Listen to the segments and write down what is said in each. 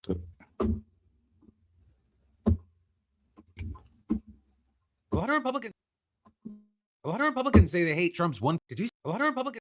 A lot of Republicans say they hate Trump's one. A lot of Republicans.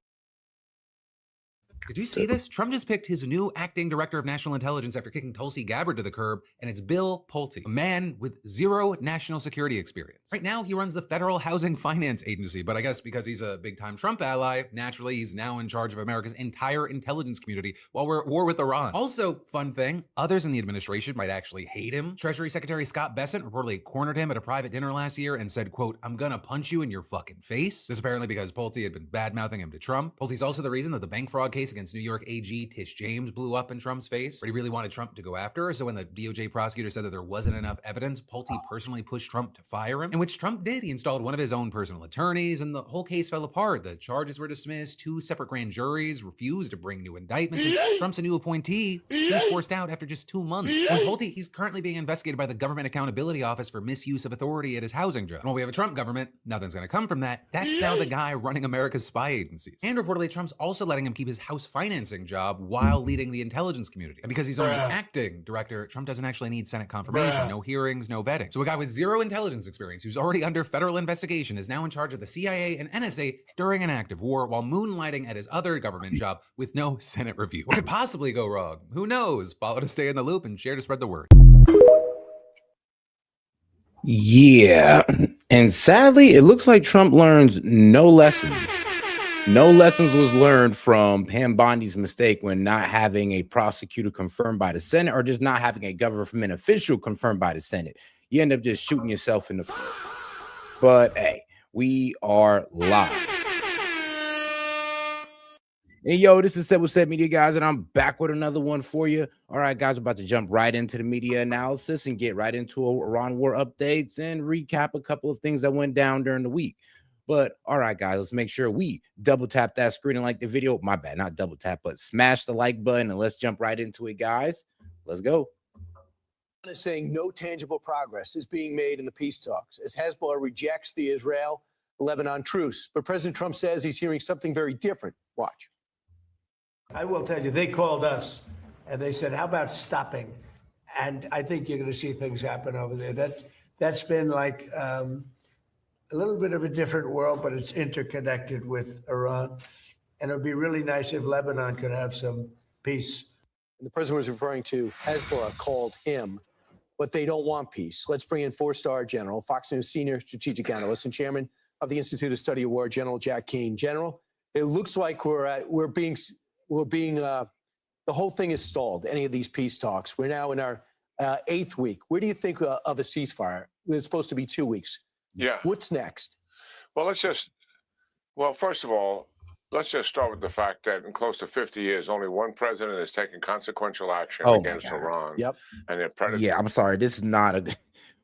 Did you see this? Trump just picked his new acting director of national intelligence after kicking Tulsi Gabbard to the curb, and it's Bill Pulte, a man with zero national security experience. Right now, he runs the Federal Housing Finance Agency, but I guess because he's a big-time Trump ally, naturally, he's now in charge of America's entire intelligence community while we're at war with Iran. Also, fun thing, others in the administration might actually hate him. Treasury Secretary Scott Bessent reportedly cornered him at a private dinner last year and said, quote, "I'm gonna punch you in your fucking face." This apparently because Pulte had been bad-mouthing him to Trump. Pulte's also the reason that the bank fraud case against New York AG Tish James blew up in Trump's face, but he really wanted Trump to go after her. So when the DOJ prosecutor said that there wasn't enough evidence, Pulte personally pushed Trump to fire him, in which Trump did. He installed one of his own personal attorneys, and the whole case fell apart. The charges were dismissed. 2 separate grand juries refused to bring new indictments, and Trump's a new appointee. He was forced out after just 2 months. And Pulte, he's currently being investigated by the Government Accountability Office for misuse of authority at his housing job. And while we have a Trump government, nothing's gonna come from that. That's now the guy running America's spy agencies. And reportedly, Trump's also letting him keep his house financing job while leading the intelligence community. And because he's only acting director, Trump doesn't actually need Senate confirmation, no hearings, no vetting. So a guy with zero intelligence experience who's already under federal investigation is now in charge of the CIA and NSA during an active war while moonlighting at his other government job with no Senate review. What could possibly go wrong? Who knows? Follow to stay in the loop and share to spread the word. Yeah, and sadly, it looks like Trump learns no lessons. No lessons was learned from Pam Bondi's mistake when not having a prosecutor confirmed by the Senate or just not having a government official confirmed by the Senate. You end up just shooting yourself in the foot. But hey, we are live. And yo, this is S.E.T Media, guys, and I'm back with another one for you. All right, guys, we're about to jump right into the media analysis and get right into Iran war updates and recap a couple of things that went down during the week. But all right, guys, let's make sure we double tap that screen and like the video. My bad, not double tap, but smash the like button and let's jump right into it, guys. Let's go. Is saying no tangible progress is being made in the peace talks as Hezbollah rejects the Israel-Lebanon truce. But President Trump says he's hearing something very different. Watch. I will tell you, they called us and they said, how about stopping? And I think you're going to see things happen over there. That's been like a little bit of a different world, but it's interconnected with Iran. And it would be really nice if Lebanon could have some peace. And the president was referring to Hezbollah called him, but they don't want peace. Let's bring in 4-star General, Fox News senior strategic analyst and chairman of the Institute of Study of War, General Jack Keane. General, it looks like we're being the whole thing is stalled. Any of these peace talks. We're now in our 8th week. Where do you think of a ceasefire? It's supposed to be 2 weeks. Yeah. What's next? Well, first of all, let's just start with the fact that in close to 50 years, only one president has taken consequential action against Iran. Yep. And their predators. Yeah, I'm sorry. This is not a.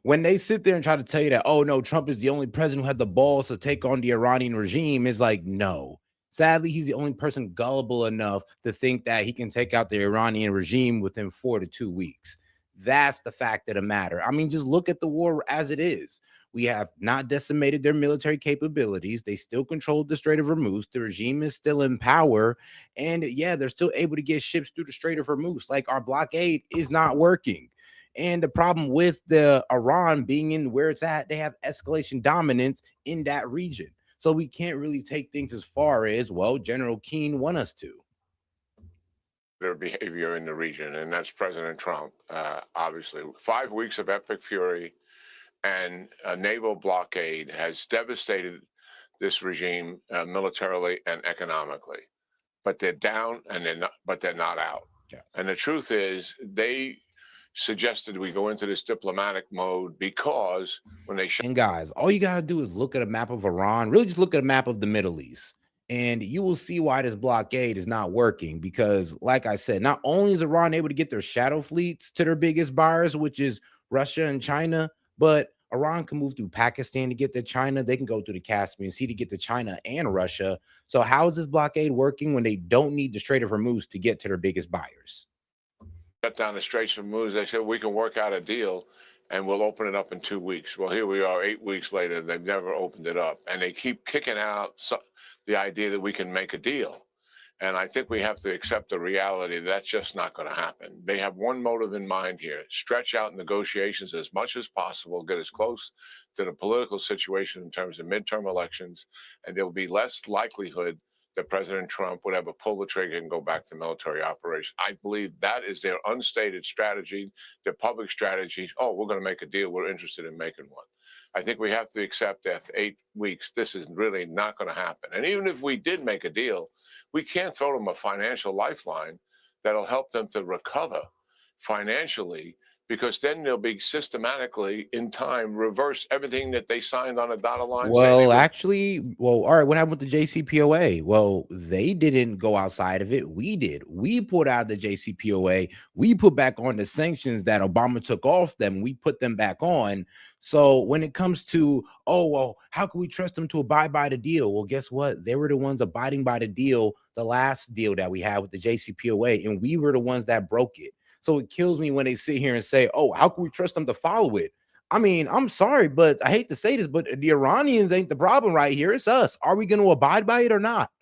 When they sit there and try to tell you that, oh no, Trump is the only president who had the balls to take on the Iranian regime, is like, no. Sadly, he's the only person gullible enough to think that he can take out the Iranian regime within 4 to 2 weeks. That's the fact of the matter. I mean, just look at the war as it is. We have not decimated their military capabilities. They still control the Strait of Hormuz. The regime is still in power. And yeah, they're still able to get ships through the Strait of Hormuz. Like, our blockade is not working. And the problem with the Iran being in where it's at, they have escalation dominance in that region. So we can't really take things as far as, well, General Keane want us to. Their behavior in the region, and that's President Trump. Obviously, 5 weeks of epic fury and a naval blockade has devastated this regime militarily and economically. But they're down, and they're not out. Yes. And the truth is, they suggested we go into this diplomatic mode because when they and guys, all you gotta do is look at a map of Iran. Really, just look at a map of the Middle East. And you will see why this blockade is not working, because like I said, not only is Iran able to get their shadow fleets to their biggest buyers, which is Russia and China, but Iran can move through Pakistan to get to China. They can go through the Caspian Sea to get to China and Russia. So how is this blockade working when they don't need the Strait of Hormuz to get to their biggest buyers? shut down the Straits of Hormuz, they said we can work out a deal and we'll open it up in 2 weeks. Well, here we are 8 weeks later. They've never opened it up. And they keep kicking out the idea that we can make a deal. And I think we have to accept the reality that that's just not going to happen. They have one motive in mind here: stretch out negotiations as much as possible, get as close to the political situation in terms of midterm elections, and there will be less likelihood that President Trump would ever pull the trigger and go back to military operations. I believe that is their unstated strategy. Their public strategy: oh, we're going to make a deal. We're interested in making one. I think we have to accept after 8 weeks, this is really not going to happen. And even if we did make a deal, we can't throw them a financial lifeline that'll help them to recover financially, because then they'll be systematically in time reverse everything that they signed on a dotted line. Well, actually, all right, what happened with the JCPOA? Well, they didn't go outside of it. We did. We put out the JCPOA. We put back on the sanctions that Obama took off them. We put them back on. So when it comes to, oh, well, how can we trust them to abide by the deal? Well, guess what? They were the ones abiding by the deal, the last deal that we had with the JCPOA, and we were the ones that broke it. So it kills me when they sit here and say, oh, how can we trust them to follow it? I mean, I'm sorry, but I hate to say this, but the Iranians ain't the problem right here. It's us. Are we going to abide by it or not?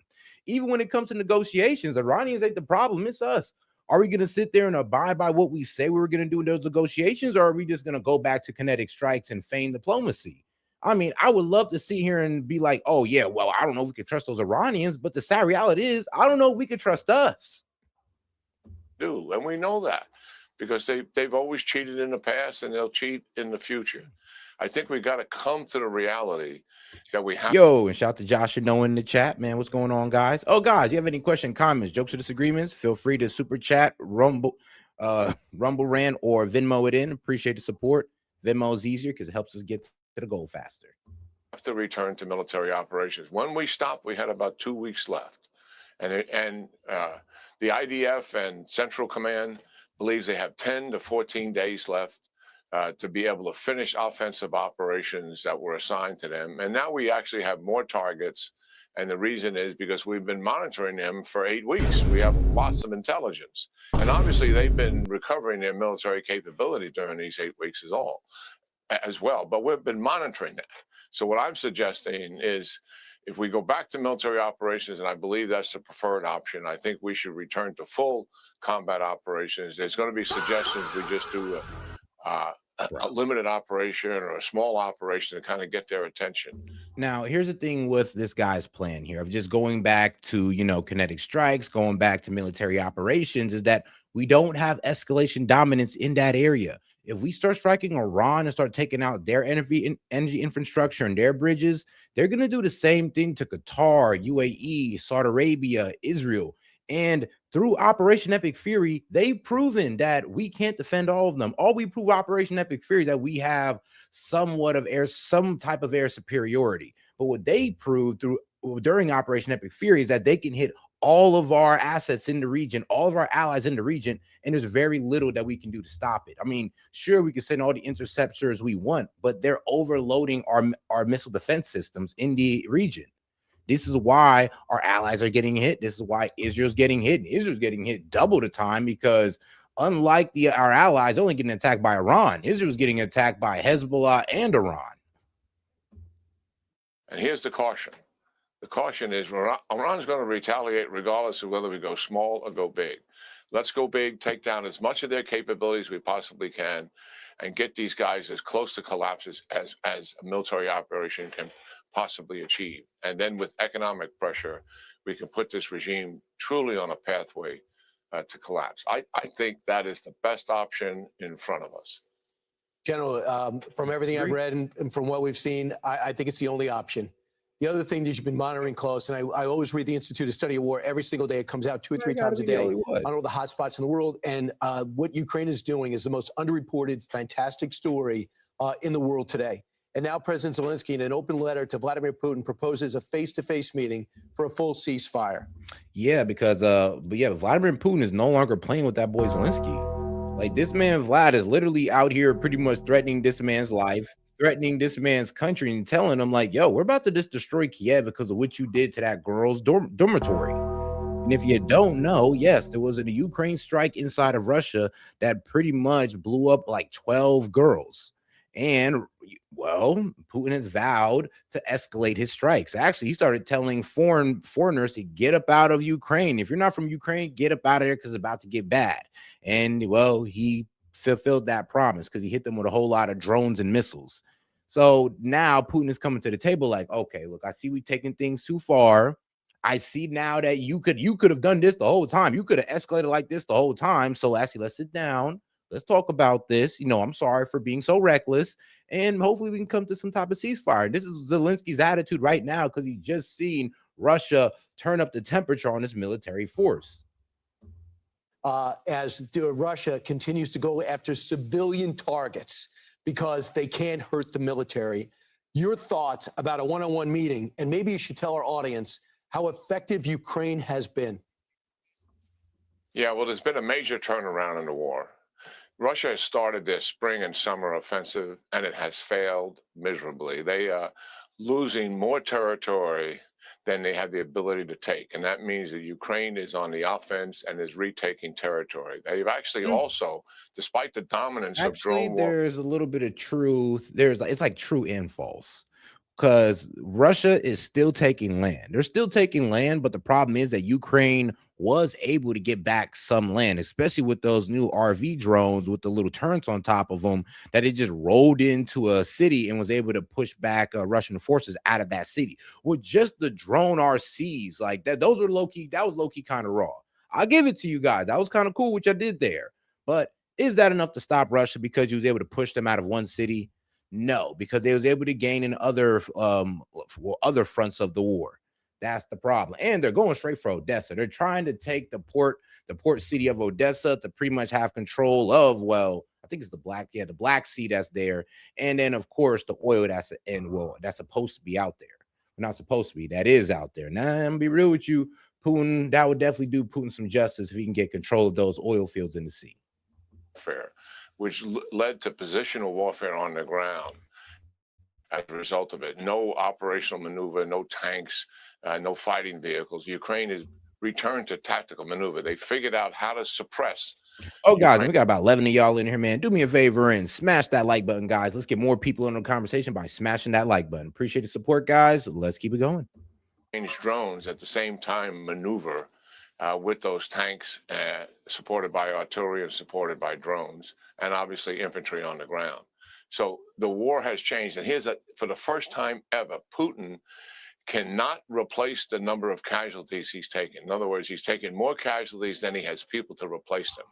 Even when it comes to negotiations, Iranians ain't the problem. It's us. Are we going to sit there and abide by what we say we were going to do in those negotiations, or are we just going to go back to kinetic strikes and feign diplomacy? I mean, I would love to sit here and be like, oh, yeah, well, I don't know if we could trust those Iranians, but the sad reality is I don't know if we could trust us. And we know that, because they've always cheated in the past and they'll cheat in the future. I think we got to come to the reality that we have. Yo, and shout out to Josh and Noah in the chat, man. What's going on, guys? Oh, guys, you have any questions, comments, jokes, or disagreements? Feel free to super chat, Rumble Rand, or Venmo it in. Appreciate the support. Venmo is easier because it helps us get to the goal faster. Have to return to military operations. When we stopped, we had about 2 weeks left, and the IDF and Central Command believes they have 10 to 14 days left to be able to finish offensive operations that were assigned to them. And now we actually have more targets. And the reason is because we've been monitoring them for 8 weeks. We have lots of intelligence. And obviously, they've been recovering their military capability during these 8 weeks as well. But we've been monitoring that. So what I'm suggesting is, if we go back to military operations, and I believe that's the preferred option, I think we should return to full combat operations. There's going to be suggestions we just do a limited operation or a small operation to kind of get their attention. Now, here's the thing with this guy's plan here of just going back to, kinetic strikes, going back to military operations, is that we don't have escalation dominance in that area. If we start striking Iran and start taking out their energy infrastructure and their bridges, they're going to do the same thing to Qatar, UAE, Saudi Arabia, Israel. And through Operation Epic Fury, they've proven that we can't defend all of them. All we prove Operation Epic Fury is that we have some type of air superiority. But what they proved during Operation Epic Fury is that they can hit all of our assets in the region, all of our allies in the region, and there's very little that we can do to stop it. I mean, sure, we can send all the interceptors we want, but they're overloading our missile defense systems in the region. This is why our allies are getting hit. This is why Israel's getting hit. And Israel's getting hit double the time, because unlike our allies only getting attacked by Iran, Israel's getting attacked by Hezbollah and Iran. And here's the caution. The caution is Iran's going to retaliate regardless of whether we go small or go big. Let's go big, take down as much of their capabilities as we possibly can, and get these guys as close to collapse as a military operation can possibly achieve. And then with economic pressure, we can put this regime truly on a pathway to collapse. I think that is the best option in front of us. General, from everything I've read and from what we've seen, I think it's the only option. The other thing that you've been monitoring close, and I always read the Institute of Study of War every single day. It comes out 2 or 3 times a day on all the hot spots in the world. And what Ukraine is doing is the most underreported, fantastic story in the world today. And now President Zelensky, in an open letter to Vladimir Putin, proposes a face-to-face meeting for a full ceasefire. Yeah, because Vladimir Putin is no longer playing with that boy Zelensky. Like, this man Vlad is literally out here pretty much threatening this man's life, threatening this man's country, and telling him like, yo, we're about to just destroy Kiev because of what you did to that girl's dormitory. And if you don't know, yes, there was a Ukraine strike inside of Russia that pretty much blew up like 12 girls. And well, Putin has vowed to escalate his strikes. Actually, he started telling foreigners to get up out of Ukraine. If you're not from Ukraine, get up out of there because it's about to get bad. And well, he fulfilled that promise because he hit them with a whole lot of drones and missiles. So now Putin is coming to the table like, okay, look, I see we taking things too far. I see now that you could have done this the whole time. You could have escalated like this the whole time. So actually, let's sit down. Let's talk about this. I'm sorry for being so reckless, and hopefully we can come to some type of ceasefire. This is Zelensky's attitude right now because he's just seen Russia turn up the temperature on its military force. As Russia continues to go after civilian targets because they can't hurt the military. Your thoughts about a one-on-one meeting, and maybe you should tell our audience how effective Ukraine has been. Yeah, well, there's been a major turnaround in the war. Russia has started their spring and summer offensive, and it has failed miserably. They are losing more territory than they have the ability to take. And that means that Ukraine is on the offense and is retaking territory. They've actually also, despite the dominance of drone war. There's a little bit of truth. It's like true and false. Because Russia is still taking land. They're still taking land, but the problem is that Ukraine was able to get back some land, especially with those new RV drones with the little turrets on top of them, that it just rolled into a city and was able to push back Russian forces out of that city with just the drone RCs like that. Those are low-key. That was low-key kind of raw. I'll give it to you guys. That was kind of cool what you did there. But is that enough to stop Russia because you was able to push them out of one city? No, because they was able to gain in other fronts of the war. That's the problem. And they're going straight for Odessa. They're trying to take the port city of Odessa to pretty much have control of, well, I think it's the Black Sea that's there. And then of course the oil that's supposed to be out there. Not supposed to be, that is out there. Now, I'm gonna be real with you, Putin, that would definitely do Putin some justice if he can get control of those oil fields in the sea. Warfare, which led to positional warfare on the ground. As a result of it, no operational maneuver, no tanks, no fighting vehicles. Ukraine has returned to tactical maneuver. They figured out how to suppress. Oh, guys, we got about 11 of y'all in here, man. Do me a favor and smash that like button, guys. Let's get more people in the conversation by smashing that like button. Appreciate the support, guys. Let's keep it going. Drones at the same time maneuver with those tanks supported by artillery and supported by drones, and obviously infantry on the ground. So the war has changed. And for the first time ever, Putin cannot replace the number of casualties he's taken. In other words, he's taken more casualties than he has people to replace them.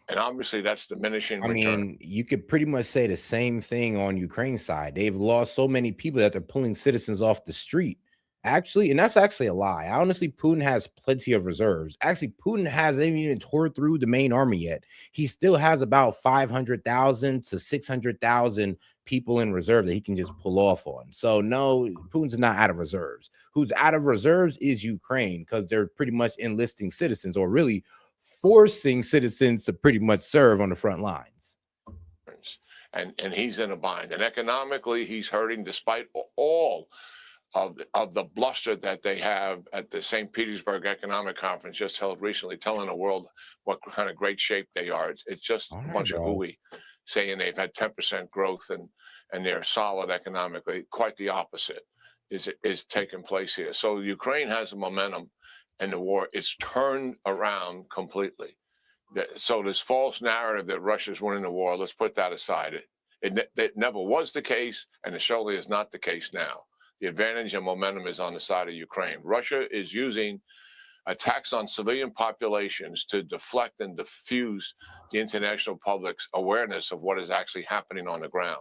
And obviously that's diminishing return. I mean, you could pretty much say the same thing on Ukraine's side. They've lost so many people that they're pulling citizens off the street. Actually, and that's actually a lie. Honestly, Putin has plenty of reserves. Actually, Putin hasn't even tore through the main army yet. He still has about 500,000 to 600,000 people in reserve that he can just pull off on. So no, Putin's not out of reserves. Who's out of reserves is Ukraine, because they're pretty much enlisting citizens, or really forcing citizens to pretty much serve on the front lines. And he's in a bind. And economically, he's hurting despite all of the bluster that they have at the St. Petersburg Economic Conference just held recently, telling the world what kind of great shape they are. It's just a bunch of hooey saying they've had 10% growth and they're solid economically. Quite the opposite is taking place here. So Ukraine has a momentum in the war. It's turned around completely. So this false narrative that Russia's winning the war, let's put that aside. It never was the case, and it surely is not the case now. The advantage and momentum is on the side of Ukraine. Russia is using attacks on civilian populations to deflect and diffuse the international public's awareness of what is actually happening on the ground.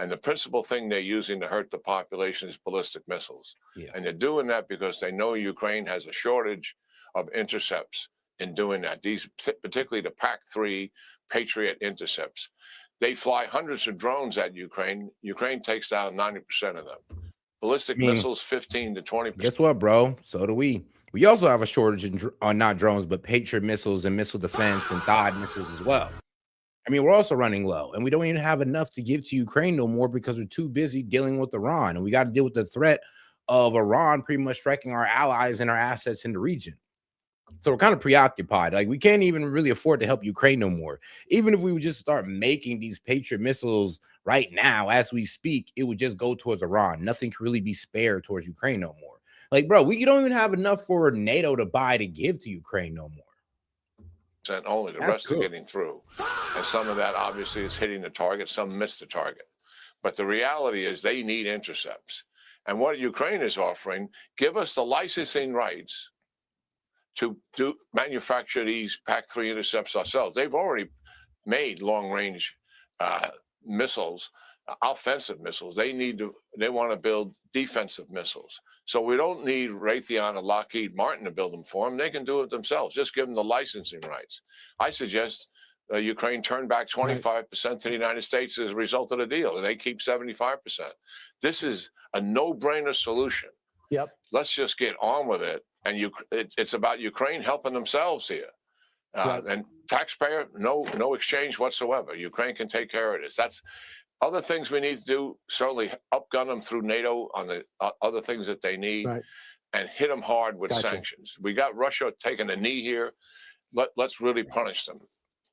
And the principal thing they're using to hurt the population is ballistic missiles. Yeah. And they're doing that because they know Ukraine has a shortage of intercepts in doing that. These, particularly the PAC-3 Patriot intercepts. They fly hundreds of drones at Ukraine. Ukraine takes down 90% of them. Ballistic missiles, 15 to 20%. Guess what, bro? So do we. We also have a shortage in not drones, but Patriot missiles and missile defense and THAAD missiles as well. I mean, we're also running low, and we don't even have enough to give to Ukraine no more because we're too busy dealing with Iran, and we got to deal with the threat of Iran pretty much striking our allies and our assets in the region. So we're kind of preoccupied. Like, we can't even really afford to help Ukraine no more. Even if we would just start making these Patriot missiles right now as we speak, it would just go towards Iran. Nothing can really be spared towards Ukraine no more. Like, bro, we don't even have enough for NATO to buy to give to Ukraine no more. Only. The That's rest are cool. getting through. And some of that obviously is hitting the target, some missed the target. But the reality is they need intercepts. And what Ukraine is offering, give us the licensing rights to manufacture these PAC-3 intercepts ourselves. They've already made long-range missiles, offensive missiles. They want to build defensive missiles. So we don't need Raytheon or Lockheed Martin to build them for them. They can do it themselves. Just give them the licensing rights. I suggest Ukraine turn back 25% to the United States as a result of the deal, and they keep 75%. This is a no-brainer solution. Yep. Let's just get on with it. And it's about Ukraine helping themselves here. And taxpayer, no exchange whatsoever. Ukraine can take care of this. That's other things we need to do. Certainly upgun them through NATO on the other things that they need, and hit them hard with sanctions. We got Russia taking a knee here. Let's really punish them.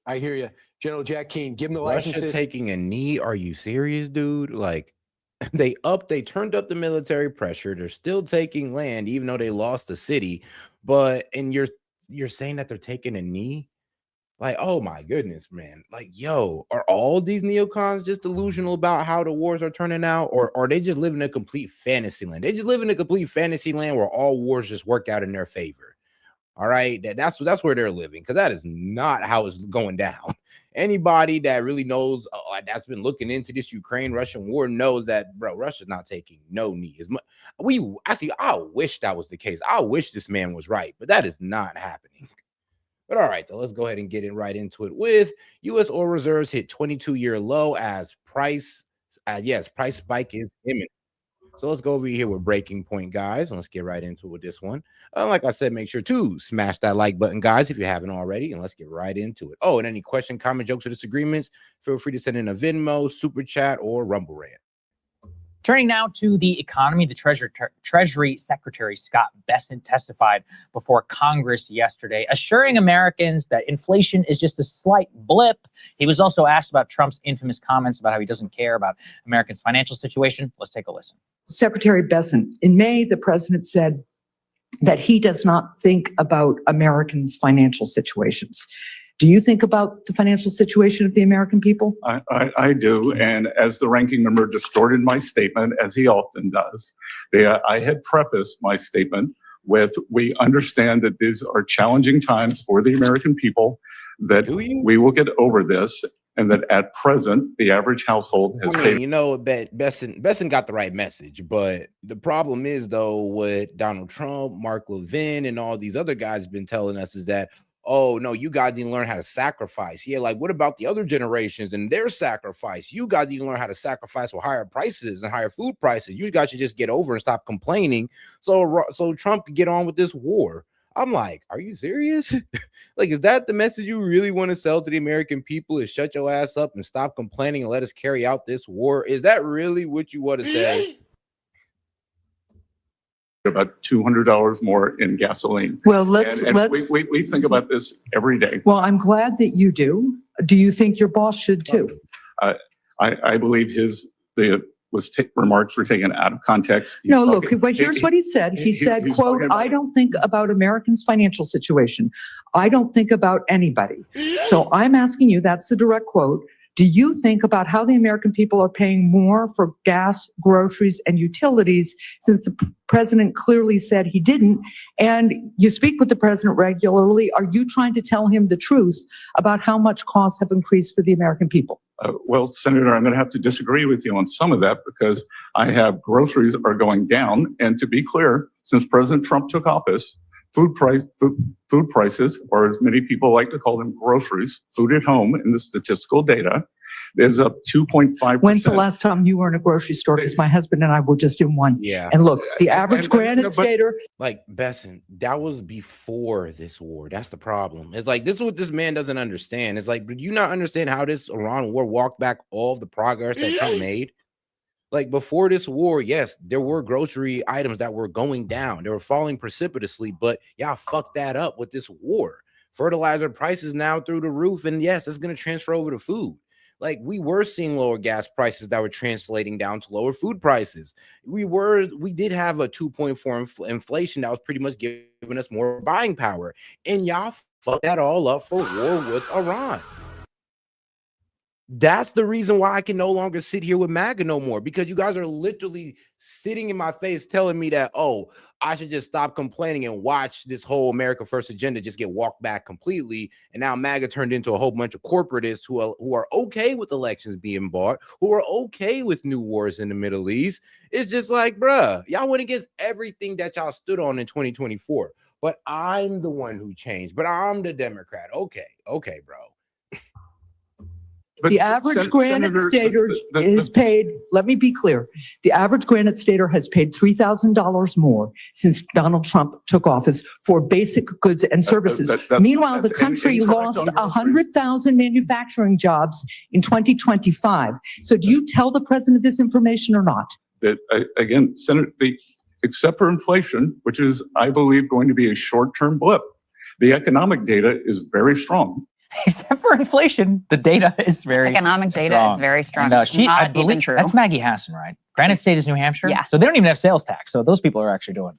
I hear you, General Jack Keane. Give them the Russia licenses. taking a knee? Are you serious, dude? Like, they turned up the military pressure. They're still taking land, even though they lost the city. And you're saying that they're taking a knee? Like, oh my goodness, man. Like, yo, are all these neocons just delusional about how the wars are turning out? Or are they just living in a complete fantasy land? They just live in a complete fantasy land where all wars just work out in their favor. All right, that's where they're living, because that is not how it's going down. Anybody that really knows, that's been looking into this Ukraine-Russian war, knows that, bro, Russia's not taking no knee. I wish that was the case. I wish this man was right, but that is not happening. But all right, though, let's go ahead and get right into it with U.S. oil reserves hit 22-year low as price spike is imminent. So let's go over here with breaking point, guys, and let's get right into it with this one. Like I said, make sure to smash that like button, guys, if you haven't already, and let's get right into it. Oh, and any question, comment, jokes, or disagreements, feel free to send in a Venmo, super chat, or Rumble rant. Turning now to the economy, the Treasury Secretary Scott Bessent testified before Congress yesterday, assuring Americans that inflation is just a slight blip. He was also asked about Trump's infamous comments about how he doesn't care about Americans' financial situation. Let's take a listen. Secretary Bessent, in May, the president said that he does not think about Americans' financial situations. Do you think about the financial situation of the American people? I do, and as the ranking member distorted my statement, as he often does, I had prefaced my statement with, we understand that these are challenging times for the American people, that we will get over this, and that at present, the average household has paid. You know, Besson got the right message, but the problem is, though, what Donald Trump, Mark Levin, and all these other guys have been telling us is that, oh, no, you guys didn't learn how to sacrifice. Yeah, like, what about the other generations and their sacrifice? You guys didn't learn how to sacrifice with higher prices and higher food prices. You guys should just get over and stop complaining so Trump could get on with this war. I'm like, are you serious? Like, is that the message you really want to sell to the American people, is shut your ass up and stop complaining and let us carry out this war? Is that really what you want to say? About $200 more in gasoline. Well, we think about this every day. Well, I'm glad that you do. Do you think your boss should too? I believe remarks were taken out of context. But here's what he said. He said, quote, I don't think about Americans' financial situation. I don't think about anybody. So I'm asking you, that's the direct quote. Do you think about how the American people are paying more for gas, groceries, and utilities, since the president clearly said he didn't? And you speak with the president regularly. Are you trying to tell him the truth about how much costs have increased for the American people? Well, Senator, I'm going to have to disagree with you on some of that, because I have groceries are going down. And to be clear, since President Trump took office, food prices, or as many people like to call them, groceries, food at home in the statistical data, is up 2.5%. When's the last time you were in a grocery store? Because my husband and I were just in one. Yeah. And look, the average granite skater. Like, Besson, that was before this war. That's the problem. It's like, this is what this man doesn't understand. It's like, do you not understand how this Iran war walked back all of the progress that Trump made? Like before this war, yes, there were grocery items that were going down. They were falling precipitously, but y'all fucked that up with this war. Fertilizer prices now through the roof, and yes, it's going to transfer over to food. Like we were seeing lower gas prices that were translating down to lower food prices. We did have a 2.4 inflation that was pretty much giving us more buying power, and y'all fucked that all up for war with Iran. That's the reason why I can no longer sit here with MAGA no more, because you guys are literally sitting in my face telling me that, oh, I should just stop complaining and watch this whole America First agenda just get walked back completely. And now MAGA turned into a whole bunch of corporatists who are okay with elections being bought, who are okay with new wars in the Middle East. It's just like, bruh, y'all went against everything that y'all stood on in 2024. But I'm the one who changed. But I'm the Democrat. Okay, bro. The average Granite Stater is paid, let me be clear, the average Granite Stater has paid $3,000 more since Donald Trump took office for basic goods and services. Meanwhile, the country lost 100,000 manufacturing jobs in 2025. So do you tell the president this information or not? That again, Senator, except for inflation, which is, I believe, going to be a short-term blip, the economic data is very strong. Except for inflation, the data is very economic data strong. is very strong. And, I believe even true. That's Maggie Hassan, right? Granite State is New Hampshire. Yeah. So they don't even have sales tax. So those people are actually doing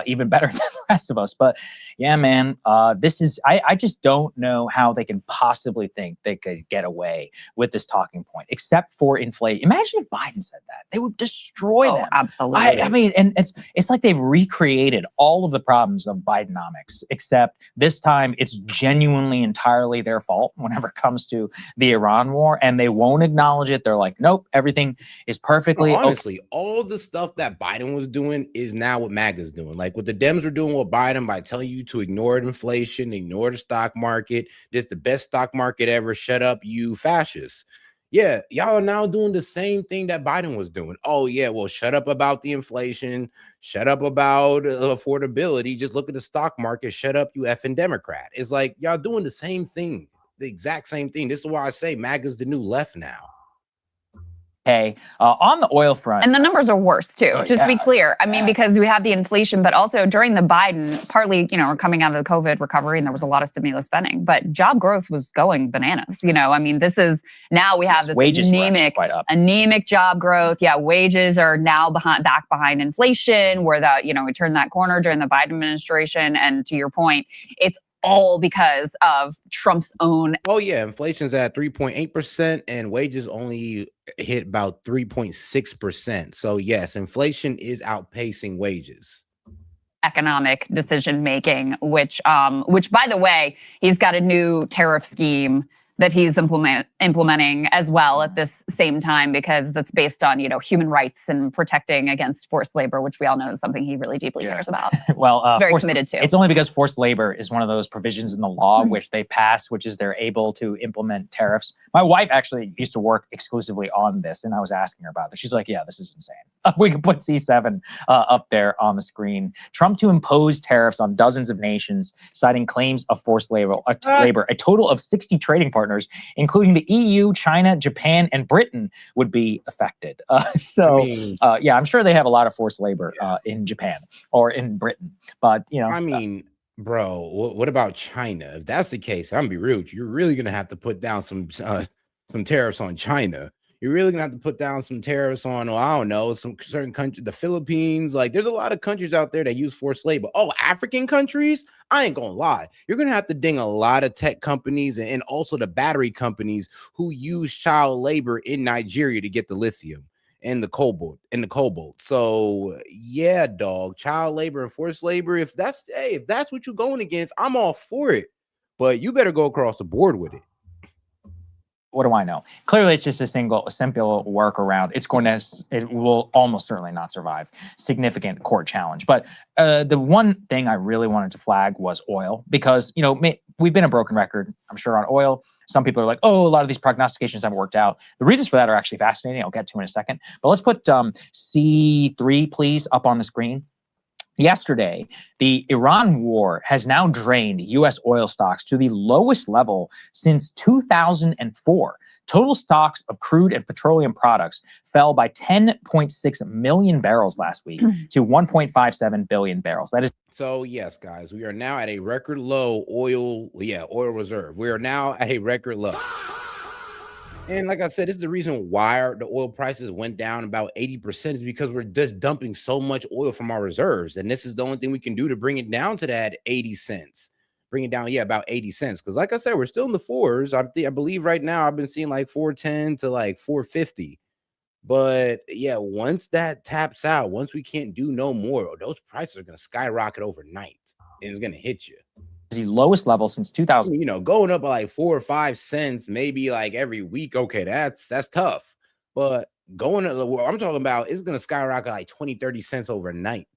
even better than the rest of us. But yeah, man, this is, I just don't know how they can possibly think they could get away with this talking point, except for inflation. Imagine if Biden said that. They would destroy them. Absolutely. I mean, and it's like they've recreated all of the problems of Bidenomics, except this time it's genuinely entirely their fault whenever it comes to the Iran war, and they won't acknowledge it. They're like, nope, everything is perfectly okay. Honestly, all the stuff that Biden was doing is now what MAGA's doing. Like what the Dems are doing with Biden by telling you to ignore inflation, ignore the stock market. This is the best stock market ever. Shut up, you fascists. Yeah, y'all are now doing the same thing that Biden was doing. Oh, yeah, well, shut up about the inflation. Shut up about affordability. Just look at the stock market. Shut up, you effing Democrat. It's like y'all doing the same thing, the exact same thing. This is why I say MAGA's the new left now. Okay, on the oil front. And the numbers are worse too, just to be clear. I mean, because we have the inflation, but also during the Biden, partly, we're coming out of the COVID recovery and there was a lot of stimulus spending, but job growth was going bananas. I mean, this is, now we have this anemic job growth. Yeah, wages are now back behind inflation, where we turned that corner during the Biden administration. And to your point, it's all because of Trump's own. Oh yeah, inflation's at 3.8% and wages only hit about 3.6%. So yes, inflation is outpacing wages. Economic decision making, which by the way, he's got a new tariff scheme that he's implementing as well at this same time, because that's based on, human rights and protecting against forced labor, which we all know is something he really deeply cares about. Well, he's very committed to. It's only because forced labor is one of those provisions in the law which they pass, which is they're able to implement tariffs. My wife actually used to work exclusively on this, and I was asking her about this. She's like, yeah, this is insane. We can put C7 up there on the screen. Trump to impose tariffs on dozens of nations, citing claims of forced labor. A total of 60 trading partners, including the EU, China, Japan, and Britain, would be affected. I'm sure they have a lot of forced labor in Japan or in Britain. But, bro, what about China? If that's the case, I'm gonna be real with you, you're really gonna have to put down some tariffs on China. You're really gonna have to put down some tariffs on, I don't know, some certain countries, the Philippines. Like, there's a lot of countries out there that use forced labor. Oh, African countries? I ain't gonna lie. You're gonna have to ding a lot of tech companies and also the battery companies who use child labor in Nigeria to get the lithium and the cobalt So yeah, dog, child labor and forced labor. If that's what you're going against, I'm all for it. But you better go across the board with it. What do I know? Clearly, it's just a simple workaround. It will almost certainly not survive significant court challenge. But the one thing I really wanted to flag was oil, because, we've been a broken record, I'm sure, on oil. Some people are like, oh, a lot of these prognostications haven't worked out. The reasons for that are actually fascinating. I'll get to in a second. But let's put C3, please, up on the screen. Yesterday, the Iran war has now drained U.S. oil stocks to the lowest level since 2004. Total stocks of crude and petroleum products fell by 10.6 million barrels last week to 1.57 billion barrels. That is. So yes, guys, we are now at a record low oil reserve. We are now at a record low. And like I said, this is the reason why the oil prices went down about 80% is because we're just dumping so much oil from our reserves. And this is the only thing we can do to bring it down to that 80 cents. Bring it down, about 80 cents. Because like I said, we're still in the fours. I believe right now I've been seeing like 410 to like 450. But yeah, once that taps out, once we can't do no more, those prices are going to skyrocket overnight. And it's going to hit you. The lowest level since 2000. Going up by like 4 or 5 cents, maybe like every week. Okay, that's tough. But going to what I'm talking about is going to skyrocket like 20, 30 cents overnight.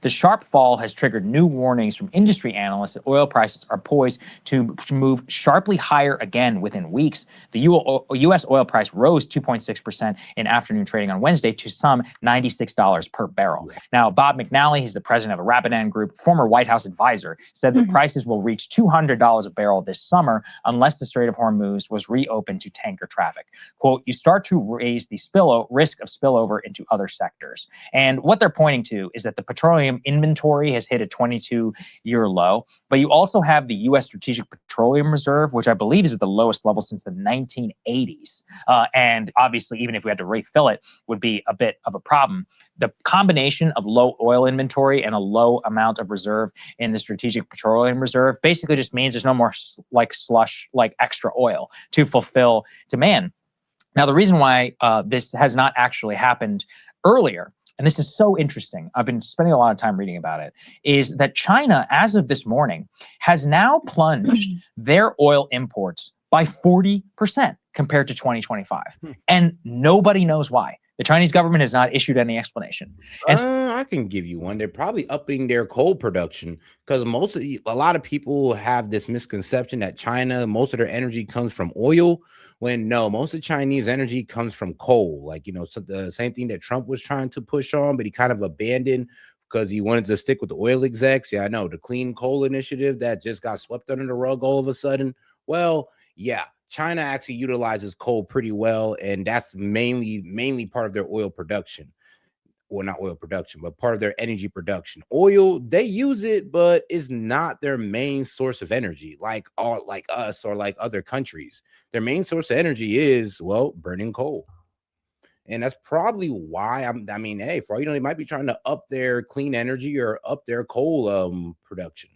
The sharp fall has triggered new warnings from industry analysts that oil prices are poised to move sharply higher again within weeks. The U.S. oil price rose 2.6% in afternoon trading on Wednesday to some $96 per barrel. Now, Bob McNally, he's the president of Rapidan Group, former White House advisor, said that prices will reach $200 a barrel this summer unless the Strait of Hormuz was reopened to tanker traffic. Quote, you start to raise the risk of spillover into other sectors. And what they're pointing to is that the petroleum inventory has hit a 22-year low, but you also have the U.S. Strategic Petroleum Reserve, which I believe is at the lowest level since the 1980s. And obviously, even if we had to refill it, would be a bit of a problem. The combination of low oil inventory and a low amount of reserve in the Strategic Petroleum Reserve basically just means there's no more slush, extra oil to fulfill demand. Now, the reason why this has not actually happened earlier, and this is so interesting, I've been spending a lot of time reading about it, is that China, as of this morning, has now plunged their oil imports by 40% compared to 2025. And nobody knows why. The Chinese government has not issued any explanation. And I can give you one. They're probably upping their coal production because a lot of people have this misconception that China, most of their energy comes from oil, when no, most of Chinese energy comes from coal. So the same thing that Trump was trying to push on, but he kind of abandoned because he wanted to stick with the oil execs. Yeah, I know, the clean coal initiative that just got swept under the rug all of a sudden. Well, yeah, China actually utilizes coal pretty well, and that's mainly part of their oil production. Well, not oil production, but part of their energy production. Oil, they use it, but it's not their main source of energy, like us or like other countries. Their main source of energy is, burning coal. And that's probably why hey, for all you know, they might be trying to up their clean energy or up their coal production.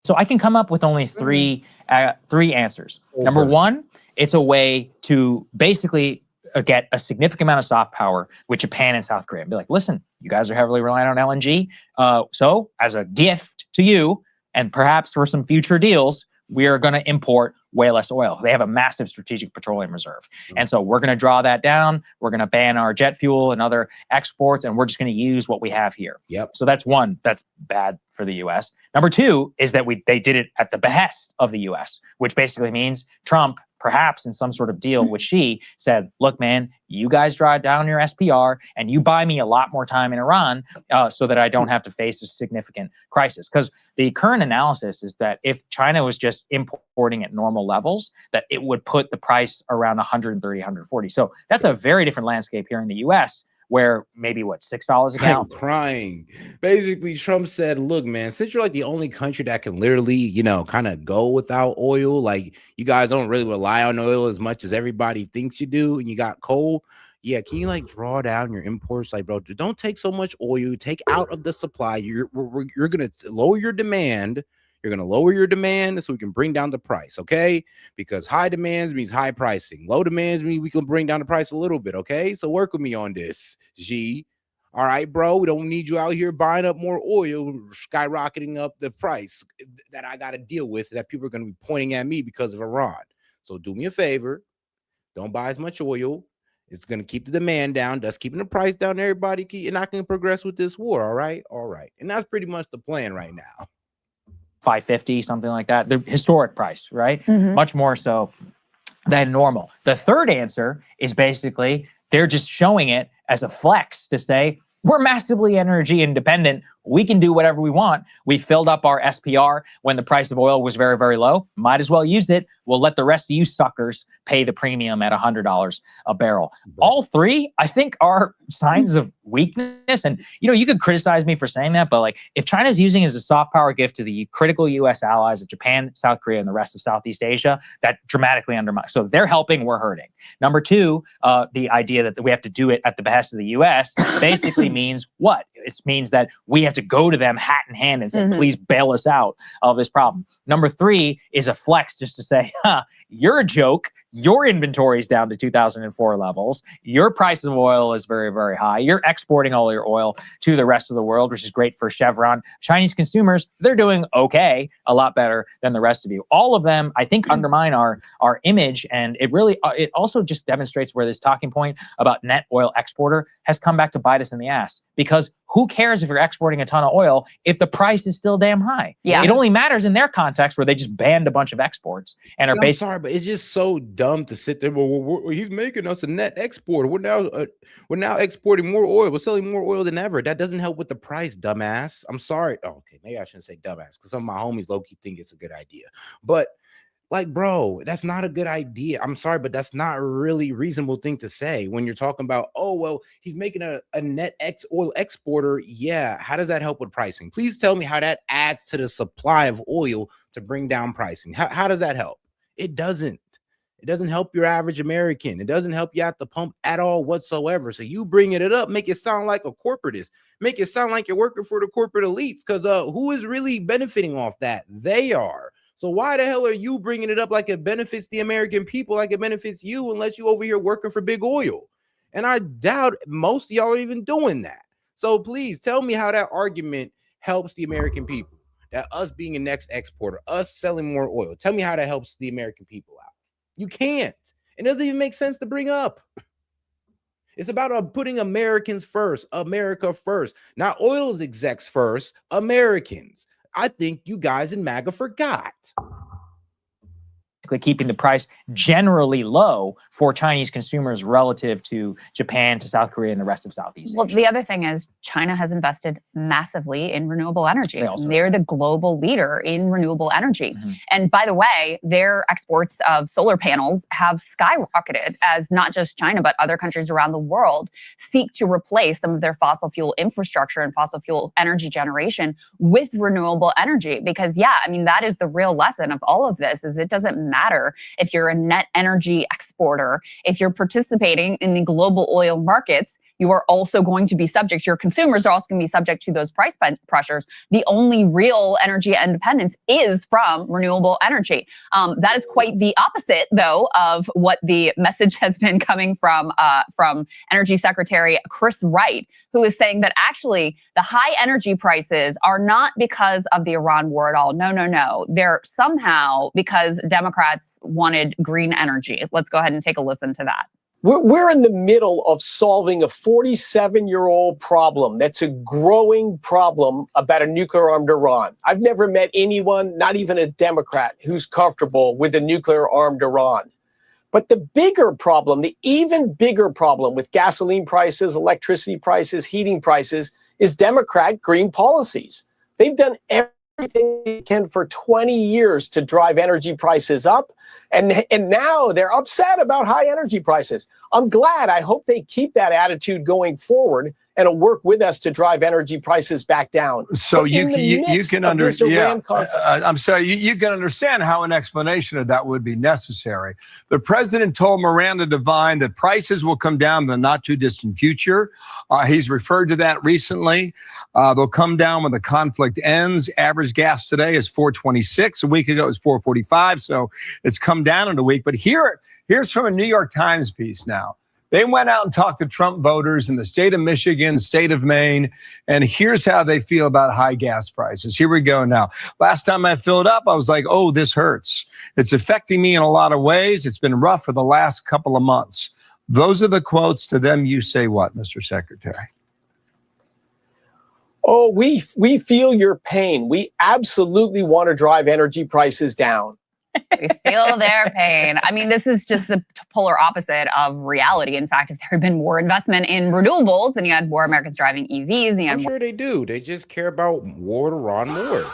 So I can come up with only three answers. Number one, it's a way to basically get a significant amount of soft power with Japan and South Korea and be like, listen, you guys are heavily reliant on LNG. So as a gift to you, and perhaps for some future deals, we are going to import way less oil. They have a massive strategic petroleum reserve. And so we're going to draw that down. We're going to ban our jet fuel and other exports, and we're just going to use what we have here. So that's one. That's bad for the U.S. Number two is that they did it at the behest of the U.S., which basically means Trump, perhaps in some sort of deal with Xi, said, look, man, you guys draw down your SPR and you buy me a lot more time in Iran so that I don't have to face a significant crisis. Because the current analysis is that if China was just importing at normal levels, that it would put the price around 130, 140. So that's a very different landscape here in the U.S., where maybe $6 a gallon. I'm crying. Basically, Trump said, look, man, since you're like the only country that can literally, kind of go without oil, like you guys don't really rely on oil as much as everybody thinks you do, and you got coal. Yeah, can you draw down your imports? Bro, don't take so much oil, take out of the supply. You're going to lower your demand. You're going to lower your demand so we can bring down the price, okay? Because high demands means high pricing. Low demands mean we can bring down the price a little bit, okay? So work with me on this, G. All right, bro, we don't need you out here buying up more oil, skyrocketing up the price that I got to deal with, that people are going to be pointing at me because of Iran. So do me a favor. Don't buy as much oil. It's going to keep the demand down, thus keeping the price down. Everybody, and I can progress with this war, all right? All right. And that's pretty much the plan right now. 550, something like that, the historic price, right? Much more so than normal. The third answer is basically they're just showing it as a flex to say, We're massively energy independent. We can do whatever we want. We filled up our SPR when the price of oil was very, very low. Might as well use it. We'll let the rest of you suckers pay the premium at $100 a barrel. All three, I think, are signs of weakness. And, you could criticize me for saying that, but like, if China's using it as a soft power gift to the critical U.S. allies of Japan, South Korea, and the rest of Southeast Asia, that dramatically undermines. So they're helping, we're hurting. Number two, the idea that we have to do it at the behest of the U.S. basically means what? It means that we have to go to them hat in hand and say, please bail us out of this problem. Number three is a flex just to say, you're a joke. Your inventory is down to 2004 levels. Your price of oil is very, very high. You're exporting all your oil to the rest of the world, which is great for Chevron. Chinese consumers, they're doing okay, a lot better than the rest of you. All of them, I think, undermine our image. And it also just demonstrates where this talking point about net oil exporter has come back to bite us in the ass. Because who cares if you're exporting a ton of oil if the price is still damn high? Yeah. It only matters in their context where they just banned a bunch of exports and are I'm sorry, but it's just so dumb to sit there. Well, he's making us a net exporter. We're now exporting more oil. We're selling more oil than ever. That doesn't help with the price, dumbass. I'm sorry. Oh, okay, maybe I shouldn't say dumbass because some of my homies low-key think it's a good idea. But like, bro, that's not a good idea. I'm sorry, but that's not a really reasonable thing to say when you're talking about, oh, well, he's making a net oil exporter. Yeah. How does that help with pricing? Please tell me how that adds to the supply of oil to bring down pricing. How does that help? It doesn't. It doesn't help your average American. It doesn't help you at the pump at all whatsoever. So you bringing it up, make it sound like a corporatist. Make it sound like you're working for the corporate elites because who is really benefiting off that? They are. So why the hell are you bringing it up like it benefits the American people, like it benefits you, unless you over here working for big oil? And I doubt most of y'all are even doing that. So please tell me how that argument helps the American people. That us being a next exporter, us selling more oil. Tell me how that helps the American people out. You can't. It doesn't even make sense to bring up. It's about putting Americans first, America first, not oil execs first, Americans. I think you guys in MAGA forgot. Keeping the price generally low for Chinese consumers relative to Japan, to South Korea, and the rest of Southeast Asia. Well, the other thing is China has invested massively in renewable energy. They're the global leader in renewable energy. And by the way, their exports of solar panels have skyrocketed as not just China, but other countries around the world seek to replace some of their fossil fuel infrastructure and fossil fuel energy generation with renewable energy. Because, yeah, I mean, that is the real lesson of all of this, is it doesn't matter if you're a net energy exporter. If you're participating in the global oil markets, you are also going to be subject, your consumers are also going to be subject to those price pressures. The only real energy independence is from renewable energy. That is quite the opposite, though, of what the message has been coming from Energy Secretary Chris Wright, who is saying that actually the high energy prices are not because of the Iran war at all. No. They're somehow because Democrats wanted green energy. Let's go ahead and take a listen to that. We're in the middle of solving a 47-year-old problem that's a growing problem about a nuclear-armed Iran. I've never met anyone, not even a Democrat, who's comfortable with a nuclear-armed Iran. But the bigger problem, the even bigger problem with gasoline prices, electricity prices, heating prices, is Democrat green policies. They've done everything they can for 20 years to drive energy prices up. And now they're upset about high energy prices. I'm glad. I hope they keep that attitude going forward and will work with us to drive energy prices back down. So you can understand. I'm sorry. You can understand how an explanation of that would be necessary. The president told Miranda Devine that prices will come down in the not too distant future. He's referred to that recently. They'll come down when the conflict ends. Average gas today is $4.26. A week ago it was $4.45. So it's come down in a week. But here's from a New York Times piece now. They went out and talked to Trump voters in the state of Michigan, state of Maine, and here's how they feel about high gas prices. Here we go now. Last time I filled up, I was like, oh, this hurts. It's affecting me in a lot of ways. It's been rough for the last couple of months. Those are the quotes. To them, you say what, Mr. Secretary? Oh, we feel your pain. We absolutely want to drive energy prices down. We feel their pain. I mean, this is just the polar opposite of reality. In fact, if there had been more investment in renewables, then you had more Americans driving EVs. And you had I'm sure they do. They just care about war to run more.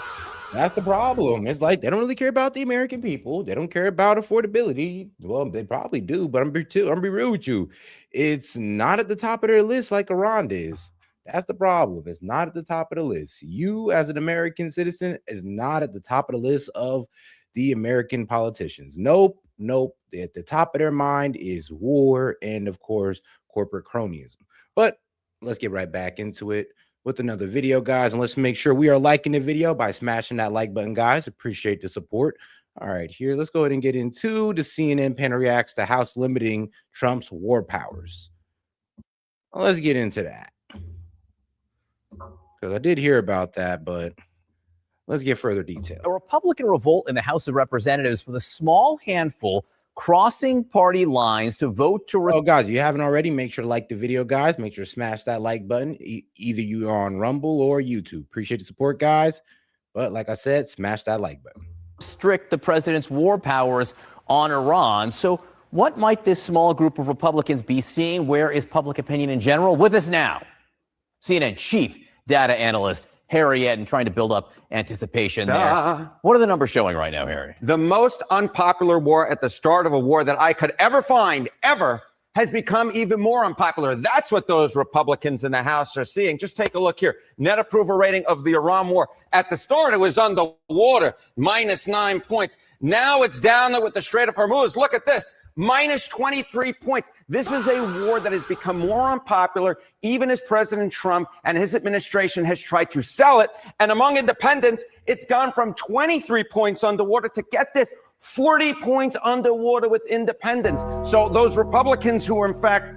That's the problem. It's like they don't really care about the American people. They don't care about affordability. Well, they probably do, but I'm be real with you. It's not at the top of their list like Iran is. That's the problem. It's not at the top of the list. You, as an American citizen, is not at the top of the list of the American politicians. Nope, nope. At the top of their mind is war and, of course, corporate cronyism. But let's get right back into it with another video, guys, and let's make sure we are liking the video by smashing that like button, guys. Appreciate the support. All right, here, let's go ahead and get into the CNN panel reacts to House limiting Trump's war powers. Well, let's get into that, because I did hear about that, but let's get further detail. A Republican revolt in the House of Representatives with a small handful crossing party lines to vote to... Oh, guys, if you haven't already, make sure to like the video, guys. Make sure to smash that like button. Either you are on Rumble or YouTube. Appreciate the support, guys. But like I said, smash that like button. Restrict the president's war powers on Iran. So what might this small group of Republicans be seeing? Where is public opinion in general? With us now, CNN chief data analyst Harry Eden, trying to build up anticipation there. What are the numbers showing right now, Harry? The most unpopular war at the start of a war that I could ever find, ever, has become even more unpopular. That's what those Republicans in the House are seeing. Just take a look here. Net approval rating of the Iran war. At the start, it was underwater, -9 points. Now it's down there with the Strait of Hormuz. Look at this. -23 points. This is a war that has become more unpopular, even as President Trump and his administration has tried to sell it. And among independents, it's gone from 23 points underwater to, get this, 40 points underwater with independents. So those Republicans who, in fact,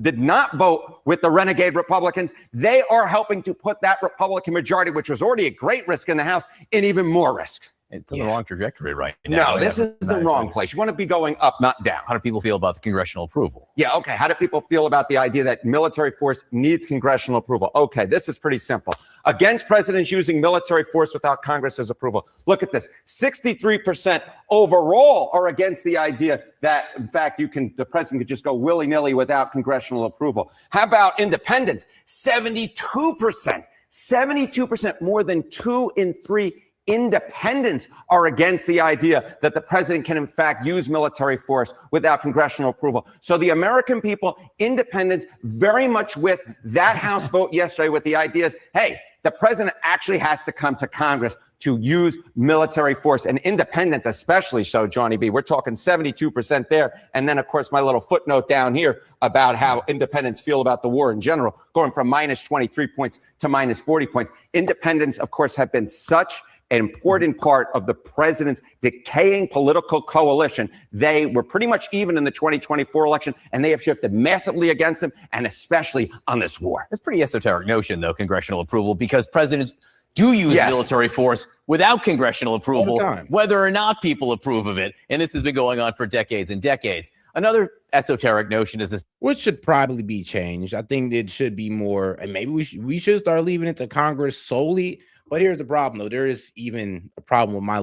did not vote with the renegade Republicans, they are helping to put that Republican majority, which was already at great risk in the House, in even more risk. It's in the wrong trajectory right now. No, this is the wrong place. You want to be going up, not down. How do people feel about the congressional approval? Yeah, okay. How do people feel about the idea that military force needs congressional approval? Okay, this is pretty simple. Against presidents using military force without Congress's approval. Look at this. 63% overall are against the idea that, in fact, the president could just go willy-nilly without congressional approval. How about independents? 72%. 72%, more than 2 in 3 independents are against the idea that the president can, in fact, use military force without congressional approval. So the American people, independents, very much with that House vote yesterday with the ideas, hey, the president actually has to come to Congress to use military force, and independents especially so, Johnny B. We're talking 72% there. And then, of course, my little footnote down here about how independents feel about the war in general, going from -23 points to -40 points. Independents, of course, have been such an important part of the president's decaying political coalition. They were pretty much even in the 2024 election, and they have shifted massively against them, and especially on this war. That's a pretty esoteric notion, though, congressional approval, because presidents do use military force without congressional approval, whether or not people approve of it. And this has been going on for decades and decades. Another esoteric notion is this, which should probably be changed. I think it should be more, and maybe we should start leaving it to Congress solely. But here's the problem, though. There is even a problem with my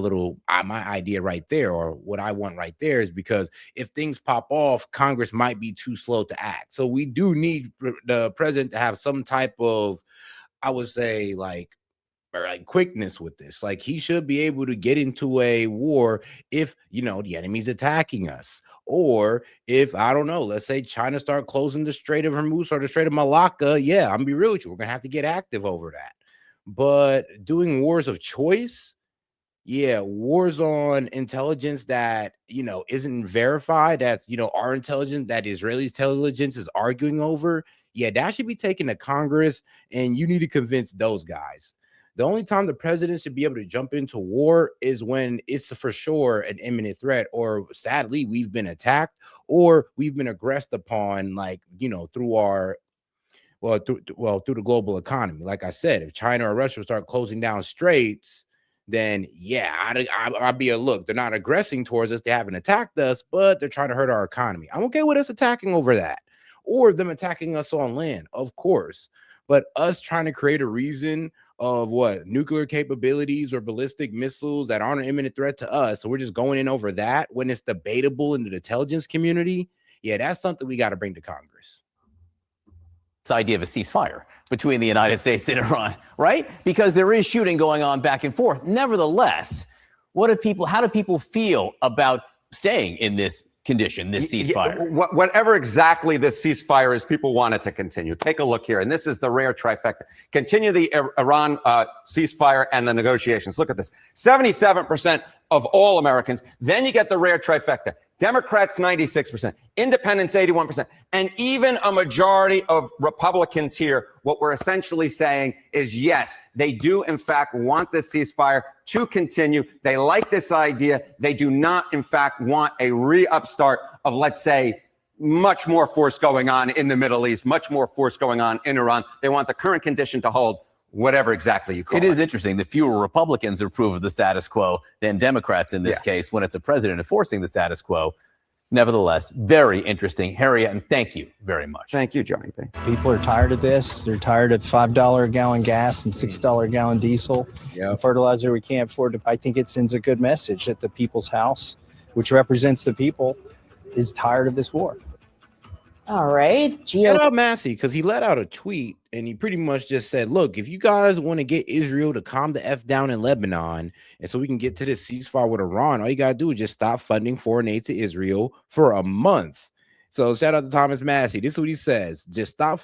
idea right there, or what I want right there, is because if things pop off, Congress might be too slow to act. So we do need the president to have some type of, I would say, like quickness with this. Like, he should be able to get into a war if, the enemy's attacking us. Or if, I don't know, let's say China start closing the Strait of Hormuz or the Strait of Malacca. Yeah, I'm gonna be real with you. We're gonna have to get active over that. But doing wars of choice, wars on intelligence that, isn't verified, that's, our intelligence, that Israeli intelligence is arguing over, that should be taken to Congress, and you need to convince those guys. The only time the president should be able to jump into war is when it's for sure an imminent threat, or sadly, we've been attacked, or we've been aggressed upon, through our through the global economy. Like I said, if China or Russia start closing down straits, then I'd be look, they're not aggressing towards us. They haven't attacked us, but they're trying to hurt our economy. I'm okay with us attacking over that, or them attacking us on land, of course. But us trying to create a reason of what nuclear capabilities or ballistic missiles that aren't an imminent threat to us. So we're just going in over that when it's debatable in the intelligence community. Yeah, that's something we got to bring to Congress. This idea of a ceasefire between the United States and Iran, right? Because there is shooting going on back and forth. Nevertheless, how do people feel about staying in this condition, this ceasefire? Whatever exactly this ceasefire is, people want it to continue. Take a look here. And this is the rare trifecta. Continue the Iran ceasefire and the negotiations. Look at this. 77% of all Americans. Then you get the rare trifecta. Democrats, 96%, independents, 81%, and even a majority of Republicans here. What we're essentially saying is, yes, they do, in fact, want this ceasefire to continue. They like this idea. They do not, in fact, want a re-upstart of, let's say, much more force going on in the Middle East, much more force going on in Iran. They want the current condition to hold, whatever exactly you call it. It is interesting. The fewer Republicans approve of the status quo than Democrats in this case when it's a president enforcing the status quo. Nevertheless, very interesting. Harriet, and thank you very much. Thank you, Johnny. People are tired of this. They're tired of $5 a gallon gas and $6 a gallon diesel. And fertilizer we can't afford. I think it sends a good message that the people's house, which represents the people, is tired of this war. All right. Shout out Massey, because he let out a tweet and he pretty much just said, look, if you guys want to get Israel to calm the F down in Lebanon, and so we can get to this ceasefire with Iran, all you got to do is just stop funding foreign aid to Israel for a month. So shout out to Thomas Massey. This is what he says. Just stop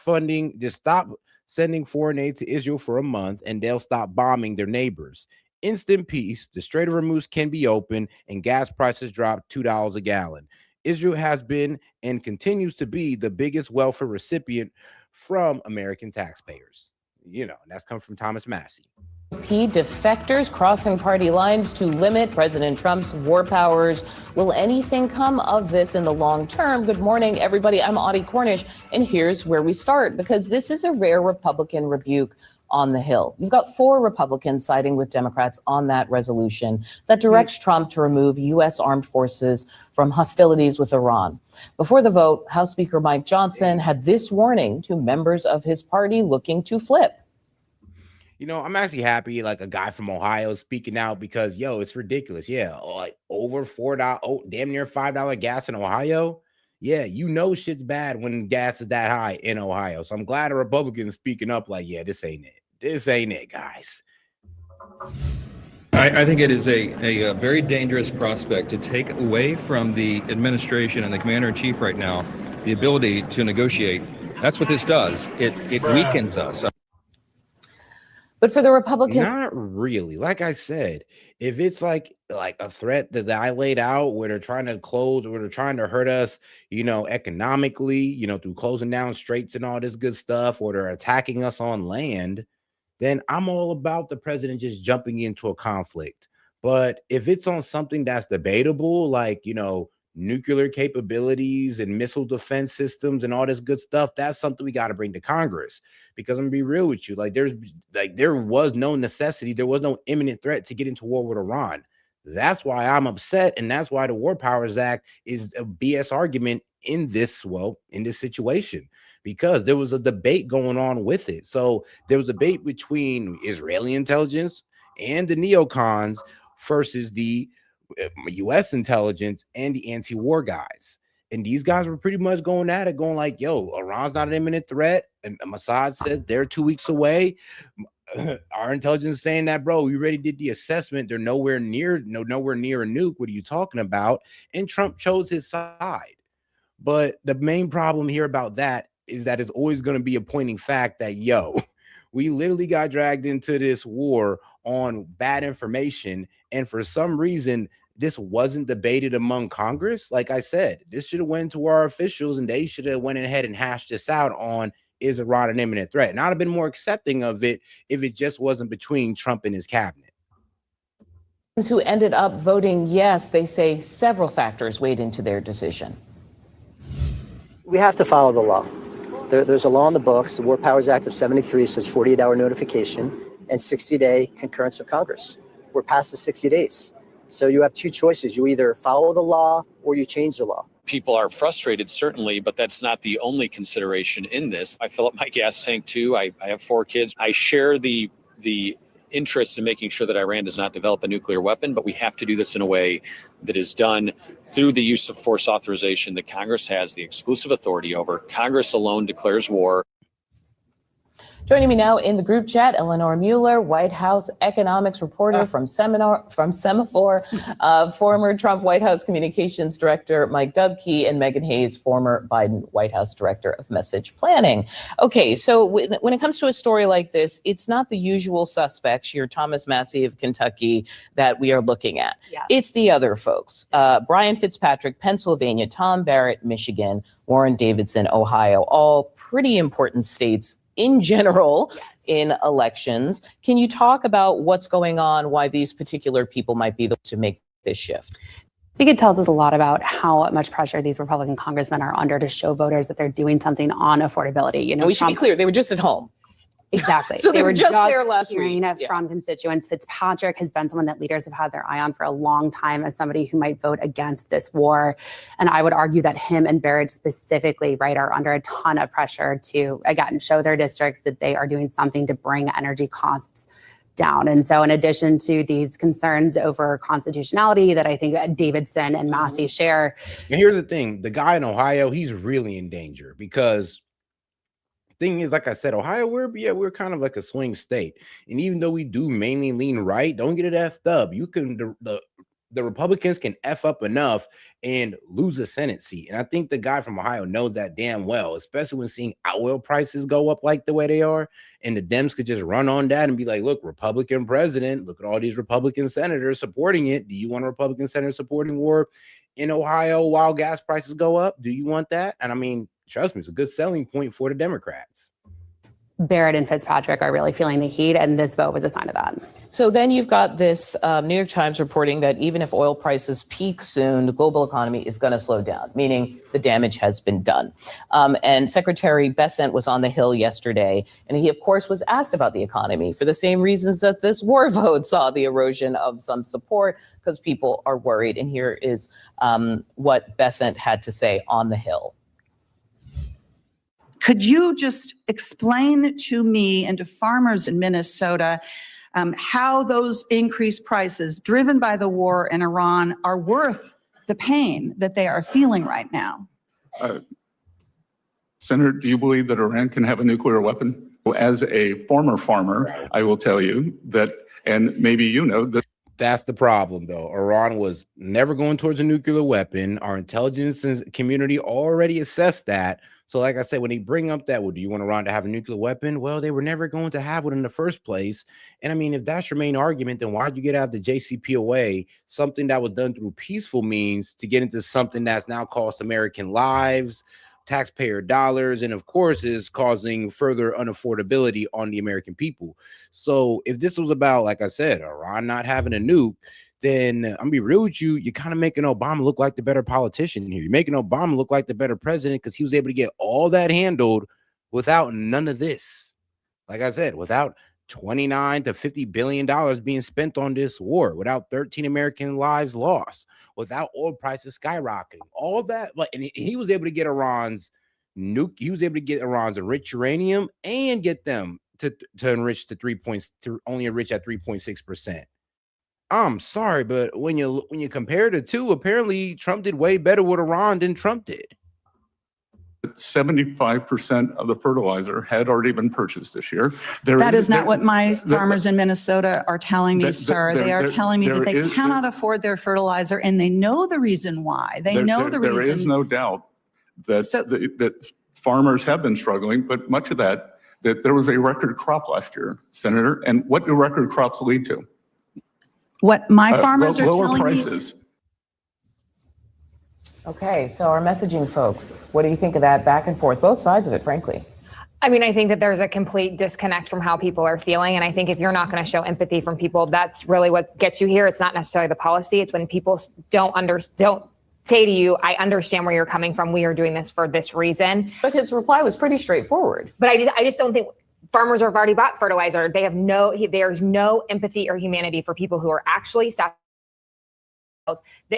sending foreign aid to Israel for a month, and they'll stop bombing their neighbors. Instant peace. The Strait of Hormuz can be open, and gas prices drop $2 a gallon. Israel has been and continues to be the biggest welfare recipient from American taxpayers. And that's come from Thomas Massey. Defectors crossing party lines to limit President Trump's war powers. Will anything come of this in the long term? Good morning, everybody. I'm Audie Cornish, and here's where we start, because this is a rare Republican rebuke on the Hill. You've got 4 Republicans siding with Democrats on that resolution that directs Trump to remove U.S. armed forces from hostilities with Iran. Before the vote, House Speaker Mike Johnson had this warning to members of his party looking to flip. I'm actually happy, like a guy from Ohio speaking out, because, it's ridiculous. Yeah, like over $4, damn near $5 gas in Ohio. Yeah, shit's bad when gas is that high in Ohio. So I'm glad a Republican is speaking up like, yeah, this ain't it. This ain't it, guys. I think it is a very dangerous prospect to take away from the administration and the commander-in-chief right now the ability to negotiate. That's what this does. It weakens us. But for the Republican, not really. Like I said, if it's like a threat that I laid out where they're trying to close or they're trying to hurt us, economically, through closing down straits and all this good stuff, or they're attacking us on land, then I'm all about the president just jumping into a conflict. But if it's on something that's debatable, like, nuclear capabilities and missile defense systems and all this good stuff, that's something we got to bring to Congress. Because I'm gonna be real with you, there was no necessity, there was no imminent threat to get into war with Iran. That's why I'm upset, and that's why the War Powers Act is a BS argument in this situation, because there was a debate going on with it. So there was a debate between Israeli intelligence and the neocons versus the U.S. intelligence and the anti-war guys. And these guys were pretty much going at it, going like, Iran's not an imminent threat. And Mossad says they're 2 weeks away. Our intelligence is saying that, bro, we already did the assessment. They're nowhere near a nuke. What are you talking about? And Trump chose his side. But the main problem here about that is that it's always going to be a pointing fact that, we literally got dragged into this war on bad information. And for some reason, this wasn't debated among Congress. Like I said, this should have went to our officials, and they should have went ahead and hashed this out on, is Iran an imminent threat? And I'd have been more accepting of it if it just wasn't between Trump and his cabinet. Who ended up voting yes, they say several factors weighed into their decision. We have to follow the law. There's a law in the books. The War Powers Act of 73 says 48-hour notification and 60-day concurrence of Congress. We're past the 60 days. So you have 2 choices. You either follow the law or you change the law. People are frustrated, certainly, but that's not the only consideration in this. I fill up my gas tank, too. I have 4 kids. I share the the interest in making sure that Iran does not develop a nuclear weapon, but we have to do this in a way that is done through the use of force authorization that Congress has the exclusive authority over. Congress alone declares war. Joining me now in the group chat, Eleanor Mueller, White House economics reporter from Semaphore, former Trump White House communications director Mike Dubke, and Megan Hayes, former Biden White House director of message planning. Okay, so when it comes to a story like this, it's not the usual suspects, your Thomas Massie of Kentucky, that we are looking at. Yeah. It's the other folks. Brian Fitzpatrick, Pennsylvania, Tom Barrett, Michigan, Warren Davidson, Ohio, all pretty important states in general in elections. Can you talk about what's going on, why these particular people might be the ones to make this shift? I think it tells us a lot about how much pressure these Republican congressmen are under to show voters that they're doing something on affordability. You know, we should be clear, they were just at home. Exactly. So they were just there last hearing week. it from constituents. Fitzpatrick has been someone that leaders have had their eye on for a long time as somebody who might vote against this war. And I would argue that him and Barrett specifically, right, are under a ton of pressure to, again, show their districts that they are doing something to bring energy costs down. And so in addition to these concerns over constitutionality that I think Davidson and Massey share. And here's the thing, the guy in Ohio, he's really in danger because thing is, like I said, Ohio, we're kind of like a swing state. And even though we do mainly lean right, don't get it effed up. You can the Republicans can F up enough and lose a Senate seat. And I think the guy from Ohio knows that damn well, especially when seeing oil prices go up like the way they are. And the Dems could just run on that and be like, look, Republican president, look at all these Republican senators supporting it. Do you want a Republican senator supporting war in Ohio while gas prices go up? Do you want that? And I mean, trust me, it's a good selling point for the Democrats. Barrett and Fitzpatrick are really feeling the heat, and this vote was a sign of that. So then you've got this New York Times reporting that even if oil prices peak soon, the global economy is going to slow down, meaning the damage has been done. And Secretary Bessent was on the Hill yesterday, and he, of course, was asked about the economy for the same reasons that this war vote saw the erosion of some support, because people are worried. And here is what Bessent had to say on the Hill. Could you just explain to me and to farmers in Minnesota how those increased prices driven by the war in Iran are worth the pain that they are feeling right now? Senator, do you believe that Iran can have a nuclear weapon? As a former farmer, I will tell you that, and maybe you know that. That's the problem, though. Iran was never going towards a nuclear weapon. Our intelligence community already assessed that. So like I said, when they bring up that, well, do you want Iran to have a nuclear weapon? Well, they were never going to have one in the first place. And I mean, if that's your main argument, then why'd you get out of the JCPOA, something that was done through peaceful means, to get into something that's now cost American lives, taxpayer dollars, and of course is causing further unaffordability on the American people. So if this was about, like I said, Iran not having a nuke, then I'm gonna be real with you, you're kind of making Obama look like the better politician here. You're making Obama look like the better president because he was able to get all that handled without none of this. Like I said, without $29 to $50 billion being spent on this war, without 13 American lives lost, without oil prices skyrocketing, all that. And he was able to get Iran's nuke. He was able to get Iran's enriched uranium and get them to enrich to only enrich at 3.6%. I'm sorry, but when you compare the two, apparently Trump did way better with Iran than Trump did. 75% of the fertilizer had already been purchased this year. That is not what my farmers in Minnesota are telling me, sir. They are telling me that they cannot afford their fertilizer, and they know the reason why. They know the reason. There is no doubt that that farmers have been struggling, but much of that there was a record crop last year, Senator. And what do record crops lead to? What my farmers are lower telling prices. me. Okay, so our messaging folks, what do you think of that back and forth? Both sides of it, frankly. I mean, I think that there's a complete disconnect from how people are feeling. And I think if you're not going to show empathy from people, that's really what gets you here. It's not necessarily the policy. It's when people don't say to you, I understand where you're coming from. We are doing this for this reason. But his reply was pretty straightforward. But I just don't think farmers have already bought fertilizer. There's no empathy or humanity for people who are actually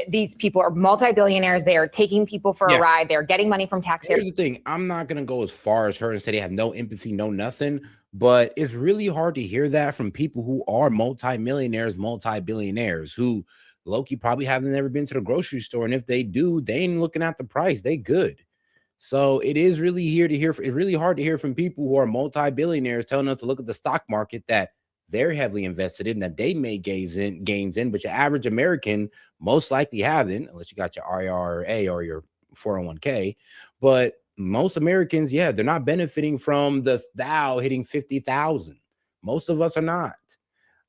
these people are multi-billionaires. They are taking people for a ride. They're getting money from taxpayers. Here's the thing. I'm not going to go as far as her and say they have no empathy, no nothing. But it's really hard to hear that from people who are multimillionaires, multi-billionaires, who low-key probably haven't ever been to the grocery store. And if they do, they ain't looking at the price. They good. So it is really it's really hard to hear from people who are multi-billionaires telling us to look at the stock market that they're heavily invested in, that they made gains in, but your average American most likely haven't, unless you got your IRA or your 401k. But most Americans, yeah, they're not benefiting from the Dow hitting 50,000. Most of us are not.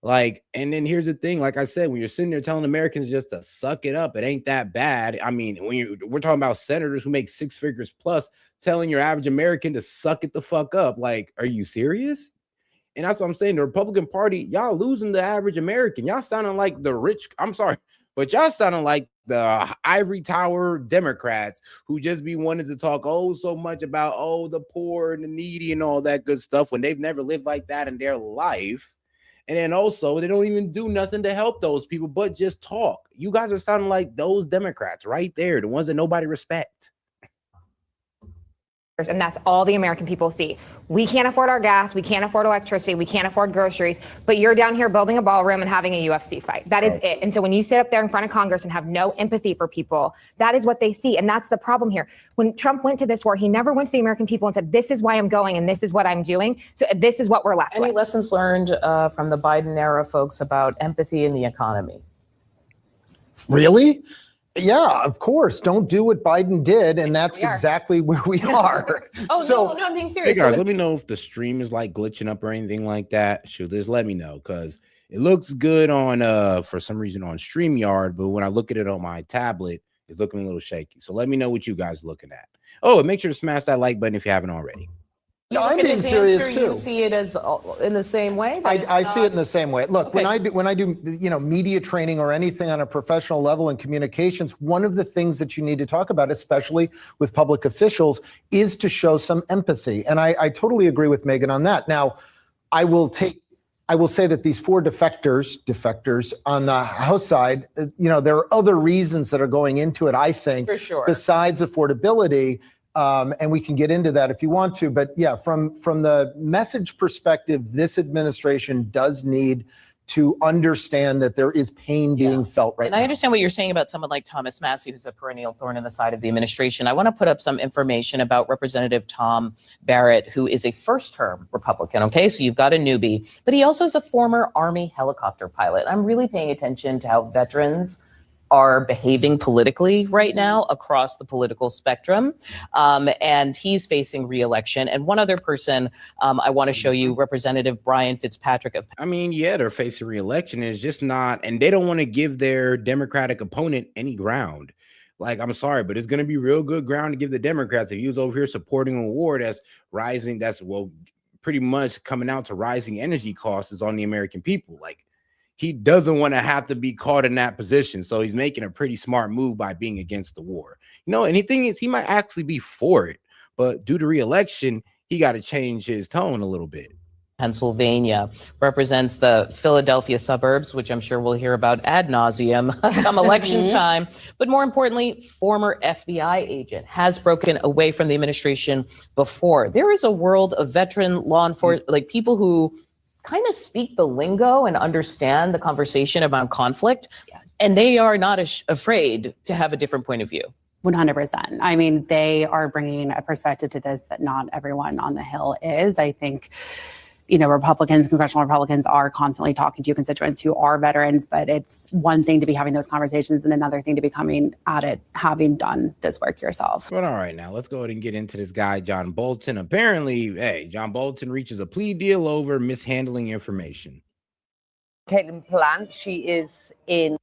Like, and then here's the thing, like I said, when you're sitting there telling Americans just to suck it up, it ain't that bad. I mean, we're talking about senators who make six figures plus telling your average American to suck it the fuck up. Like, are you serious? And that's what I'm saying. The Republican Party, y'all losing the average American. Y'all sounding like the rich. I'm sorry, but y'all sounding like the ivory tower Democrats who just be wanting to talk so much about the poor and the needy and all that good stuff when they've never lived like that in their life. And then also, they don't even do nothing to help those people, but just talk. You guys are sounding like those Democrats right there, the ones that nobody respect. And that's all the American people see. We can't afford our gas. We can't afford electricity. We can't afford groceries. But you're down here building a ballroom and having a UFC fight. That is it. And so when you sit up there in front of Congress and have no empathy for people, that is what they see. And that's the problem here. When Trump went to this war, he never went to the American people and said, this is why I'm going and this is what I'm doing. So this is what we're left with. Any lessons learned from the Biden era, folks, about empathy in the economy? Really? Yeah, of course. Don't do what Biden did, and that's exactly where we are. No, I'm being serious. Hey guys, let me know if the stream is like glitching up or anything like that. Shoot, just let me know, because it looks good on for some reason on StreamYard, but when I look at it on my tablet, it's looking a little shaky. So let me know what you guys are looking at. Oh, and make sure to smash that like button if you haven't already. No, I'm being serious too. You see it as in the same way? I see it in the same way. Look, when I do media training or anything on a professional level in communications, one of the things that you need to talk about, especially with public officials, is to show some empathy. And I totally agree with Megan on that. Now, I will say that these four defectors on the House side, there are other reasons that are going into it, I think, for sure, besides affordability. And we can get into that if you want to. But yeah, from the message perspective, this administration does need to understand that there is pain being felt right now. And I understand what you're saying about someone like Thomas Massie, who's a perennial thorn in the side of the administration. I want to put up some information about Representative Tom Barrett, who is a first-term Republican, okay? So you've got a newbie, but he also is a former Army helicopter pilot. I'm really paying attention to how veterans are behaving politically right now across the political spectrum. And he's facing re-election. And one other person I want to show you, Representative Brian Fitzpatrick. They're facing re-election. It's just not, and they don't want to give their Democratic opponent any ground. Like, I'm sorry, but it's going to be real good ground to give the Democrats. If he was over here supporting a war that's rising, pretty much coming out to rising energy costs is on the American people. Like, he doesn't want to have to be caught in that position. So he's making a pretty smart move by being against the war. And the thing is, he might actually be for it, but due to re-election, he got to change his tone a little bit. Pennsylvania represents the Philadelphia suburbs, which I'm sure we'll hear about ad nauseum come election time. But more importantly, former FBI agent has broken away from the administration before. There is a world of veteran law enforcement, like people who kind of speak the lingo and understand the conversation about conflict, and they are not afraid to have a different point of view. 100%. I mean, they are bringing a perspective to this that not everyone on the Hill is. I think, congressional Republicans are constantly talking to constituents who are veterans, but it's one thing to be having those conversations and another thing to be coming at it, having done this work yourself. But all right, now let's go ahead and get into this guy, John Bolton. Apparently, John Bolton reaches a plea deal over mishandling information. Caitlin Plant, she is in.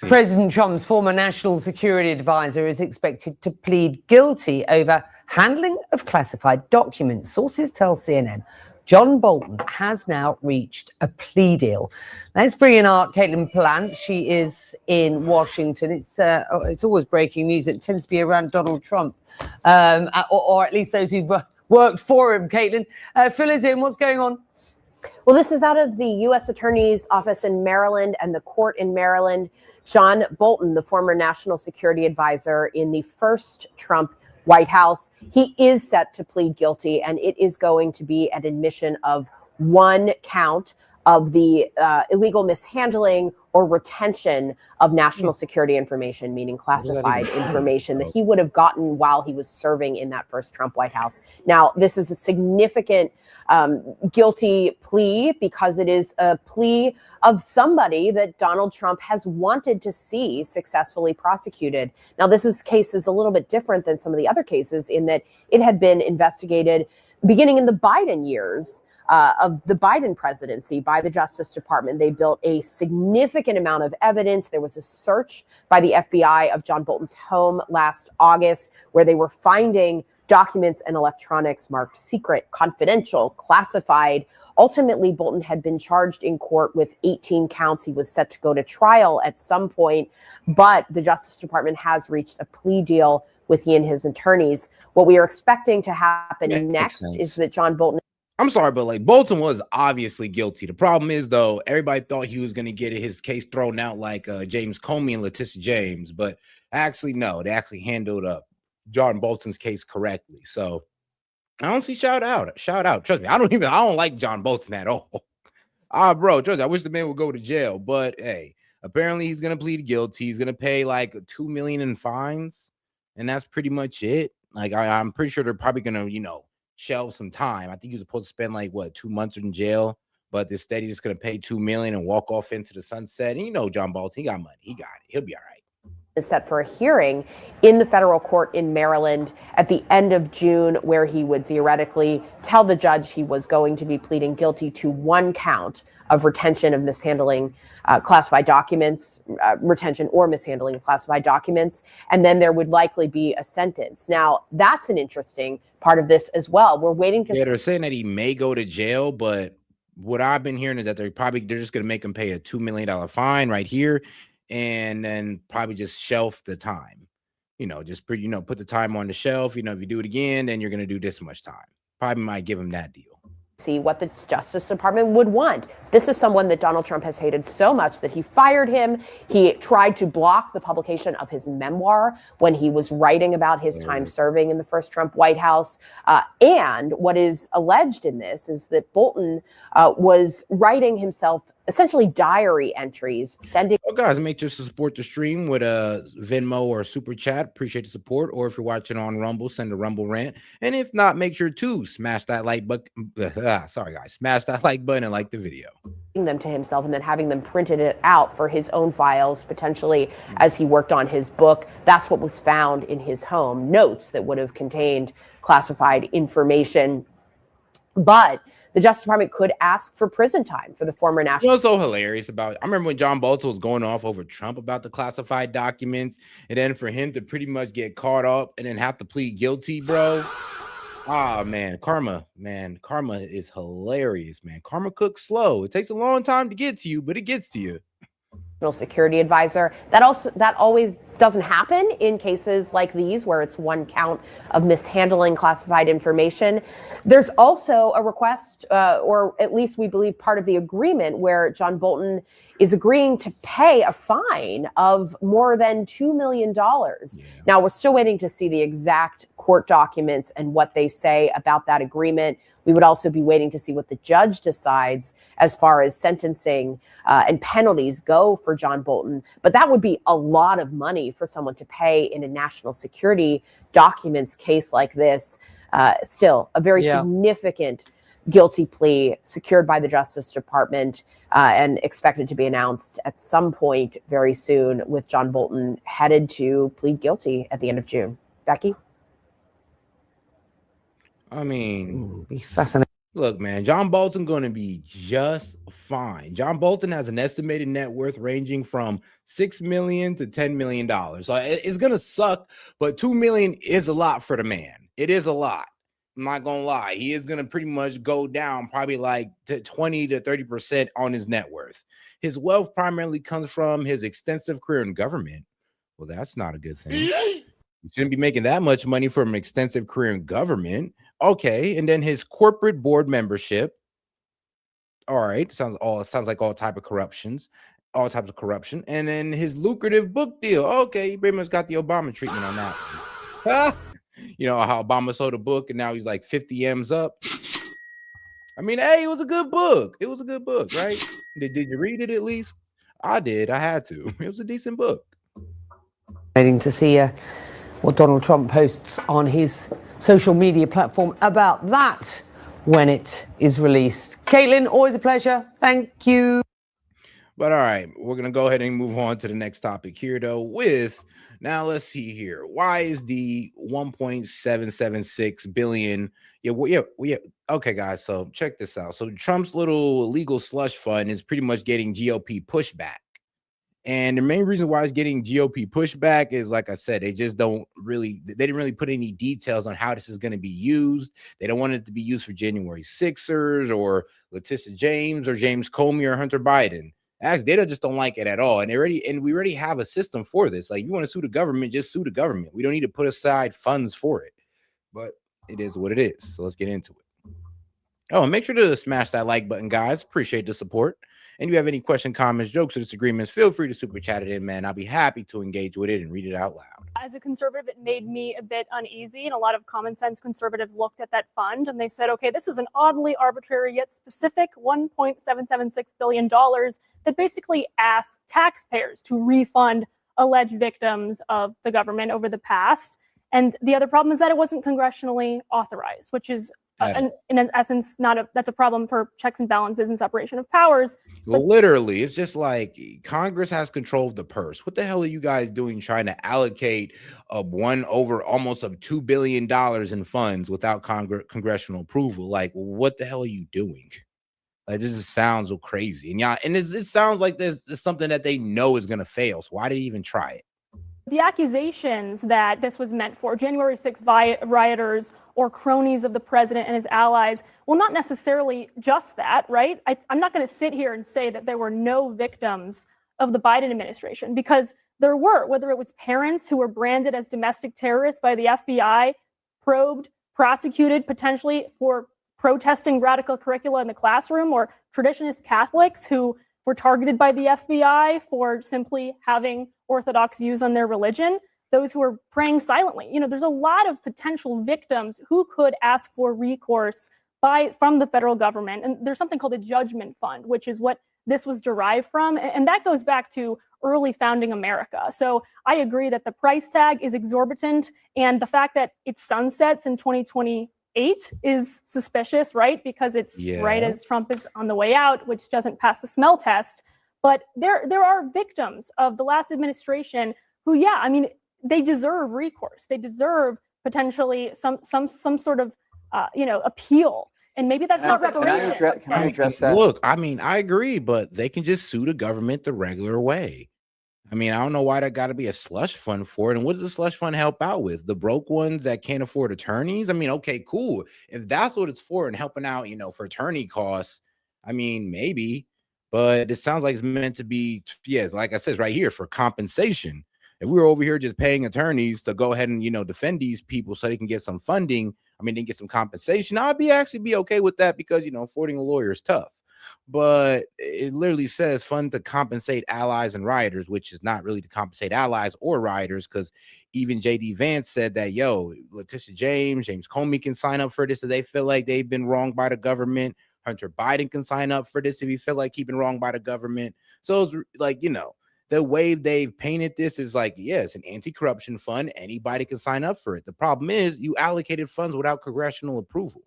President Trump's former national security advisor is expected to plead guilty over handling of classified documents. Sources tell CNN John Bolton has now reached a plea deal. Let's bring in our Caitlin Plant. She is in Washington. It's always breaking news. It tends to be around Donald Trump, or at least those who've worked for him. Caitlin, fill us in. What's going on? Well, this is out of the U.S. Attorney's Office in Maryland and the court in Maryland. John Bolton, the former national security advisor in the first Trump White House, he is set to plead guilty, and it is going to be an admission of one count of the illegal mishandling or retention of national security information, meaning classified information that he would have gotten while he was serving in that first Trump White House. Now, this is a significant guilty plea because it is a plea of somebody that Donald Trump has wanted to see successfully prosecuted. Now, this case is a little bit different than some of the other cases in that it had been investigated beginning in the Biden years of the Biden presidency by the Justice Department. They built a significant amount of evidence. There was a search by the FBI of John Bolton's home last August where they were finding documents and electronics marked secret, confidential, classified. Ultimately, Bolton had been charged in court with 18 counts. He was set to go to trial at some point, but the Justice Department has reached a plea deal with he and his attorneys. What we are expecting to happen next is that John Bolton... I'm sorry, but like Bolton was obviously guilty. The problem is, though, everybody thought he was going to get his case thrown out like James Comey and Letitia James, but actually, no, they actually handled John Bolton's case correctly. So I don't see shout out. Trust me, I don't like John Bolton at all. Bro, trust me, I wish the man would go to jail, but hey, apparently he's going to plead guilty. He's going to pay like $2 million in fines, and that's pretty much it. Like I'm pretty sure they're probably going to, shelve some time. I think he was supposed to spend like 2 months in jail, but instead he's just gonna pay $2 million and walk off into the sunset. And John Bolton, he got money, he got it, he'll be all right. Is set for a hearing in the federal court in Maryland at the end of June, where he would theoretically tell the judge he was going to be pleading guilty to one count of retention of mishandling classified documents, retention or mishandling of classified documents, and then there would likely be a sentence. Now, that's an interesting part of this as well. We're waiting to... Yeah, they're saying that he may go to jail, but what I've been hearing is that they're just going to make him pay a $2 million fine right here, and then probably just shelf the time. Just put the time on the shelf. If you do it again, then you're going to do this much time. Probably might give him that deal. See what the Justice Department would want. This is someone that Donald Trump has hated so much that he fired him. He tried to block the publication of his memoir when he was writing about his time serving in the first Trump White House. And what is alleged in this is that Bolton was writing himself essentially diary entries, sending... Well, guys, make sure to support the stream with a Venmo or Super Chat. Appreciate the support. Or if you're watching on Rumble, send a Rumble rant. And if not, make sure to smash that like button. Sorry, guys. Smash that like button and like the video. Them to himself and then having them printed it out for his own files, potentially as he worked on his book. That's what was found in his home, notes that would have contained classified information. But the Justice Department could ask for prison time for the former national... What's so hilarious about... I remember when John Bolton was going off over Trump about the classified documents, and then for him to pretty much get caught up and then have to plead guilty, bro. Man, karma is hilarious, man. Karma cooks slow. It takes a long time to get to you, but it gets to you. Security advisor. That always doesn't happen in cases like these where it's one count of mishandling classified information. There's also a request, or at least we believe part of the agreement, where John Bolton is agreeing to pay a fine of more than $2 million. Yeah. Now, we're still waiting to see the exact court documents and what they say about that agreement. We would also be waiting to see what the judge decides as far as sentencing and penalties go for John Bolton. But that would be a lot of money for someone to pay in a national security documents case like this. Still a very significant guilty plea secured by the Justice Department and expected to be announced at some point very soon, with John Bolton headed to plead guilty at the end of June. Becky? I mean, be fascinating. Look, man, John Bolton going to be just fine. John Bolton has an estimated net worth ranging from $6 million to $10 million. So it's going to suck, but $2 million is a lot for the man. It is a lot. I'm not going to lie. He is going to pretty much go down probably like 20 to 30% on his net worth. His wealth primarily comes from his extensive career in government. Well, that's not a good thing. You shouldn't be making that much money from an extensive career in government. Okay, and then his corporate board membership, All right, sounds like all types of corruption, and then his lucrative book deal. Okay, he pretty much got the Obama treatment on that one. You know how Obama sold a book and now he's like 50 M's up. I mean, hey, it was a good book. It was a good book, right? Did you read it at least? I did. I had to. It was a decent book. Waiting to see what Donald Trump posts on his social media platform about that when it is released. Caitlin, always a pleasure. Thank you. But all right, we're going to go ahead and move on to the next topic here, though, now let's see here. Why is the 1.776 billion? Yeah. Okay, guys, so check this out. So Trump's little illegal slush fund is pretty much getting GOP pushback. And the main reason why it's getting GOP pushback is, like I said, they didn't really put any details on how this is going to be used. They don't want it to be used for January 6ers or Letitia James or James Comey or Hunter Biden. Actually, they just don't like it at all. And we already have a system for this. Like, you want to sue the government, just sue the government. We don't need to put aside funds for it. But it is what it is. So let's get into it. Oh, and make sure to smash that like button, guys. Appreciate the support. And if you have any questions, comments, jokes, or disagreements, feel free to super chat it in, man. I'll be happy to engage with it and read it out loud. As a conservative, it made me a bit uneasy, and a lot of common sense conservatives looked at that fund and they said, okay, this is an oddly arbitrary yet specific $1.776 billion that basically asks taxpayers to refund alleged victims of the government over the past. And the other problem is that it wasn't congressionally authorized, which is in essence that's a problem for checks and balances and separation of powers. Literally, it's just like Congress has control of the purse. What the hell are you guys doing trying to allocate almost $2 billion in funds without congressional approval? Like, what the hell are you doing? Like, this just sounds so crazy. And it sounds like there's something that they know is going to fail. So why did they even try it? The accusations that this was meant for January 6th rioters or cronies of the president and his allies, well, not necessarily just that, right? I'm not going to sit here and say that there were no victims of the Biden administration, because there were, whether it was parents who were branded as domestic terrorists by the FBI, probed, prosecuted potentially for protesting radical curricula in the classroom, or traditionalist Catholics who were targeted by the FBI for simply having orthodox views on their religion, those who are praying silently. There's a lot of potential victims who could ask for recourse from the federal government. And there's something called a judgment fund, which is what this was derived from. And that goes back to early founding America. So I agree that the price tag is exorbitant. And the fact that it sunsets in 2028 is suspicious, right? Because it's right as Trump is on the way out, which doesn't pass the smell test. But there are victims of the last administration who, they deserve recourse. They deserve potentially some sort of, appeal. And maybe that's not reparations. Can I address that? Look, I agree, but they can just sue the government the regular way. I don't know why there got to be a slush fund for it. And what does the slush fund help out with? The broke ones that can't afford attorneys? Okay, cool. If that's what it's for and helping out, for attorney costs, maybe. But it sounds like it's meant to be, like I said, right here, for compensation. If we were over here just paying attorneys to go ahead and, defend these people so they can get some funding, they get some compensation, I'd actually be okay with that, because, affording a lawyer is tough. But it literally says fund to compensate allies and rioters, which is not really to compensate allies or rioters, because even J.D. Vance said that, Letitia James Comey can sign up for this if they feel like they've been wronged by the government. Hunter Biden can sign up for this if he feel like he's been wronged by the government. So it's like, the way they've painted this is like, it's an anti-corruption fund. Anybody can sign up for it. The problem is you allocated funds without congressional approval.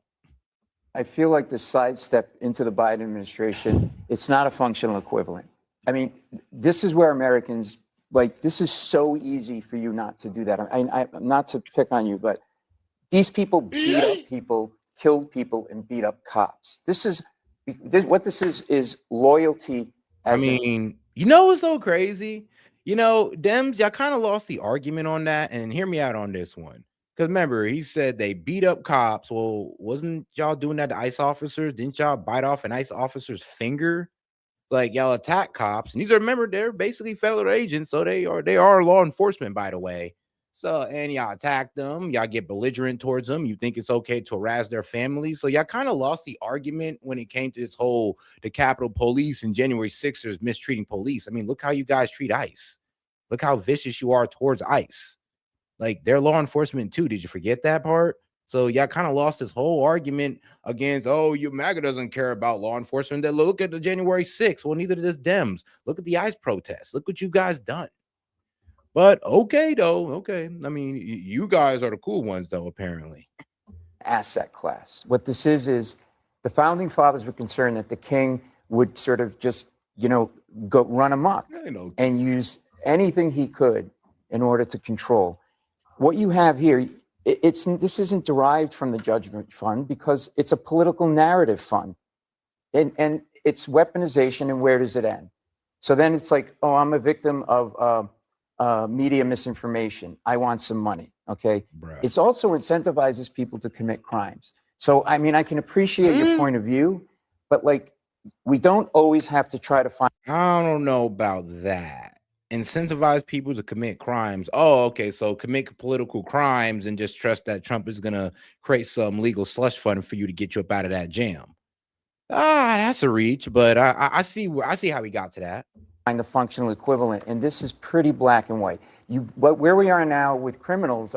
I feel like the sidestep into the Biden administration, it's not a functional equivalent. This is where Americans, this is so easy for you not to do that. I'm not to pick on you, but these people beat up people, killed people, and beat up cops. What this is loyalty. What's so crazy? Dems, y'all kind of lost the argument on that, and hear me out on this one. Because remember, he said they beat up cops. Well, wasn't y'all doing that to ICE officers? Didn't y'all bite off an ICE officer's finger? Like, y'all attack cops. And they're basically federal agents, so they are law enforcement, by the way. So, and y'all attack them, y'all get belligerent towards them. You think it's okay to harass their families. So y'all kind of lost the argument when it came to this whole the Capitol Police and January 6ers mistreating police. I mean, look how you guys treat ICE. Look how vicious you are towards ICE. Like, they're law enforcement too. Did you forget that part? So y'all kind of lost this whole argument against, oh, you MAGA doesn't care about law enforcement. That look at the January 6th. Well, neither does Dems. Look at the ICE protests. Look what you guys done. But okay, though. Okay. I mean, you guys are the cool ones, though, apparently. Asset class. What this is the founding fathers were concerned that the king would sort of just, go run amok and use anything he could in order to control. What you have here, this isn't derived from the judgment fund because it's a political narrative fund. And it's weaponization, and where does it end? So then it's like, oh, I'm a victim of media misinformation. I want some money, okay? Bruh. It's also incentivizes people to commit crimes. So, I mean, I can appreciate your point of view, but like, we don't always have to try to find. I don't know about that. Incentivize people to commit crimes. Oh, okay. So commit political crimes and just trust that Trump is going to create some legal slush fund for you to get you up out of that jam. That's a reach, but I see how he got to that. Find the functional equivalent, and this is pretty black and white. Where we are now with criminals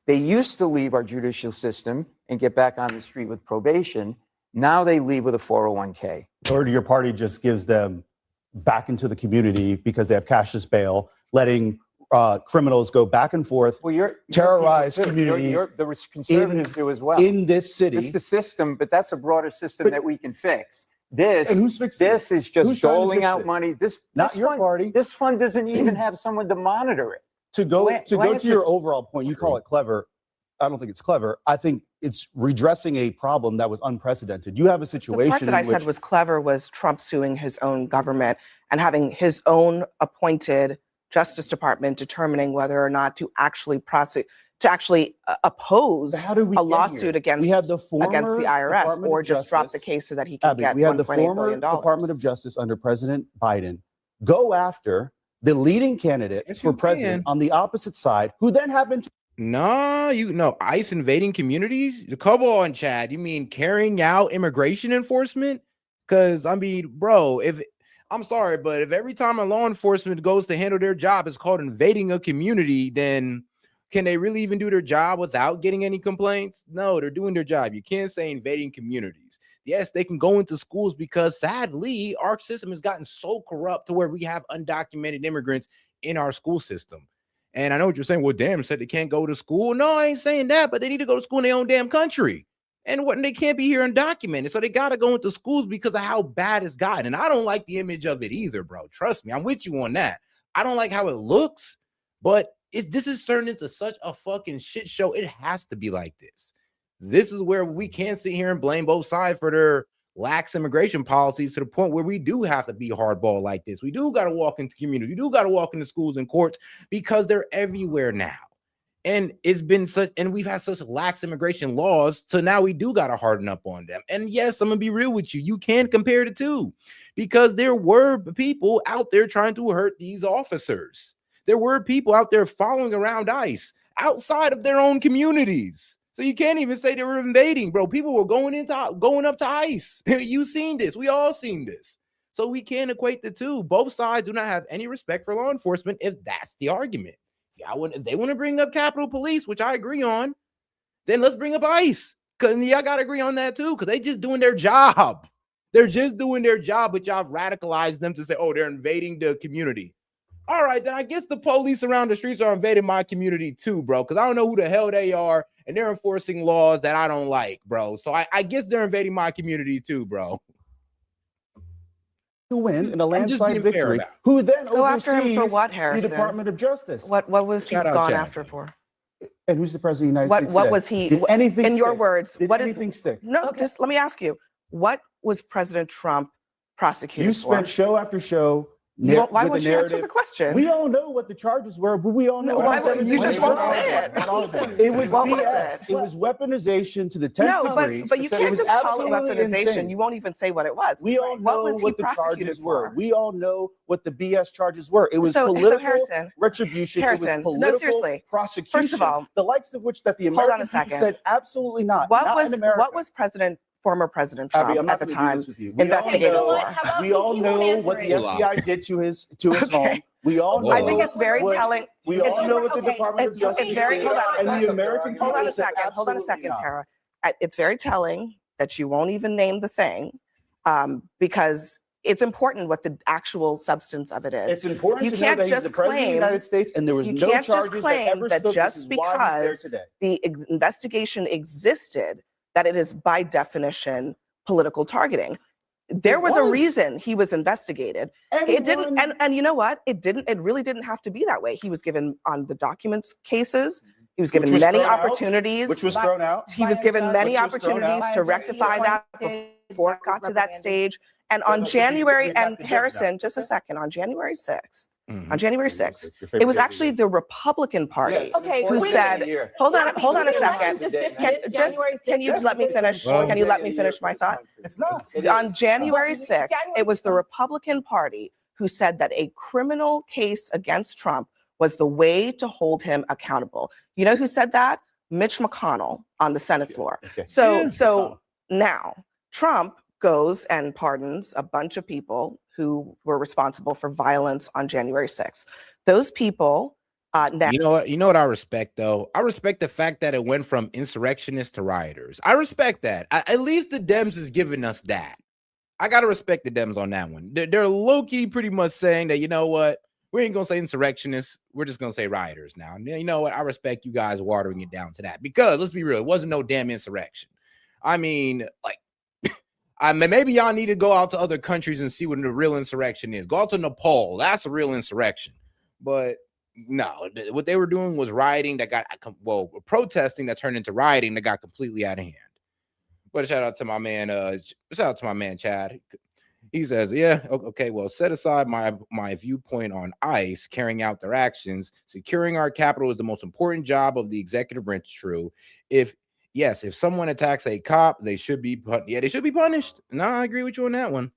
they used to leave our judicial system and get back on the street with probation. Now they leave with a 401k. Or your party just gives them back into the community because they have cashless bail, letting criminals go back and forth, terrorize communities. The conservatives do as well. In this city. It's the system, but that's a broader system that we can fix. This is just doling out money. Not your party. This fund doesn't even have someone to monitor it. To go to your overall point, you call it clever. I don't think it's clever. I think it's redressing a problem that was unprecedented. You have a situation. The part that I said was clever was Trump suing his own government and having his own appointed Justice Department determining whether or not to actually oppose a lawsuit against the IRS or just drop the case so that he can get we had the $1.8 billion. former Department of Justice under President Biden go after the leading candidate for president on the opposite side, who then happened to. No, ICE invading communities? Come on, Chad. You mean carrying out immigration enforcement? Because, I mean, bro, I'm sorry, but if every time a law enforcement goes to handle their job is called invading a community, then can they really even do their job without getting any complaints? No, they're doing their job. You can't say invading communities. Yes, they can go into schools because sadly, our system has gotten so corrupt to where we have undocumented immigrants in our school system. And I know what you're saying. Well, damn, said they can't go to school. No, I ain't saying that, but they need to go to school in their own damn country. And they can't be here undocumented. So they got to go into schools because of how bad it's gotten. And I don't like the image of it either, bro. Trust me. I'm with you on that. I don't like how it looks, but this is turning into such a fucking shit show. It has to be like this. This is where we can't sit here and blame both sides for their lax immigration policies to the point where we do have to be hardball like this. We do got to walk into community. We do got to walk into schools and courts because they're everywhere now. And it's been and we've had such lax immigration laws, so now we do got to harden up on them. And yes, I'm gonna be real with you. You can compare the two because there were people out there trying to hurt these officers. There were people out there following around ICE outside of their own communities. So you can't even say they were invading, bro. People were going up to ICE. You seen this. We all seen this. So we can't equate the two. Both sides do not have any respect for law enforcement if that's the argument. If they want to bring up Capitol Police, which I agree on, then let's bring up ICE. Because y'all got to agree on that too, because they just doing their job. They're just doing their job, but y'all radicalized them to say, oh, they're invading the community. All right, then I guess the police around the streets are invading my community too, bro, because I don't know who the hell they are, and they're enforcing laws that I don't like, bro. So I guess they're invading my community too, bro. To win in a landslide victory, who then go after him for what, the Harrison? Department of Justice. What was he gone after for? And who's the president of the United States? What today? was he? Did anything in stick? your words? Did what anything stick? No, just let me ask you. What was President Trump prosecuted You for? spent show after show Why with won't the you answer narrative. the question? We all know what the charges were, but we all know. Why won't you just won't say it? It was What was BS. It was weaponization to the 10th No, degree. but you It can't was just call it absolutely weaponization. insane. You won't even say what it was. We all know was he what the prosecuted charges for? were. We all know what the BS charges were. It was So political Harrison, retribution. It was no, political seriously. prosecution. First of all, the likes of which that the hold on American a people second. said absolutely not. What not was in America. what was former President Abby, Trump I'm not at the gonna do time this with you. We all investigated know- for? We all know what the FBI did to his home. We all know. I think it's very telling. We all know what the Department of Justice It's very, did, hold on. and the American people Hold on a said second. Hold on a absolutely second, not. Tara. It's very telling that you won't even name the thing because it's important what the actual substance of it is. It's important You to know can't that he's just the president of the claim- United States, and there was you no can't just charges that claim ever that stood. just This is why he's there because today. the investigation existed, that it is by definition political targeting. There was a reason he was investigated. It didn't, and you know what? It really didn't have to be that way. He was given on the documents cases. He was given many opportunities. Which was thrown out. He was given many Which was thrown opportunities out. to rectify that before it got to that stage. And on January, and Harrison, just a second, on January 6th, on January 6th, it was actually the Republican Party who said, hold on a second. Can you let me finish? Can you let me finish my thought? It's not. On January 6th, it was the Republican Party who said that a criminal case against Trump was the way to hold him accountable. You know who said that? Mitch McConnell on the Senate floor. So now Trump goes and pardons a bunch of people who were responsible for violence on January 6th. Those people now, You know what I respect though? I respect the fact that it went from insurrectionists to rioters. I respect that. At least the Dems is giving us that. I gotta respect the Dems on that one. They're low-key pretty much saying that, you know what? We ain't gonna say insurrectionists. We're just gonna say rioters now. You know what? I respect you guys watering it down to that because let's be real, it wasn't no damn insurrection. I mean, like, maybe y'all need to go out to other countries and see what the real insurrection is. Go out to Nepal. That's a real insurrection. But no, what they were doing was rioting that got, protesting that turned into rioting that got completely out of hand. But shout out to my man, Chad. He says, yeah, okay, well, set aside my viewpoint on ICE carrying out their actions. Securing our capital is the most important job of the executive branch. True. If someone attacks a cop, they should be punished. No, I agree with you on that one.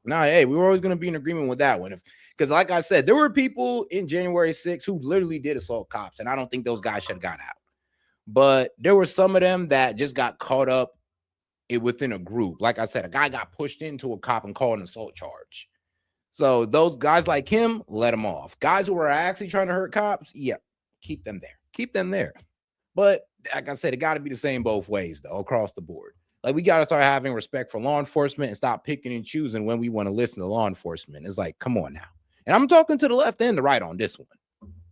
No, hey, we were always going to be in agreement with that one. Because like I said, there were people in January 6th who literally did assault cops, and I don't think those guys should have got out. But there were some of them that just got caught up within a group. Like I said, a guy got pushed into a cop and called an assault charge. So those guys like him, let them off. Guys who are actually trying to hurt cops, yeah, keep them there. Keep them there. But like I said, it got to be the same both ways, though, across the board. Like, we got to start having respect for law enforcement and stop picking and choosing when we want to listen to law enforcement. It's like, come on now. And I'm talking to the left and the right on this one.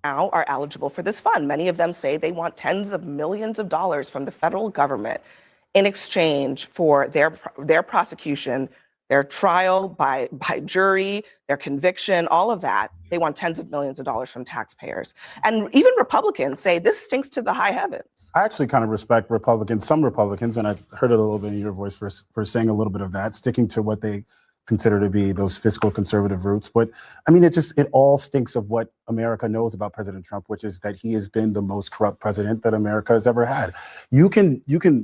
now are eligible for this fund. Many of them say they want tens of millions of dollars from the federal government in exchange for their prosecution, their trial by jury, their conviction, all of that. They want tens of millions of dollars from taxpayers. And even Republicans say this stinks to the high heavens. I actually kind of respect some Republicans, and I heard it a little bit in your voice for saying a little bit of that, sticking to what they consider to be those fiscal conservative roots. But I mean, it all stinks of what America knows about President Trump, which is that he has been the most corrupt president that America has ever had. You can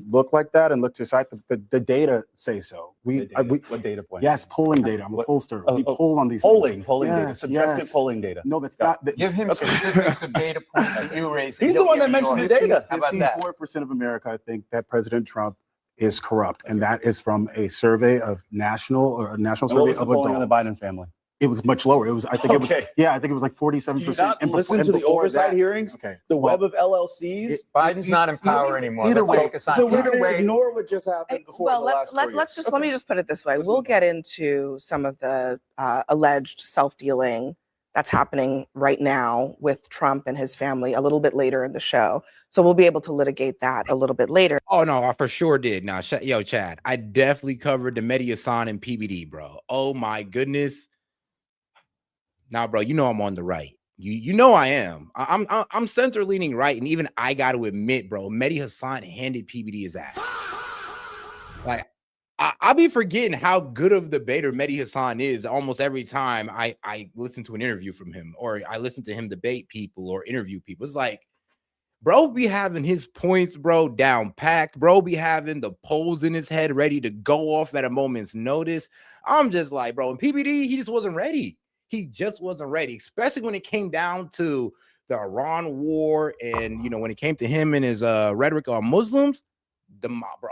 look like that and look to your side. The data say so. What data point? Yes, polling data. I'm a pollster. We poll on these polling things. data, subjective polling data. No, that's not. Give him specifics of data points that you raised. He's the one that mentioned the data. How about that? 54% of America think that President Trump is corrupt, and that is from a survey of national survey of adults. On the Biden family? It was much lower. I think it was like 47%. Did you not listen to the oversight hearings? Okay. The web of LLCs. Biden's not in power anymore. Either way, so we're going to ignore what just happened before Well, the last 4 years. let me just put it this way. We'll get into some of the alleged self-dealing that's happening right now with Trump and his family a little bit later in the show. So we'll be able to litigate that a little bit later. Oh, no, I for sure did. Now, yo, Chad, I definitely covered the Mehdi Hasan and PBD, bro. Oh, my goodness. Now, bro, you know I'm on the right. You know I am. I'm center leaning right, and even I got to admit, bro, Mehdi Hasan handed PBD his ass. Like, I be forgetting how good of a debater Mehdi Hasan is almost every time I listen to an interview from him, or I listen to him debate people or interview people. It's like, bro be having his points, bro, down packed. Bro be having the polls in his head ready to go off at a moment's notice. I'm just like, bro, in PBD, he just wasn't ready. He just wasn't ready, especially when it came down to the Iran war and, you know, when it came to him and his rhetoric on Muslims, bro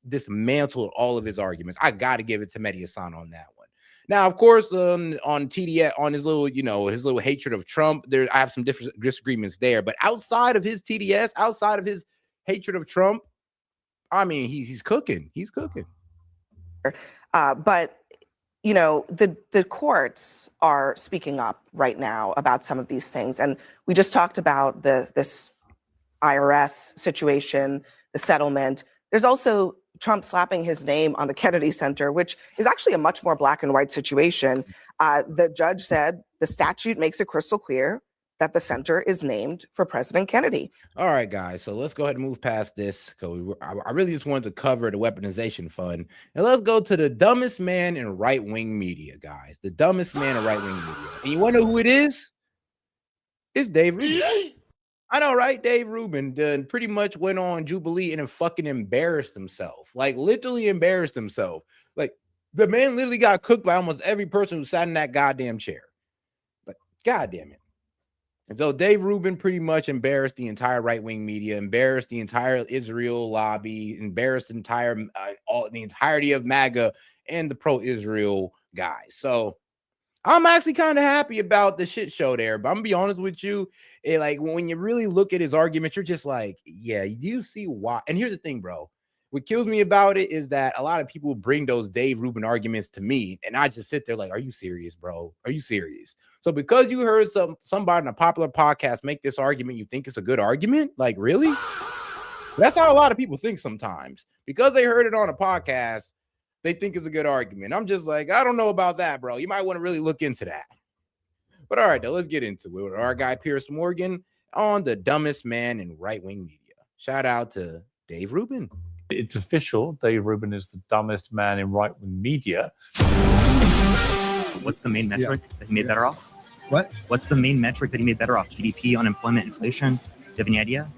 dismantled all of his arguments. I got to give it to Mehdi Hasan on that one. Now, of course, on TDS, on his little, you know, his little hatred of Trump, I have some different disagreements there. But outside of his TDS, outside of his hatred of Trump, I mean, he's cooking. He's cooking. But you know, the courts are speaking up right now about some of these things, and we just talked about this IRS situation, the settlement. There's also Trump slapping his name on the Kennedy Center, which is actually a much more black and white situation. The judge said the statute makes it crystal clear that the center is named for President Kennedy. All right, guys. So let's go ahead and move past this. I really just wanted to cover the weaponization fund. And let's go to the dumbest man in right-wing media, guys. The dumbest man in right-wing media. And you want to know who it is? It's Dave Rubin. I know, right? Dave Rubin done pretty much went on Jubilee and then fucking embarrassed himself. Like, literally embarrassed himself. Like, the man literally got cooked by almost every person who sat in that goddamn chair. But goddamn it. And so Dave Rubin pretty much embarrassed the entire right-wing media, embarrassed the entire Israel lobby, embarrassed the entirety of MAGA and the pro-Israel guys. So I'm actually kind of happy about the shit show there, but I'm gonna be honest with you. Like when you really look at his arguments, you're just like, yeah, you see why. And here's the thing, bro. What kills me about it is that a lot of people bring those Dave Rubin arguments to me, and I just sit there like, are you serious, bro? Are you serious? So because you heard somebody in a popular podcast make this argument, you think it's a good argument? Like, really? That's how a lot of people think sometimes. Because they heard it on a podcast, they think it's a good argument. I'm just like, I don't know about that, bro. You might want to really look into that. But all right, though, let's get into it with our guy Piers Morgan on the dumbest man in right-wing media. Shout out to Dave Rubin. It's official. Dave Rubin is the dumbest man in right-wing media. What's the main metric that he made better off? What? What's the main metric that he made better off? GDP, unemployment, inflation? Do you have any idea?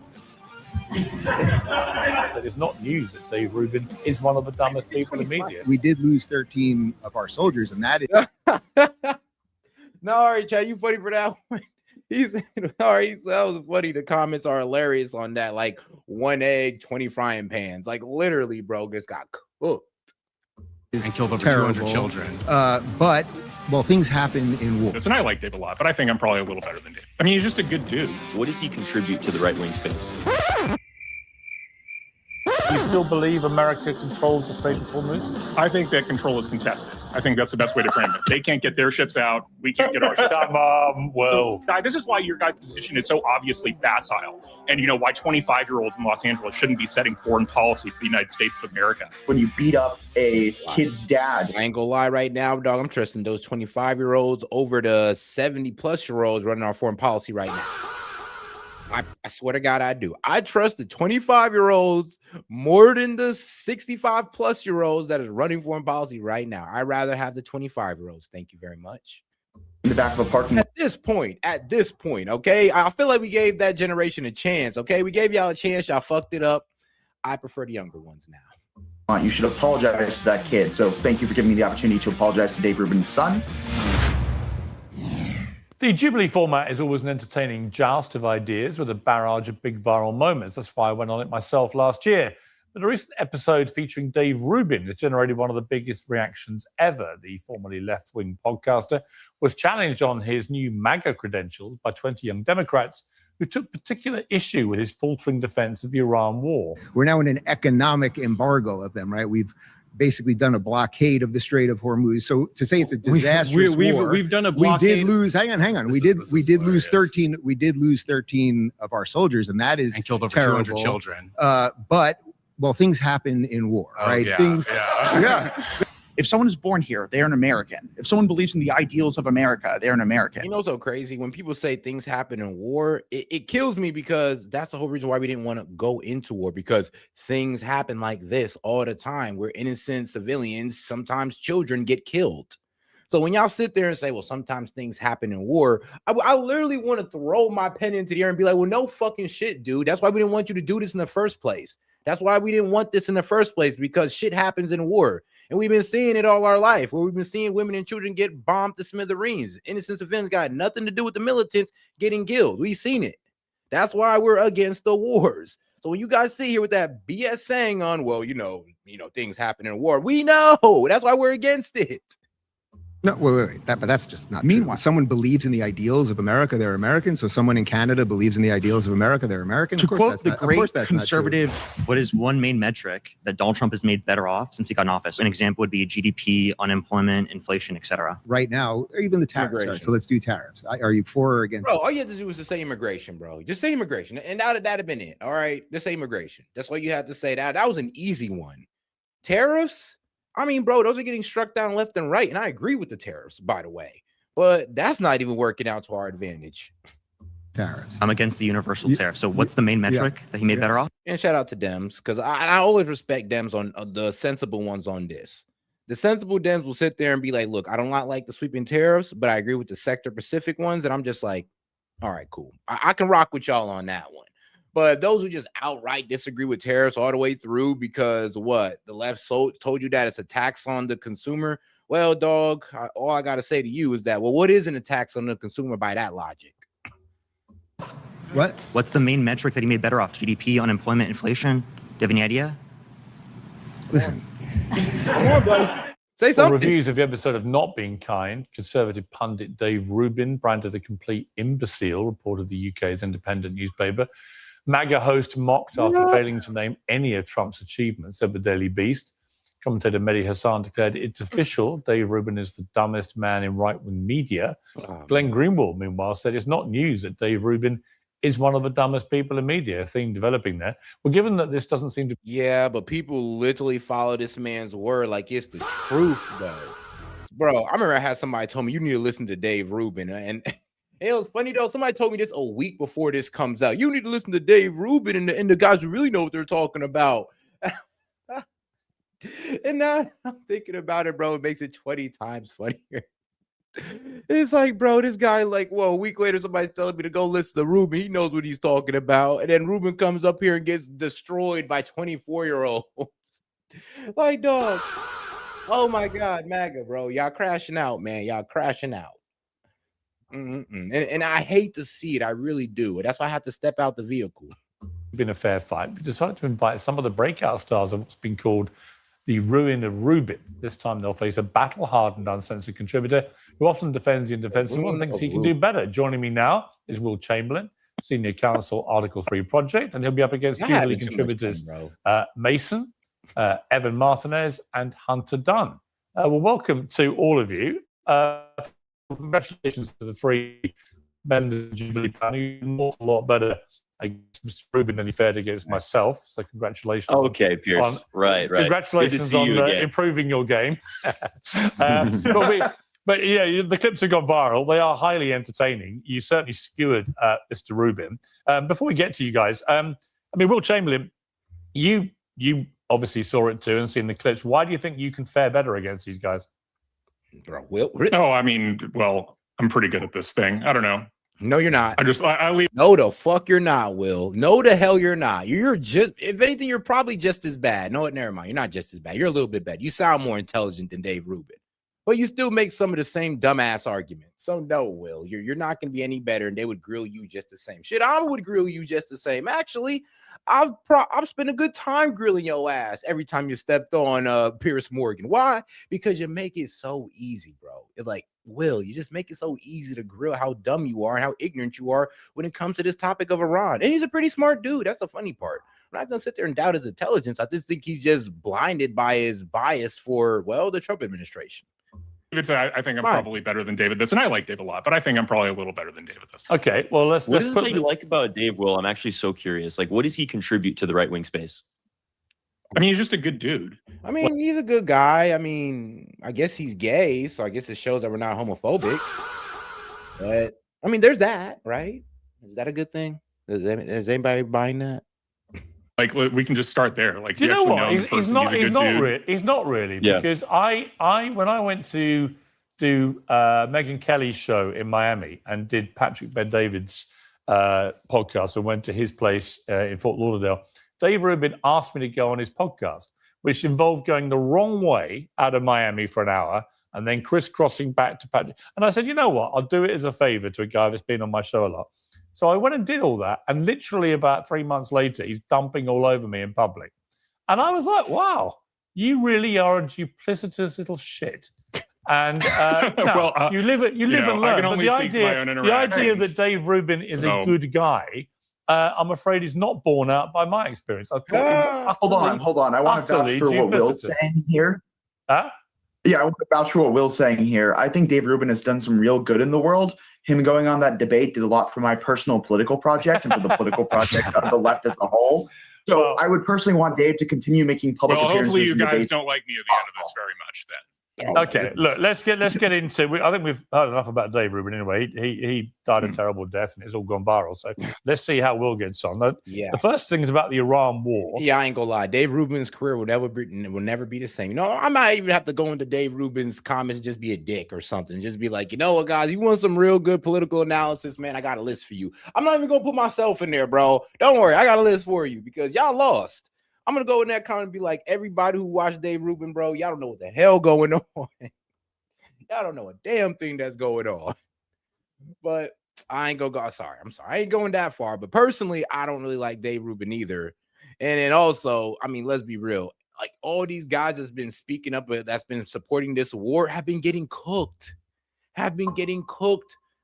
It's not news that Dave Rubin is one of the dumbest people in media. We did lose 13 of our soldiers, and that is... No, all right, Chad, you funny for that one. He's all right. That was funny. The comments are hilarious on that. Like 1 egg, 20 frying pans. Like literally, bro, just got cooked and killed over 200 children. But well, things happen in war. And I like Dave a lot, but I think I'm probably a little better than Dave. I mean, he's just a good dude. What does he contribute to the right-wing space? Do you still believe America controls the Strait of Hormuz? I think that control is contested. I think that's the best way to frame it. They can't get their ships out. We can't get our ships out. Come on, whoa. So, this is why your guys' position is so obviously facile. And, you know, why 25-year-olds in Los Angeles shouldn't be setting foreign policy for the United States of America. When you beat up a kid's dad. I ain't gonna lie right now, dog. I'm trusting those 25-year-olds over the 70-plus-year-olds running our foreign policy right now. I swear to God, I do. I trust the 25-year-olds more than the 65-plus-year-olds that is running foreign policy right now. I'd rather have the 25-year-olds. Thank you very much. In the back of a parking lot. At this point, okay? I feel like we gave that generation a chance, okay? We gave y'all a chance. Y'all fucked it up. I prefer the younger ones now. You should apologize to that kid. So thank you for giving me the opportunity to apologize to Dave Rubin's son. The Jubilee format is always an entertaining joust of ideas with a barrage of big viral moments. That's why I went on it myself last year. But a recent episode featuring Dave Rubin has generated one of the biggest reactions ever. The formerly left-wing podcaster was challenged on his new MAGA credentials by 20 young Democrats who took particular issue with his faltering defense of the Iran war. We're now in an economic embargo of them, right? We've basically done a blockade of the Strait of Hormuz. So to say it's a disastrous war, we've done a blockade. We did lose. Hang on. We did lose 13. We did lose 13 of our soldiers, and that is killed over terrible. 200 children. But well, things happen in war, right? Yeah, Things. yeah. If someone is born here, they're an American. If someone believes in the ideals of America, they're an American. You know, so crazy when people say things happen in war, it kills me because that's the whole reason why we didn't want to go into war, because things happen like this all the time where innocent civilians, sometimes children, get killed. So when y'all sit there and say, well, sometimes things happen in war, I literally want to throw my pen into the air and be like, well, no fucking shit, dude. That's why we didn't want you to do this in the first place. That's why we didn't want this in the first place, because shit happens in war. And we've been seeing it all our life, where we've been seeing women and children get bombed to smithereens. Innocent civilians got nothing to do with the militants getting killed. We've seen it. That's why we're against the wars. So when you guys sit here with that BS saying on, well, you know, things happen in war, we know. That's why we're against it. No, wait. But that's just not true. When someone believes in the ideals of America, they're American. So someone in Canada believes in the ideals of America, they're American. To quote the great that's conservative, what is one main metric that Donald Trump has made better off since he got in office? An example would be GDP, unemployment, inflation, etc. Right now, or even the tariffs. Right, so let's do tariffs. Are you for or against? Bro, all you have to do is to say immigration, bro. Just say immigration, and that'd have been it. All right, just say immigration. That's all you have to say. That was an easy one. Tariffs. I mean, bro, those are getting struck down left and right. And I agree with the tariffs, by the way. But that's not even working out to our advantage. Tariffs. I'm against the universal tariff. So what's the main metric that he made better off? And shout out to Dems, because I always respect Dems on the sensible ones on this. The sensible Dems will sit there and be like, look, I don't like the sweeping tariffs, but I agree with the sector specific ones. And I'm just like, all right, cool. I can rock with y'all on that one. But those who just outright disagree with tariffs all the way through because what? The left told you that it's a tax on the consumer. Well, dog, all I got to say to you is that, well, what is an tax on the consumer by that logic? What? What's the main metric that he made better off? GDP, unemployment, inflation? Do you have any idea? Listen. Come on, buddy. Say something. Well, reviews of the episode of Not Being Kind, conservative pundit Dave Rubin, branded a complete imbecile, reported the UK's independent newspaper. MAGA host mocked after failing to name any of Trump's achievements, said the Daily Beast. Commentator Mehdi Hassan declared it's official. Dave Rubin is the dumbest man in right-wing media. Glenn Greenwald, meanwhile, said it's not news that Dave Rubin is one of the dumbest people in media, a theme developing there. Well, given that this doesn't seem to... Yeah, but people literally follow this man's word like it's the truth, though. Bro, I remember I had somebody told me, you need to listen to Dave Rubin, and... It was funny though. Somebody told me this a week before this comes out. You need to listen to Dave Rubin and the guys who really know what they're talking about. And now I'm thinking about it, bro. It makes it 20 times funnier. It's like, bro, this guy, like, well, a week later, somebody's telling me to go listen to Rubin. He knows what he's talking about. And then Rubin comes up here and gets destroyed by 24-year-olds. Like, dog. Oh my God, MAGA, bro. Y'all crashing out, man. Y'all crashing out. And I hate to see it. I really do. That's why I had to step out the vehicle. Been a fair fight. We decided to invite some of the breakout stars of what's been called the ruin of Rubin. This time they'll face a battle-hardened, uncensored contributor who often defends the indefensible and thinks he can do better. Joining me now is Will Chamberlain, Senior Counsel, Article 3 Project, and he'll be up against Jubilee contributors Mason, Evan Martinez, and Hunter Dunn. Well, welcome to all of you. Congratulations to the three members of the Jubilee panel. You're an awful lot better against Mr. Rubin than you fared against myself. So congratulations. Okay, Pierce. Right. Congratulations on improving your game. But yeah, the clips have gone viral. They are highly entertaining. You certainly skewered Mr. Rubin. Before we get to you guys, I mean, Will Chamberlain, you obviously saw it too and seen the clips. Why do you think you can fare better against these guys? Bro, Will? Oh, I mean, well, I'm pretty good at this thing. I don't know. No, you're not. I leave. No, the fuck you're not, Will. No, the hell you're not. You're just, if anything, you're probably just as bad. No, never mind. You're not just as bad. You're a little bit better. You sound more intelligent than Dave Rubin. But you still make some of the same dumbass arguments. So no, Will, you're not going to be any better, and they would grill you just the same. Shit, I would grill you just the same. Actually, I've spent a good time grilling your ass every time you stepped on Piers Morgan. Why? Because you make it so easy, bro. It's like, Will, you just make it so easy to grill how dumb you are and how ignorant you are when it comes to this topic of Iran. And he's a pretty smart dude. That's the funny part. I'm not going to sit there and doubt his intelligence. I just think he's just blinded by his bias for, well, the Trump administration. I think I'm probably better than David this, and I like Dave a lot, but I think I'm probably a little better than David this. Okay, well, let's what is it that you like about Dave, Will? I'm actually so curious. Like, what does he contribute to the right wing space? I mean, he's just a good dude. I mean, he's a good guy. I mean, I guess he's gay, so I guess it shows that we're not homophobic. But I mean, there's that, right? Is that a good thing? Is anybody buying that? Like, we can just start there. Like, Do you know what? He's not really Yeah. because I when I went to do Megyn Kelly's show in Miami and did Patrick Bet-David's podcast and went to his place in Fort Lauderdale, Dave Rubin asked me to go on his podcast, which involved going the wrong way out of Miami for an hour and then crisscrossing back to Patrick. And I said, you know what? I'll do it as a favor to a guy that's been on my show a lot. So I went and did all that. And literally about 3 months later, he's dumping all over me in public. And I was like, wow, you really are a duplicitous little shit. And Well, you live and I learn. can But only speak to my own the idea interactions. that Dave Rubin is So- a good guy, I'm afraid is not borne out by my experience. I thought he was Hold on. I want to vouch utterly for what Will's duplicitous. saying here. Huh? Yeah, I want to vouch for what Will's saying here. I think Dave Rubin has done some real good in the world. Him going on that debate did a lot for my personal political project and for the political project of the left as a whole. So I would personally want Dave to continue making public Well, appearances. hopefully you and guys debates. don't like me at the end of this very much then. Okay, look, let's get into. I think we've heard enough about Dave Rubin anyway. He died a terrible death, and it's all gone viral. So let's see how Will gets on. Yeah. The first thing is about the Iran war. Yeah, I ain't gonna lie. Dave Rubin's career will never be the same. You know, I might even have to go into Dave Rubin's comments and just be a dick or something. Just be like, you know what, guys, you want some real good political analysis, man? I got a list for you. I'm not even gonna put myself in there, bro. Don't worry, I got a list for you because y'all lost. I'm gonna go in that comment and be like, everybody who watched Dave Rubin, bro, y'all don't know what the hell going on. Y'all don't know a damn thing that's going on. But I ain't gonna go. Sorry, I'm sorry. I ain't going that far. But personally, I don't really like Dave Rubin either. And then also, I mean, let's be real. Like all these guys that's been speaking up, that's been supporting this war, have been getting cooked.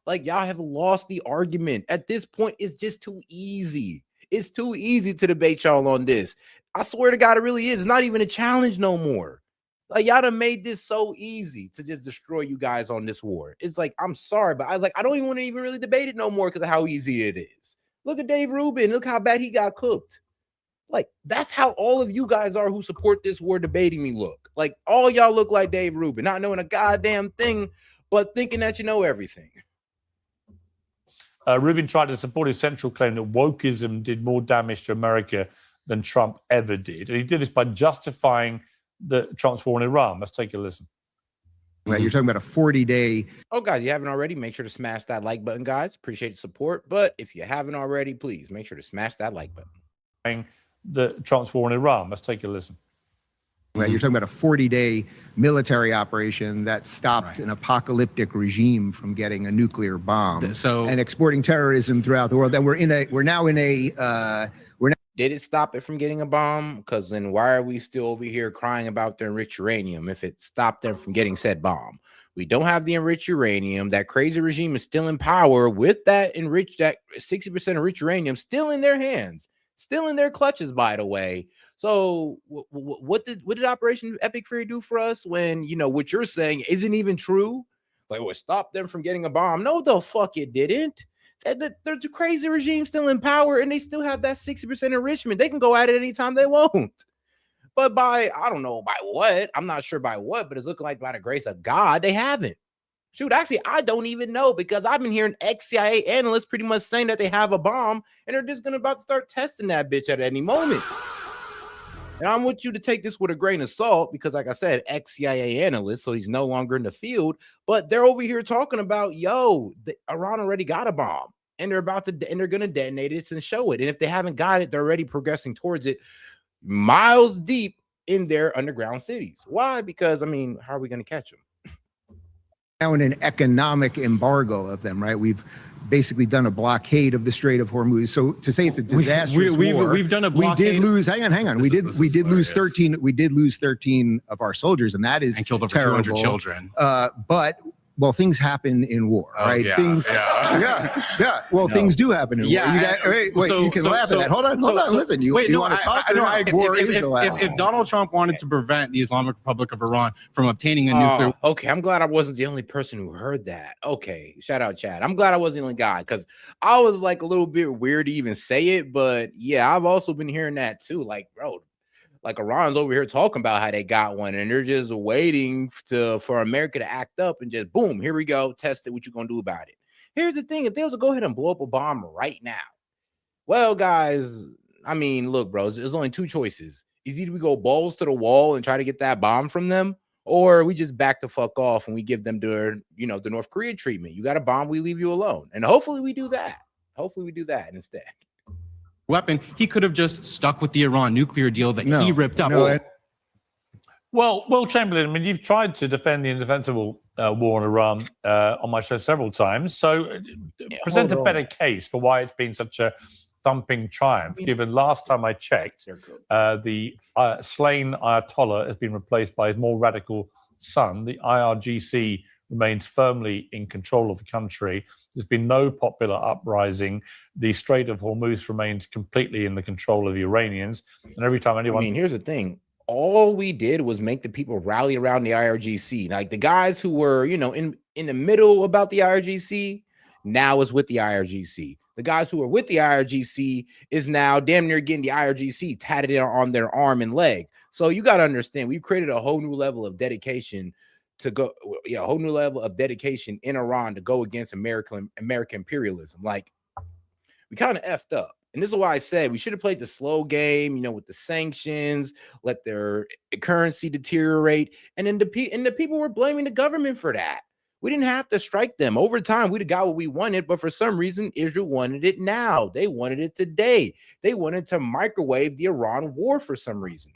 Like y'all have lost the argument. At this point, it's just too easy. It's too easy to debate y'all on this. I swear to God, it really is. It's not even a challenge no more. Like y'all done made this so easy to just destroy you guys on this war. It's like, I'm sorry, but I don't even want to even really debate it no more because of how easy it is. Look at Dave Rubin. Look how bad he got cooked. Like, that's how all of you guys are who support this war debating me look. Like, all y'all look like Dave Rubin, not knowing a goddamn thing, but thinking that you know everything. Rubin tried to support his central claim that wokeism did more damage to America than Trump ever did. And he did this by justifying Trump's war in Iran. Let's take a listen. Right, you're talking about a 40-day. Oh, guys, you haven't already, make sure to smash that like button, guys. Appreciate the support. But if you haven't already, please make sure to smash that like button. Trump's war in Iran. Let's take a listen. Right, you're talking about a 40-day military operation that stopped an apocalyptic regime from getting a nuclear bomb and exporting terrorism throughout the world. And Did it stop it from getting a bomb? Because then why are we still over here crying about the enriched uranium if it stopped them from getting said bomb? We don't have the enriched uranium. That crazy regime is still in power with that 60% enriched uranium still in their hands, still in their clutches, by the way. So what did Operation Epic Fury do for us when, you know, what you're saying isn't even true? Like, what stopped them from getting a bomb? No, the fuck it didn't. There's a crazy regime still in power, and they still have that 60% enrichment. They can go at it anytime they want. But by, I don't know by what, I'm not sure by what, but it's looking like by the grace of God, they haven't. Shoot, actually, I don't even know because I've been hearing ex-CIA analysts pretty much saying that they have a bomb, and they're just about to start testing that bitch at any moment. And I want you to take this with a grain of salt because, like I said, ex-CIA analyst, so he's no longer in the field. But they're over here talking about, Iran already got a bomb, and they're going to detonate it and show it. And if they haven't got it, they're already progressing towards it, miles deep in their underground cities. Why? Because, I mean, how are we going to catch them? Now in an economic embargo of them, right? We've basically done a blockade of the Strait of Hormuz. So to say it's a disastrous war, we've done a blockade. We did lose. Hang on. We did lose 13. We did lose 13 of our soldiers, and that is and killed over terrible. 200 children. But things happen in war, right? Things do happen in war. You can laugh at that. Hold on. Listen, you want to talk? If Donald Trump wanted to prevent the Islamic Republic of Iran from obtaining a nuclear, okay, I'm glad I wasn't the only person who heard that. Okay, shout out, Chad. I'm glad I wasn't the only guy because I was like a little bit weird to even say it, but yeah, I've also been hearing that too. Like, bro, Like Iran's over here talking about how they got one, and they're just waiting for America to act up and just boom, here we go, test it. What you gonna do about it? Here's the thing: if they was to go ahead and blow up a bomb right now, well, guys, I mean, look, bros, there's only two choices. Is either we go balls to the wall and try to get that bomb from them, or we just back the fuck off and we give them their, the North Korea treatment. You got a bomb, we leave you alone, and hopefully we do that. Hopefully we do that instead. Weapon, he could have just stuck with the Iran nuclear deal that he ripped up. Well, Will Chamberlain, I mean, you've tried to defend the indefensible war in Iran on my show several times. So present a better case for why it's been such a thumping triumph, given last time I checked, the slain Ayatollah has been replaced by his more radical son. The IRGC remains firmly in control of the country. There's been no popular uprising. The Strait of Hormuz remains completely in the control of the Iranians. And every time anyone... I mean, here's the thing. All we did was make the people rally around the IRGC. Like the guys who were, in the middle about the IRGC, now is with the IRGC. The guys who are with the IRGC is now damn near getting the IRGC tatted on their arm and leg. So you got to understand, we've created a whole new level of dedication to go, a whole new level of dedication in Iran to go against American imperialism. Like, we kind of effed up. And this is why I said we should have played the slow game, with the sanctions, let their currency deteriorate. And then the people were blaming the government for that. We didn't have to strike them. Over time, we'd have got what we wanted, but for some reason, Israel wanted it now. They wanted it today. They wanted to microwave the Iran war for some reason.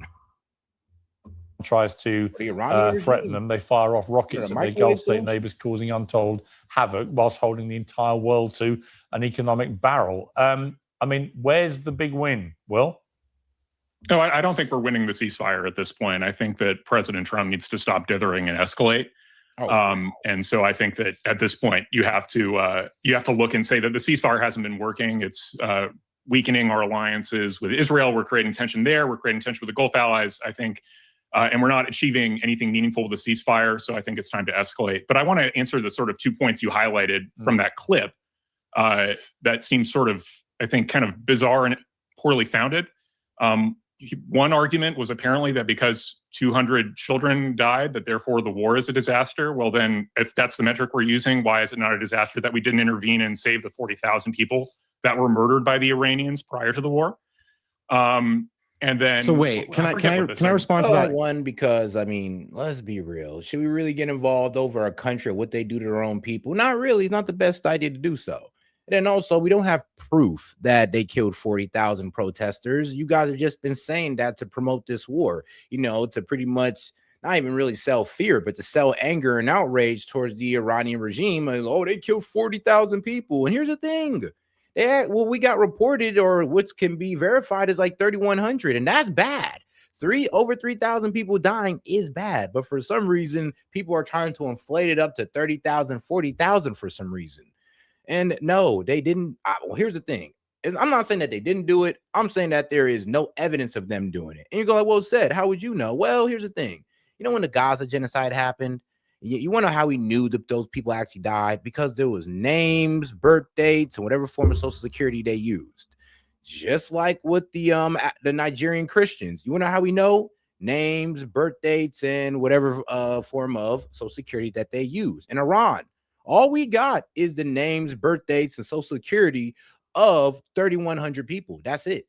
Tries to threaten them. They fire off rockets at their Gulf state neighbors, causing untold havoc whilst holding the entire world to an economic barrel. I mean, where's the big win, Will? No, I don't think we're winning the ceasefire at this point. I think that President Trump needs to stop dithering and escalate. And so I think that at this point you have to look and say that the ceasefire hasn't been working. It's weakening our alliances with Israel. We're creating tension there. We're creating tension with the Gulf allies, I think. And we're not achieving anything meaningful with the ceasefire. So I think it's time to escalate. But I want to answer the sort of 2 points you highlighted from that clip that seems sort of, I think, kind of bizarre and poorly founded. One argument was apparently that because 200 children died, that therefore the war is a disaster. Well, then if that's the metric we're using, why is it not a disaster that we didn't intervene and save the 40,000 people that were murdered by the Iranians prior to the war? And then, so wait, can I respond to that one? Because I mean, let's be real. Should we really get involved over a country, what they do to their own people? Not really. It's not the best idea to do so. And then also, we don't have proof that they killed 40,000 protesters. You guys have just been saying that to promote this war, to pretty much not even really sell fear, but to sell anger and outrage towards the Iranian regime. Like, oh, they killed 40,000 people. And here's the thing. We got reported, or what can be verified, is like 3,100, and that's bad. Over 3,000 people dying is bad, but for some reason, people are trying to inflate it up to 30,000, 40,000 for some reason. And no, they didn't. Well, here's the thing. I'm not saying that they didn't do it. I'm saying that there is no evidence of them doing it. And you go like, well, said, how would you know? Well, here's the thing. When the Gaza genocide happened, you want to know how we knew that those people actually died? Because there was names, birth dates, and whatever form of social security they used. Just like with the Nigerian Christians. You want to know how we know? Names, birth dates, and whatever form of social security that they use. In Iran, all we got is the names, birth dates, and social security of 3,100 people. That's it.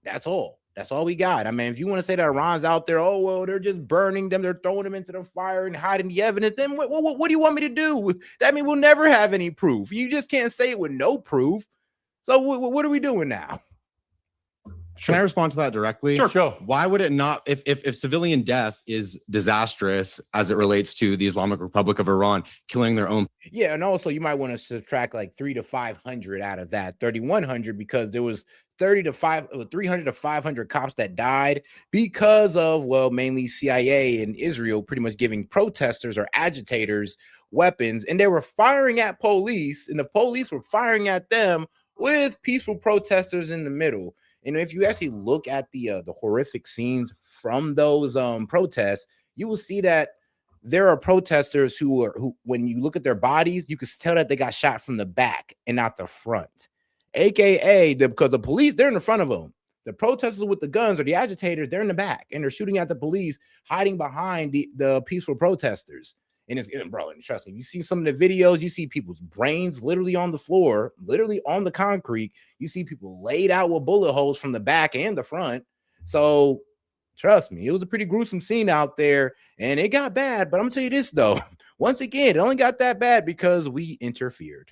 That's all. That's all we got. I mean, if you want to say that Iran's out there, oh, well, they're just burning them, they're throwing them into the fire and hiding the evidence, then what do you want me to do? That means we'll never have any proof. You just can't say it with no proof. So what are we doing now? Can I respond to that directly? Sure. Why would it not, if civilian death is disastrous as it relates to the Islamic Republic of Iran killing their own? Yeah, and also you might want to subtract like 300 to 500 out of that 3,100, because there was 300 to 500 cops that died because of, well, mainly CIA and Israel pretty much giving protesters or agitators weapons, and they were firing at police, and the police were firing at them with peaceful protesters in the middle. And if you actually look at the horrific scenes from those protests, you will see that there are protesters who, when you look at their bodies, you can tell that they got shot from the back and not the front. AKA, because the police, they're in the front of them. The protesters with the guns or the agitators, they're in the back and they're shooting at the police, hiding behind the peaceful protesters. And it's, bro, and trust me, you see some of the videos, you see people's brains literally on the floor, literally on the concrete. You see people laid out with bullet holes from the back and the front. So trust me, it was a pretty gruesome scene out there and it got bad. But I'm gonna tell you this though, once again, it only got that bad because we interfered.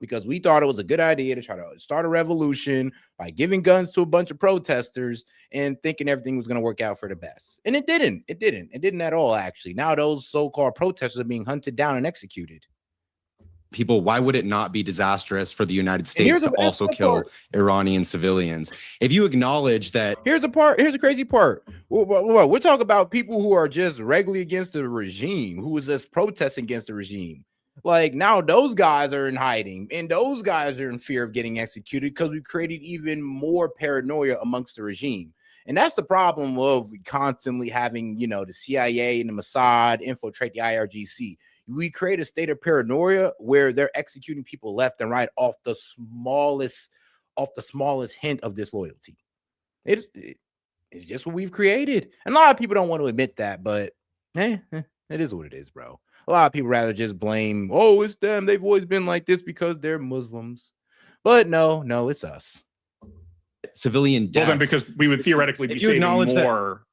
Because we thought it was a good idea to try to start a revolution by giving guns to a bunch of protesters and thinking everything was going to work out for the best. And it didn't. It didn't at all, actually. Now those so-called protesters are being hunted down and executed. People, why would it not be disastrous for the United States to also kill Iranian civilians? If you acknowledge that... Here's the crazy part. We're talking about people who are just regularly against the regime, who was just protesting against the regime. Like now those guys are in hiding and those guys are in fear of getting executed because we created even more paranoia amongst the regime. And that's the problem of constantly having, the CIA and the Mossad infiltrate the IRGC. We create a state of paranoia where they're executing people left and right off the smallest hint of disloyalty. It's just what we've created. And a lot of people don't want to admit that, but it is what it is, bro. A lot of people rather just blame, oh, it's them. They've always been like this because they're Muslims. But no, it's us. Civilian deaths. Well, then because we would theoretically be saving more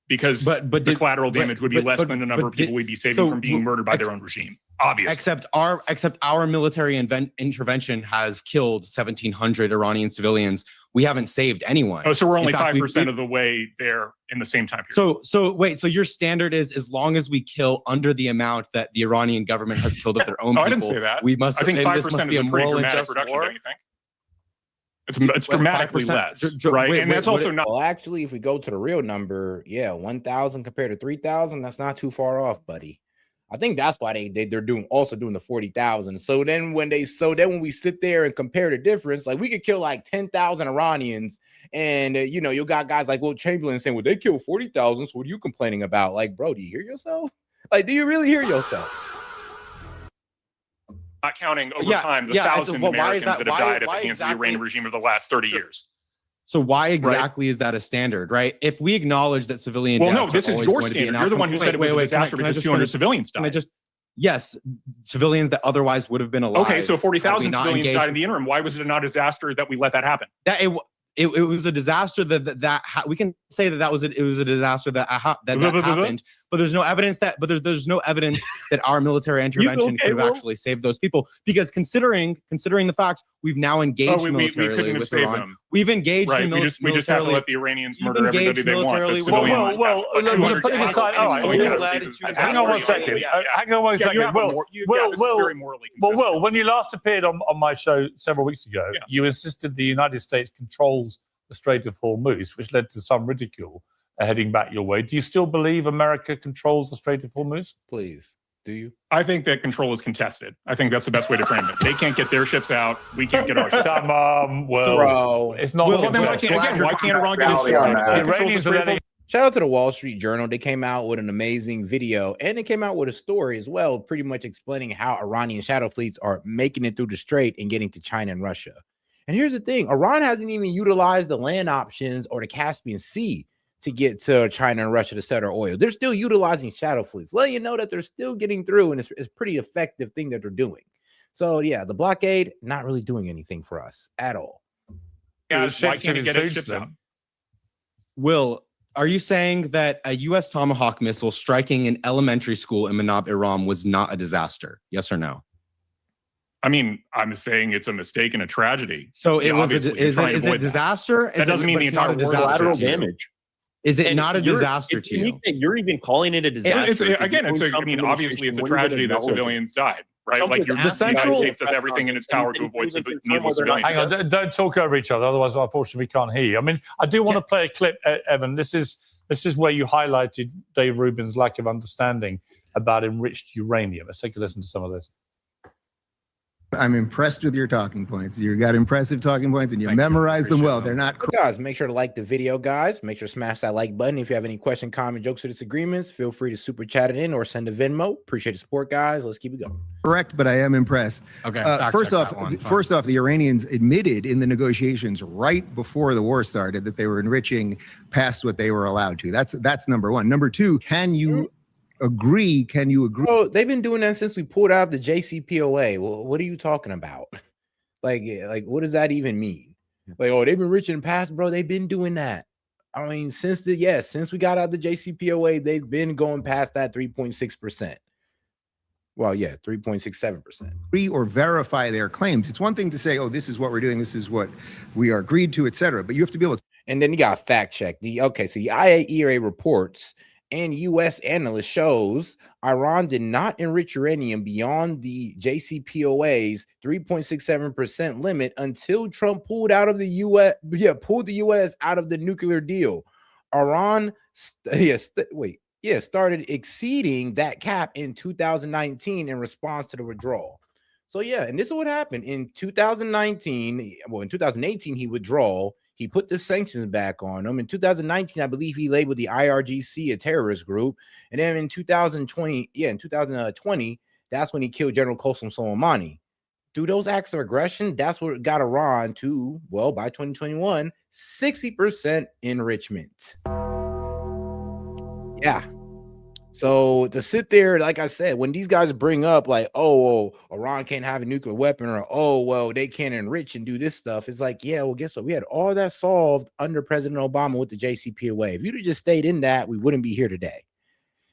because the collateral damage would be less than the number of people we'd be saving from being murdered by their own regime. Obviously. Except our military intervention has killed 1,700 Iranian civilians. We haven't saved anyone. Oh, so we're only 5% of the way there in the same time period. So your standard is as long as we kill under the amount that the Iranian government has killed of their own people. I didn't say that. We must. I think 5% must be is a pretty dramatic reduction. Don't you think? It's dramatically less, right? And that's also not. Well, actually, if we go to the real number, 1,000 compared to 3,000, that's not too far off, buddy. I think that's why they're doing the 40,000. So then when we sit there and compare the difference, like we could kill like 10,000 Iranians, and you got guys like Will Chamberlain saying, "Well, they killed 40,000. So what are you complaining about?" Like, bro, do you hear yourself? Like, do you really hear yourself? Not counting over time the thousand Americans that have died at the hands of the Iranian regime over the last 30 years. So why exactly is that a standard, right? If we acknowledge that civilian deaths no, this is your standard. You're the one who said it was a disaster because 200 civilians died. Yes, civilians that otherwise would have been alive. Okay, so 40,000 civilians died in the interim. Why was it not a disaster that we let that happen? It was a disaster we can say that it was a disaster that happened, but there's no evidence that that our military intervention could have actually saved those people, because considering the fact we've now engaged militarily with Iran, we've engaged we just have to let the Iranians murder everybody they want. Well, putting aside, all right, hang on one second. Will, when you last appeared on my show several weeks ago, you insisted the United States controls the Strait of Hormuz, which led to some ridicule heading back your way. Do you still believe America controls the Strait of Hormuz? Please, do you? I think that control is contested. I think that's the best way to frame it. They can't get their ships out. We can't get our ships out. Come on, Will. It's not. Well, then why can't Iran get its ships out? Shout out to the Wall Street Journal. They came out with an amazing video, and they came out with a story as well, pretty much explaining how Iranian shadow fleets are making it through the strait and getting to China and Russia. And here's the thing, Iran hasn't even utilized the land options or the Caspian Sea to get to China and Russia to sell their oil. They're still utilizing shadow fleets, letting you know that they're still getting through, and it's a pretty effective thing that they're doing. So yeah, the blockade, not really doing anything for us at all. Why can't it get its ships out? Will, are you saying that a U.S. Tomahawk missile striking an elementary school in Manab, Iran was not a disaster? Yes or no? I mean, I'm saying it's a mistake and a tragedy. So it was is it a disaster? That doesn't mean the entire world collateral damage. Is it not a disaster to you? You're even calling it a disaster. Obviously, it's a tragedy that civilians died, right? Like the United States does everything in its power to avoid needless civilians. Hang on, don't talk over each other, otherwise, unfortunately, we can't hear you. I mean, I do want to play a clip, Evan. This is where you highlighted Dave Rubin's lack of understanding about enriched uranium. Let's take a listen to some of this. I'm impressed with your talking points. You got impressive talking points and you memorized them well. They're not. Guys, make sure to like the video, guys. Make sure to smash that like button. If you have any question, comment, jokes, or disagreements, feel free to super chat it in or send a Venmo. Appreciate the support, guys. Let's keep it going. Correct, but I am impressed. Okay. First off, the Iranians admitted in the negotiations right before the war started that they were enriching past what they were allowed to. That's number one. Number two, can you agree? Oh, they've been doing that since we pulled out the JCPOA. Well, what are you talking about? Like, what does that even mean? Like, oh, they've been enriching past, bro. They've been doing that. I mean, since we got out the JCPOA, they've been going past that 3.6%. Well, yeah, 3.67%. Agree or verify their claims. It's one thing to say, oh, this is what we're doing, this is what we are agreed to, etc. But you have to be able to. And then you got fact check. So the IAEA reports and U.S. analyst shows Iran did not enrich uranium beyond the JCPOA's 3.67% limit until Trump pulled out of the U.S. out of the nuclear deal. Iran started exceeding that cap in 2019 in response to the withdrawal. So yeah, and this is what happened in 2019. Well, in 2018 he withdrew. He put the sanctions back on him. In 2019, I believe he labeled the IRGC a terrorist group. And then in 2020, that's when he killed General Qasem Soleimani. Through those acts of aggression, that's what got Iran to, well, by 2021, 60% enrichment. Yeah. So to sit there, like I said, when these guys bring up like, oh, Iran can't have a nuclear weapon, or oh, well, they can't enrich and do this stuff, it's like, yeah, well, guess what? We had all that solved under President Obama with the JCPOA. If you'd have just stayed in that, we wouldn't be here today.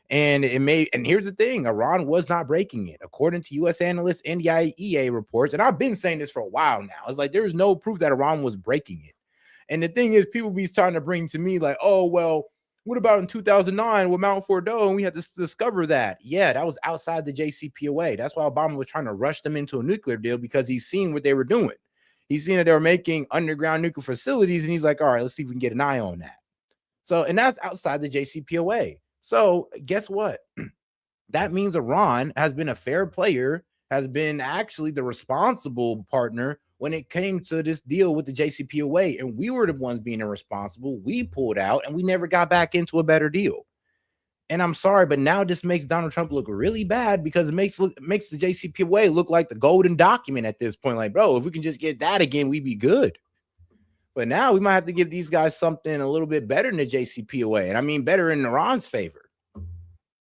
And here's the thing, Iran was not breaking it, according to U.S. analysts and the IAEA reports. And I've been saying this for a while now. It's like there's no proof that Iran was breaking it. And the thing is, people be trying to bring to me like, oh, well, what about in 2009 with Mount Fordo and we had to discover that? Yeah, that was outside the JCPOA. That's why Obama was trying to rush them into a nuclear deal, because he's seen what they were doing. He's seen that they were making underground nuclear facilities, and he's like, all right, let's see if we can get an eye on that. So, and that's outside the JCPOA. So guess what? That means Iran has been a fair player, has been actually the responsible partner when it came to this deal with the JCPOA, and we were the ones being irresponsible. We pulled out and we never got back into a better deal. And I'm sorry, but now this makes Donald Trump look really bad, because it makes the JCPOA look like the golden document at this point. Like, bro, if we can just get that again, we'd be good. But now we might have to give these guys something a little bit better than the JCPOA. And I mean, better in Iran's favor.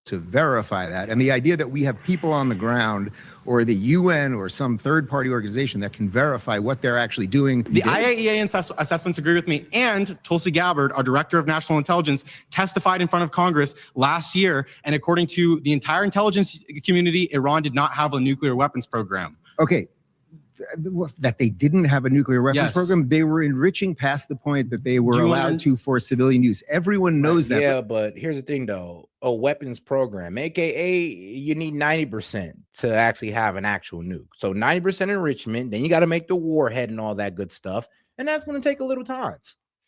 To verify that. And the idea that we have people on the ground or the UN or some third-party organization that can verify what they're actually doing. The IAEA assessments agree with me, and Tulsi Gabbard, our director of national intelligence, testified in front of Congress last year, and according to the entire intelligence community, Iran did not have a nuclear weapons program. Okay. That they didn't have a nuclear weapons program. They were enriching past the point that they were allowed to for civilian use. Everyone knows that. Yeah, but here's the thing though. A weapons program, aka you need 90% to actually have an actual nuke. So 90% enrichment, then you got to make the warhead and all that good stuff. And that's going to take a little time.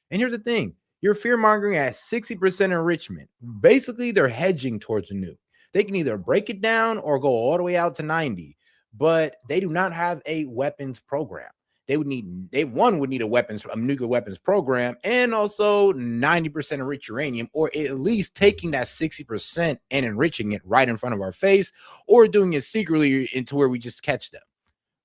And here's the thing. You're fear-mongering at 60% enrichment. Basically, they're hedging towards a nuke. They can either break it down or go all the way out to 90. But they do not have a weapons program. They would need a nuclear weapons program, and also 90% enriched uranium, or at least taking that 60% and enriching it right in front of our face, or doing it secretly into where we just catch them.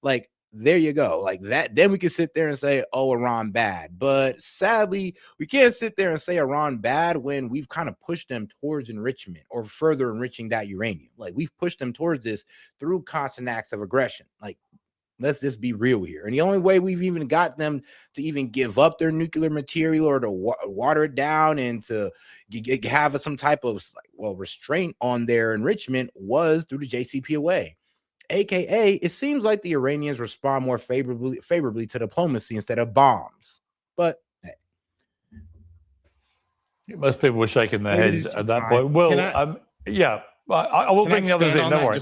Like, there you go. Like that, then we can sit there and say, oh, Iran bad. But sadly, we can't sit there and say Iran bad when we've kind of pushed them towards enrichment or further enriching that uranium. Like, we've pushed them towards this through constant acts of aggression. Like, let's just be real here. And the only way we've even got them to even give up their nuclear material or to water it down and to have some type of restraint on their enrichment was through the JCPOA. AKA, it seems like the Iranians respond more favorably to diplomacy instead of bombs. But hey. Most people were shaking their heads at that point. Well, I will bring the others in. Don't worry.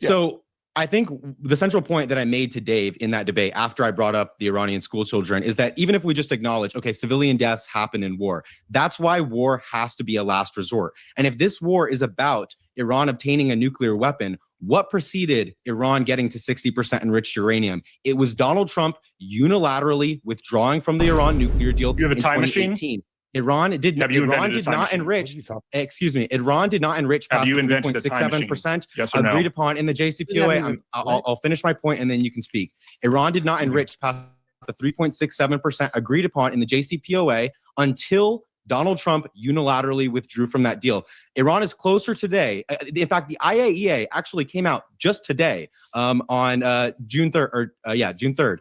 So I think the central point that I made to Dave in that debate after I brought up the Iranian school children is that even if we just acknowledge, okay, civilian deaths happen in war, that's why war has to be a last resort. And if this war is about Iran obtaining a nuclear weapon, What preceded Iran getting to 60% enriched uranium? It was Donald Trump unilaterally withdrawing from the Iran nuclear deal You have a in time 2018. machine? Iran did Have you Iran invented a did time not machine? enrich. Excuse me. Iran did not enrich Have past you the invented a time machine? 3.67% Yes or no? agreed upon in the JCPOA. I'll finish my point and then you can speak. Iran did not enrich past the 3.67% agreed upon in the JCPOA until Donald Trump unilaterally withdrew from that deal. Iran is closer today. In fact, the IAEA actually came out just today on June 3rd,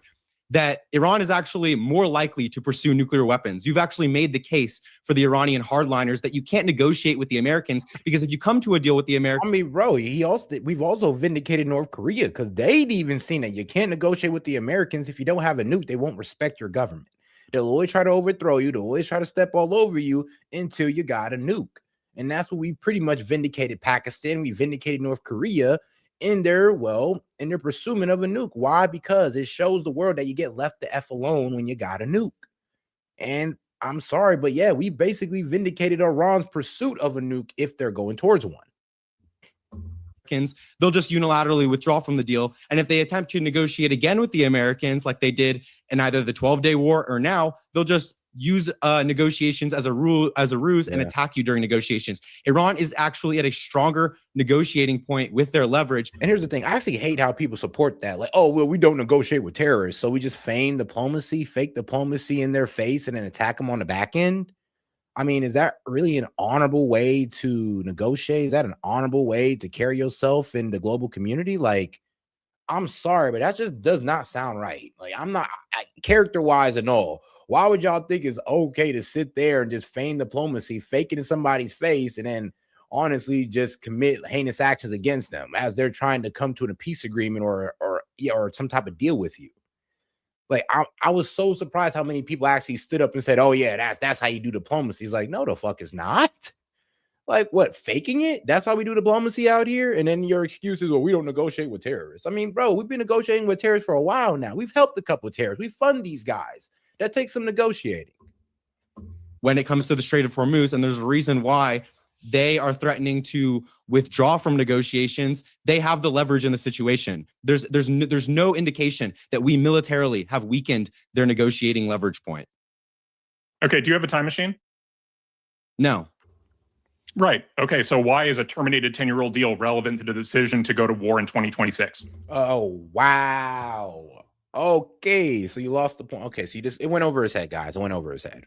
that Iran is actually more likely to pursue nuclear weapons. You've actually made the case for the Iranian hardliners that you can't negotiate with the Americans because if you come to a deal with the Americans, I mean, bro, we've also vindicated North Korea because they'd even seen that you can't negotiate with the Americans if you don't have a nuke. They won't respect your government. They'll always try to overthrow you. They'll always try to step all over you until you got a nuke. And that's what we pretty much vindicated Pakistan. We vindicated North Korea in their pursuit of a nuke. Why? Because it shows the world that you get left the F alone when you got a nuke. And I'm sorry, but yeah, we basically vindicated Iran's pursuit of a nuke if they're going towards one. they'll just unilaterally withdraw from the deal. And if they attempt to negotiate again with the Americans, like they did in either the 12-day war or now, they'll just use negotiations as a ruse and attack you during negotiations. Iran is actually at a stronger negotiating point with their leverage. And here's the thing. I actually hate how people support that. Like, oh, well, we don't negotiate with terrorists. So we just feign diplomacy, fake diplomacy in their face and then attack them on the back end. I mean, is that really an honorable way to negotiate? Is that an honorable way to carry yourself in the global community? Like, I'm sorry, but that just does not sound right. Like, I'm not character-wise and all. Why would y'all think it's okay to sit there and just feign diplomacy, fake it in somebody's face, and then honestly just commit heinous actions against them as they're trying to come to a peace agreement or some type of deal with you? Like, I was so surprised how many people actually stood up and said, "Oh yeah, that's how you do diplomacy." It's like, no, the fuck is not. Like, what, faking it? That's how we do diplomacy out here? And then your excuse is, well, we don't negotiate with terrorists. I mean, bro, we've been negotiating with terrorists for a while now. We've helped a couple of terrorists. We fund these guys. That takes some negotiating. When it comes to the Strait of Hormuz, and there's a reason why they are threatening to withdraw from negotiations. They have the leverage in the situation. There's no indication that we militarily have weakened their negotiating leverage point. Okay, do you have a time machine? No. Right. Okay, so why is a terminated 10-year-old deal relevant to the decision to go to war in 2026? Oh, wow. Okay, so you lost the point. Okay, so it went over his head, guys. It went over his head.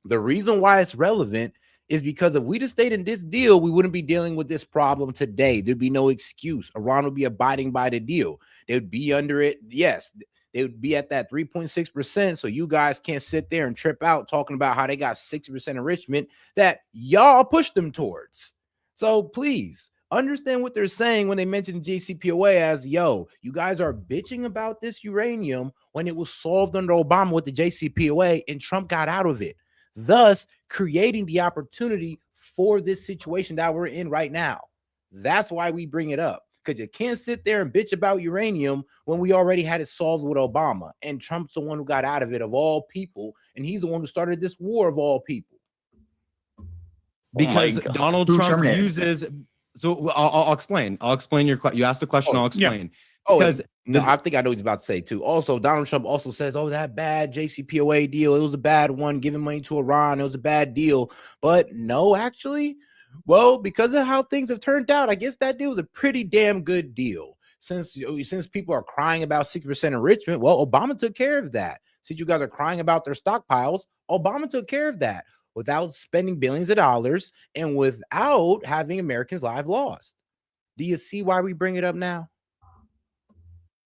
The reason why it's relevant is because if we just stayed in this deal, we wouldn't be dealing with this problem today. There'd be no excuse. Iran would be abiding by the deal. They would be under it. Yes, they would be at that 3.6%. So you guys can't sit there and trip out talking about how they got 60% enrichment that y'all pushed them towards. So please understand what they're saying when they mention JCPOA as, yo, you guys are bitching about this uranium when it was solved under Obama with the JCPOA and Trump got out of it, thus creating the opportunity for this situation that we're in right now. That's why we bring it up, because you can't sit there and bitch about uranium when we already had it solved with Obama, and Trump's the one who got out of it of all people, and he's the one who started this war of all people. Because Donald Trump uses... So I'll explain. I'll explain your question. You asked the question. I'll explain. Yeah. Because I think I know what he's about to say too. Also, Donald Trump also says, "Oh, that bad JCPOA deal. It was a bad one. Giving money to Iran. It was a bad deal." But no, actually, well, because of how things have turned out, I guess that deal was a pretty damn good deal. Since people are crying about 60% enrichment, well, Obama took care of that. Since you guys are crying about their stockpiles, Obama took care of that without spending billions of dollars and without having Americans' lives lost. Do you see why we bring it up now?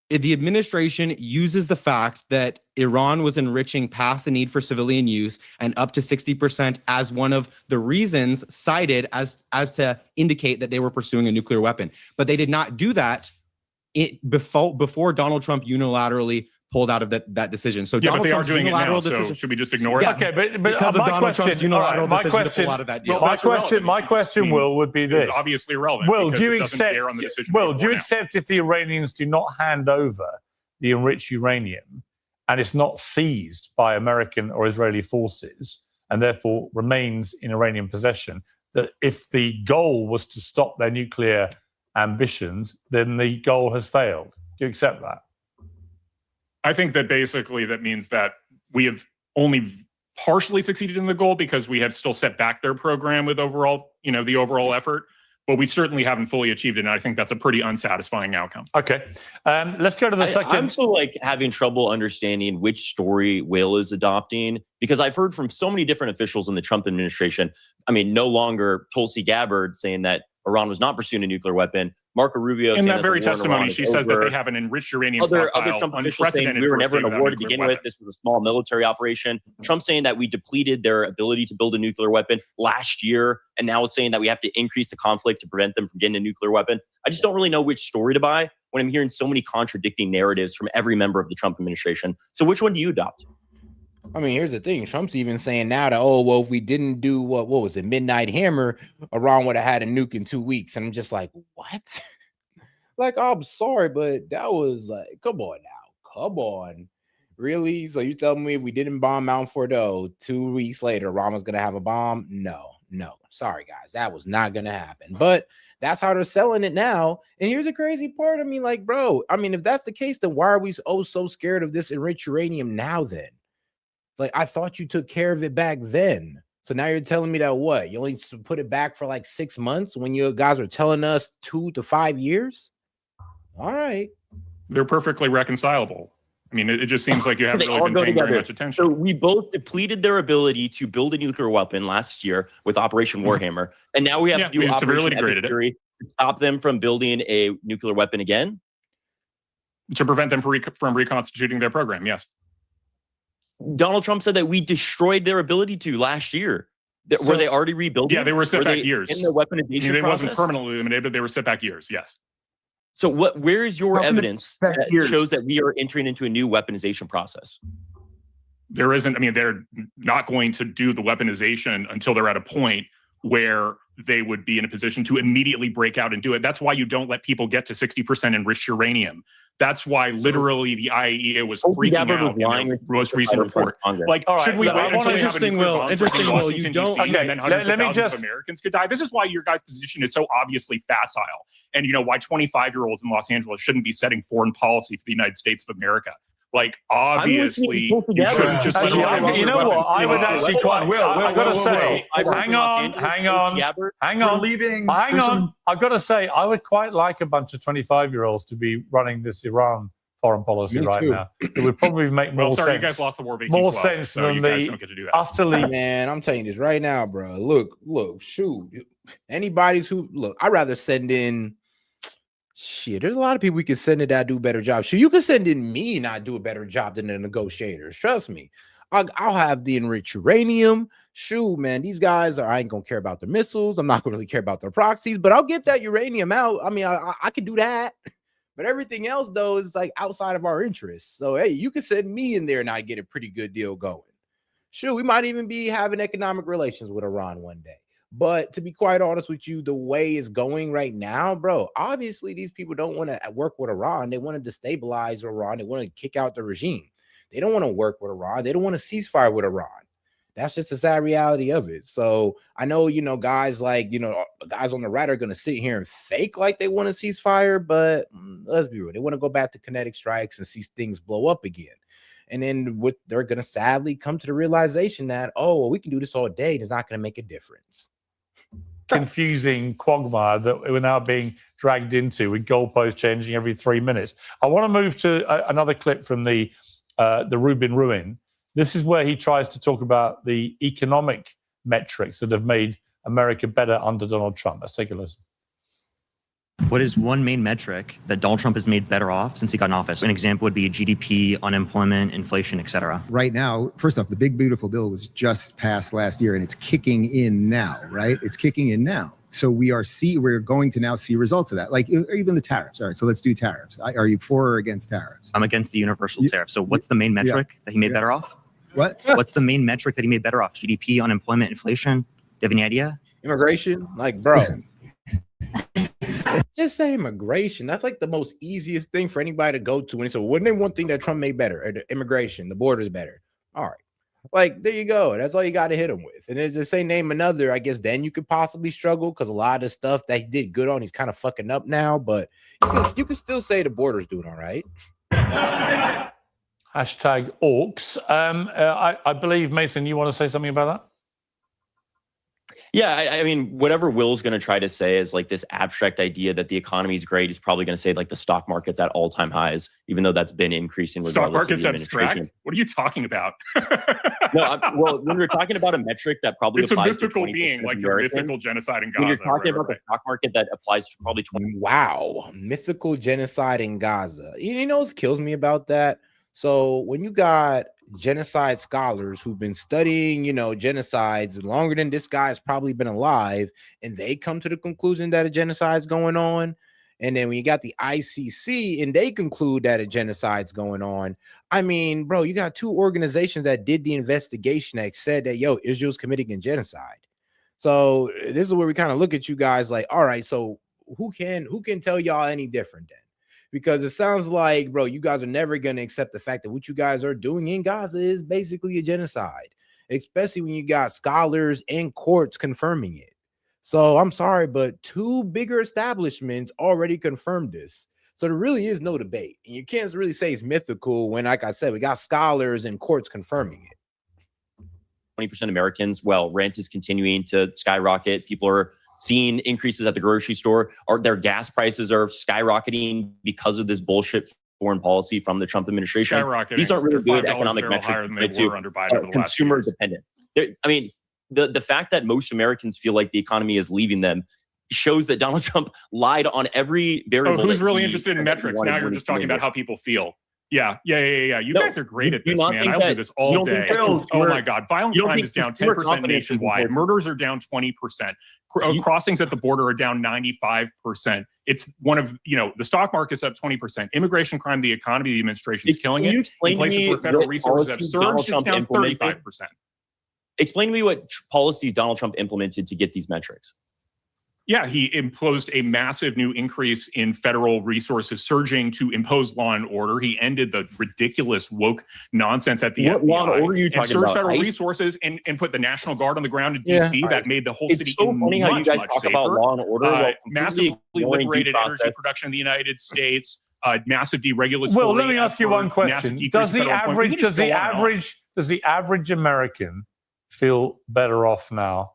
The administration uses the fact that Iran was enriching past the need for civilian use and up to 60% as one of the reasons cited as to indicate that they were pursuing a nuclear weapon. But they did not do that before Donald Trump unilaterally pulled out of that decision. So yeah, Donald but they Trump's are doing it now. decision, So should we just ignore it? Yeah, okay, but because of my Donald question, Trump's unilateral my decision question, to pull out of that deal. My question, Will, would be this: it's obviously irrelevant. Will, do you it doesn't accept? bear on the decision Will, do you accept if the Iranians do not hand over the enriched uranium and it's not seized by American or Israeli forces and therefore remains in Iranian possession, that if the goal was to stop their nuclear ambitions, then the goal has failed. Do you accept that? I think that basically that means that we have only partially succeeded in the goal because we have still set back their program with overall, the overall effort, but we certainly haven't fully achieved it. And I think that's a pretty unsatisfying outcome. Okay. Let's go to the second. I'm still having trouble understanding which story Will is adopting, because I've heard from so many different officials in the Trump administration. I mean, no longer Tulsi Gabbard saying that Iran was not pursuing a nuclear weapon. Marco Rubio in saying that very the war in testimony, Iran she is says that over. they have an enriched uranium Other stockpile, Trump officials saying unprecedented we were for a never state an without war to nuclear begin weapons. with. This was a small military operation. Trump saying that we depleted their ability to build a nuclear weapon last year, and now saying that we have to increase the conflict to prevent them from getting a nuclear weapon. I just don't really know which story to buy when I'm hearing so many contradicting narratives from every member of the Trump administration. So which one do you adopt? I mean, here's the thing. Trump's even saying now that, oh, well, if we didn't do what was it, Midnight Hammer, Iran would have had a nuke in 2 weeks. And I'm just like, what? Like, oh, I'm sorry, but that was like, come on now. Come on. Really? So you tell me if we didn't bomb Mount Fordo 2 weeks later, Iran was going to have a bomb? No. Sorry, guys. That was not going to happen. But that's how they're selling it now. And here's the crazy part. I mean, like, bro, I mean, if that's the case, then why are we so scared of this enriched uranium now then? Like, I thought you took care of it back then. So now you're telling me that what? You only put it back for like 6 months when you guys were telling us 2 to 5 years? All right. They're perfectly reconcilable. I mean, it just seems like you haven't They really all been go paying together. very much attention. So we both depleted their ability to build a nuclear weapon last year with Operation Warhammer, and now we have to do we severely Operation degraded Epic Fury to stop them from building a nuclear weapon again. To prevent them from reconstituting their program, yes. Donald Trump said that we destroyed their ability to last year. Were they already rebuilding? Yeah, they were set back years. In the weaponization It process? wasn't permanently eliminated, but they were set back years, yes. So where is your evidence that years. shows that we are entering into a new weaponization process? There isn't. I mean, they're not going to do the weaponization until they're at a point where they would be in a position to immediately break out and do it. That's why you don't let people get to 60% enriched uranium. That's why literally the IAEA was freaking out in their most recent report. Like, should we wait until we have a nuclear bomb in Washington, D.C., and then hundreds of thousands of Americans could die? This is why your guys' position is so obviously facile. And, why 25-year-olds in Los Angeles shouldn't be setting foreign policy for the United States of America. Like, obviously, you shouldn't just let Actually, you know what? I would actually quite. I've got to say, hang on. I've got to say, I would quite like a bunch of 25-year-olds to be running this Iran foreign policy right now. It would probably make more sense. You guys lost the war of 1812, more sense so than you guys don't get to do that. utterly. Man, I'm telling you this right now, bro. Look, shoot. Anybody's I'd rather send in. Shit, there's a lot of people we can send in that do a better job. Sure, you can send in me and I do a better job than the negotiators. Trust me. I'll have the enriched uranium. Shoot, man, these guys I ain't gonna care about their missiles. I'm not gonna really care about their proxies, but I'll get that uranium out. I mean, I can do that. But everything else, though, is like outside of our interests. So, hey, you can send me in there and I get a pretty good deal going. Sure, we might even be having economic relations with Iran one day. But to be quite honest with you, the way it's going right now, bro, obviously these people don't want to work with Iran. They want to destabilize Iran. They want to kick out the regime. They don't want to work with Iran. They don't want to ceasefire with Iran. That's just the sad reality of it. So I know, guys like, guys on the right are going to sit here and fake like they want to ceasefire, but let's be real. They want to go back to kinetic strikes and see things blow up again. And then they're going to sadly come to the realization that, oh, well, we can do this all day. And it's not going to make a difference. Confusing quagmire that we're now being dragged into with goalposts changing every 3 minutes. I want to move to another clip from the Rubin ruin. This is where he tries to talk about the economic metrics that have made America better under Donald Trump. Let's take a listen. What is one main metric that Donald Trump has made better off since he got in office? An example would be GDP, unemployment, inflation, etc. Right now, first off, the big beautiful bill was just passed last year and it's kicking in now, right? It's kicking in now. So we're going to now see results of that, like even the tariffs. All right, so let's do tariffs. Are you for or against tariffs? I'm against the universal tariff. So what's the main metric that he made better off? What? What's the main metric that he made better off? GDP, unemployment, inflation? Do you have any idea? Immigration? Like, bro. Just say immigration. That's like the most easiest thing for anybody to go to. And so, wasn't there one thing that Trump made better? Immigration, the border's better. All right. Like, there you go. That's all you got to hit him with. And as I say, name another, I guess then you could possibly struggle because a lot of the stuff that he did good on, he's kind of fucking up now. But you can still say the border's doing all right. Hashtag orcs. I believe, Mason, you want to say something about that? Yeah, I mean, whatever Will's going to try to say is like this abstract idea that the economy is great. He's probably going to say like the stock market's at all-time highs, even though that's been increasing Stock regardless of market's the administration. abstract? What are you talking about? No, well, when we're talking about a metric that probably It's a applies to mythical 20% being, of like the Americans, mythical genocide in Gaza. when you're talking about right. the stock market that applies to probably 20. Wow, mythical genocide in Gaza. You know what kills me about that? So when you got genocide scholars who've been studying, genocides longer than this guy's probably been alive, and they come to the conclusion that a genocide's going on, and then when you got the ICC and they conclude that a genocide's going on, I mean, bro, you got two organizations that did the investigation that said that, Israel's committing a genocide. So this is where we kind of look at you guys like, all right, so who can tell y'all any different then? Because it sounds like, bro, you guys are never going to accept the fact that what you guys are doing in Gaza is basically a genocide, especially when you got scholars and courts confirming it. So I'm sorry, but two bigger establishments already confirmed this. So there really is no debate. And you can't really say it's mythical when, like I said, we got scholars and courts confirming it. 20% Americans, well, rent is continuing to skyrocket. People are seeing increases at the grocery store, or their gas prices are skyrocketing because of this bullshit foreign policy from the Trump administration. Skyrocketing. These aren't really They're good $5 economic a barrel metrics higher than they to were under Biden over the last consumer dependent. I mean, the fact that most Americans feel like the economy is leaving them shows that Donald Trump lied on every variable. Oh, who's really interested in metrics? Now you're just talking about how people feel. Yeah. You guys are great at this, man. I'll do this all day. Oh my God. Violent crime is down 10% nationwide. Murders are down 20%. Crossings at the border are down 95%. It's one of, the stock market's up 20%. Immigration crime, the economy, the administration is killing it. In places where federal resources have surged, it's down 35%. Explain to me what policies Donald Trump implemented to get these metrics. Yeah, he imposed a massive new increase in federal resources surging to impose law and order. He ended the ridiculous woke nonsense at the FBI. Law and order are you talking surged about? Federal resources and put the National Guard on the ground in D.C. That made the whole city so funny how you guys talk safer. about law and order. Massively liberated energy production in the United States. Massive deregulatory. Well, let me ask you one question: Does the average American feel better off now?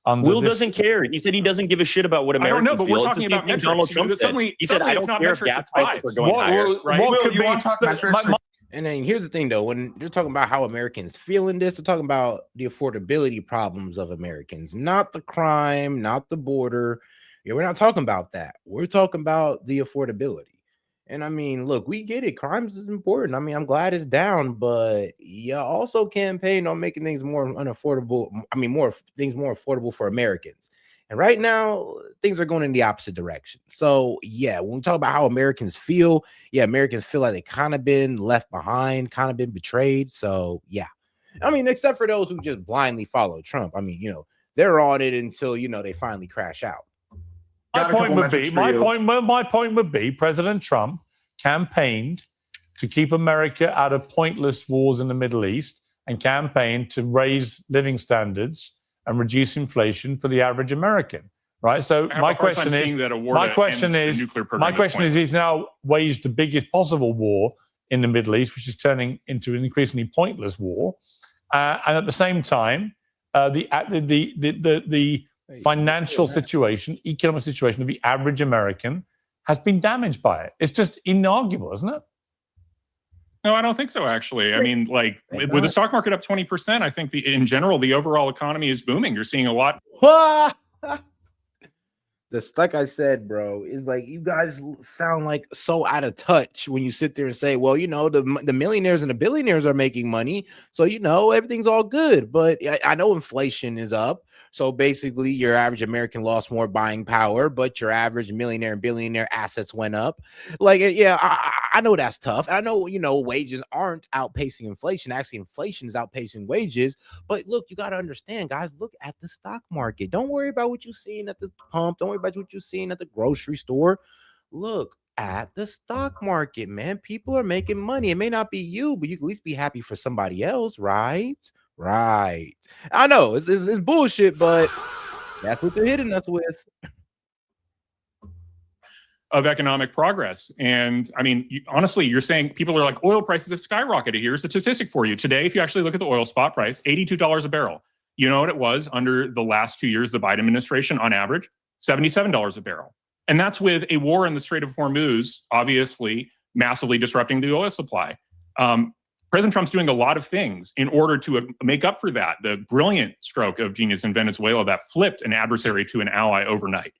Will doesn't care. He said he doesn't give a shit about what Americans feel. I don't know, but we're talking about metrics. Donald Trump he said, I don't care if gas prices are going higher. What could you want to talk metrics? And then here's the thing, though. When you're talking about how Americans feel in this, they're talking about the affordability problems of Americans, not the crime, not the border. Yeah, we're not talking about that. We're talking about the affordability. And I mean, look, we get it. Crimes is important. I mean, I'm glad it's down, but you also campaign on making things more unaffordable. I mean, more affordable for Americans. And right now, things are going in the opposite direction. So, yeah, when we talk about how Americans feel, Americans feel like they kind of been left behind, kind of been betrayed. So, yeah. I mean, except for those who just blindly follow Trump. I mean, they're on it until, they finally crash out. My point would be President Trump campaigned to keep America out of pointless wars in the Middle East and campaigned to raise living standards and reduce inflation for the average American. Right. So my question is, he's now waged the biggest possible war in the Middle East, which is turning into an increasingly pointless war. And at the same time, the financial situation, economic situation of the average American has been damaged by it. It's just inarguable, isn't it? No, I don't think so, actually. I mean, with the stock market up 20%, I think in general, the overall economy is booming. You're seeing a lot. Like I said, bro, it's like you guys sound like so out of touch when you sit there and say, well, the millionaires and the billionaires are making money. So, everything's all good. But I know inflation is up. So basically, your average American lost more buying power, but your average millionaire and billionaire assets went up. I know that's tough. And I know, wages aren't outpacing inflation. Actually, inflation is outpacing wages. But look, you got to understand, guys, look at the stock market. Don't worry about what you're seeing at the pump. Don't worry about what you're seeing at the grocery store. Look, at the stock market, man. People are making money. It may not be you, but you can at least be happy for somebody else, right? Right. I know it's bullshit, but that's what they're hitting us with. Of economic progress. And I mean, honestly, you're saying people are like, oil prices have skyrocketed. Here's the statistic for you. Today, if you actually look at the oil spot price, $82 a barrel. You know what it was under the last 2 years of the Biden administration on average? $77 a barrel. And that's with a war in the Strait of Hormuz, obviously massively disrupting the oil supply. President Trump's doing a lot of things in order to make up for that. The brilliant stroke of genius in Venezuela that flipped an adversary to an ally overnight.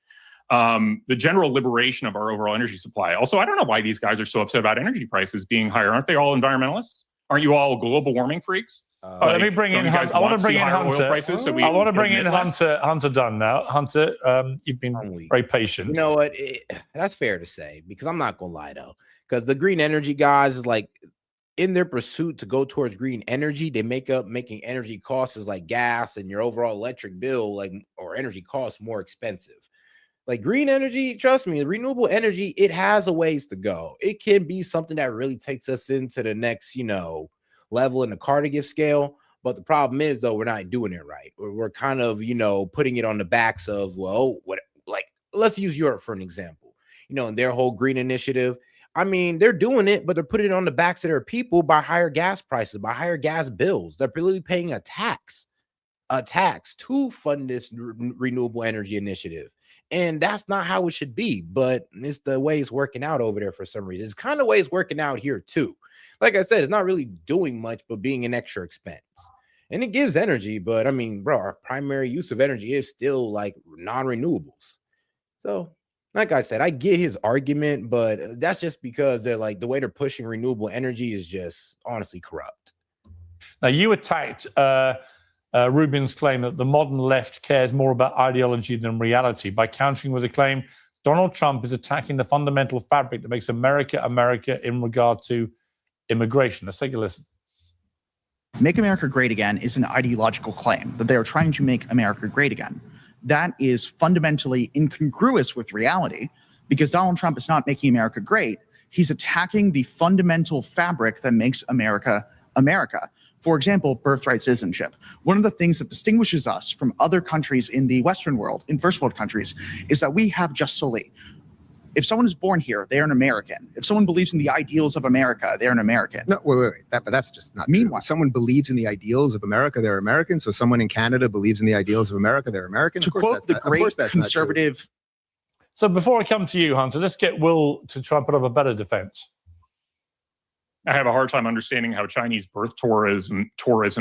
The general liberation of our overall energy supply. Also, I don't know why these guys are so upset about energy prices being higher. Aren't they all environmentalists? Aren't you all global warming freaks? Let me bring in. I want to bring in Hunter. I want to bring in Hunter Dunn now. Hunter, you've been very patient. You know what? That's fair to say, because I'm not gonna lie though, because the green energy guys is like, in their pursuit to go towards green energy, they make up making energy costs is like gas and your overall electric bill, like, or energy costs more expensive. Like green energy, trust me, renewable energy, it has a ways to go. It can be something that really takes us into the next, level in the Cardiff scale. But the problem is, though, we're not doing it right. We're kind of, putting it on the backs of, let's use Europe for an example. In their whole green initiative, I mean, they're doing it, but they're putting it on the backs of their people by higher gas prices, by higher gas bills. They're really paying a tax to fund this renewable energy initiative. And that's not how it should be, but it's the way it's working out over there for some reason. It's kind of way it's working out here too. Like I said, it's not really doing much, but being an extra expense. And it gives energy, but I mean, bro, our primary use of energy is still like non-renewables. So, like I said, I get his argument, but that's just because they're like, the way they're pushing renewable energy is just honestly corrupt. Now, you attacked Rubin's claim that the modern left cares more about ideology than reality by countering with a claim Donald Trump is attacking the fundamental fabric that makes America America in regard to immigration. Let's take a listen. Make America Great Again is an ideological claim that they are trying to make America great again. That is fundamentally incongruous with reality because Donald Trump is not making America great. He's attacking the fundamental fabric that makes America America. For example, birthright citizenship. One of the things that distinguishes us from other countries in the Western world, in first world countries, is that we have jus soli. If someone is born here, they are an American. If someone believes in the ideals of America, they're an American. No, wait. But that's just not true. If someone believes in the ideals of America, they're American. So someone in Canada believes in the ideals of America, they're American. To quote the great conservative. So before I come to you, Hunter, let's get Will to try and put up a better defense. I have a hard time understanding how Chinese birth tourism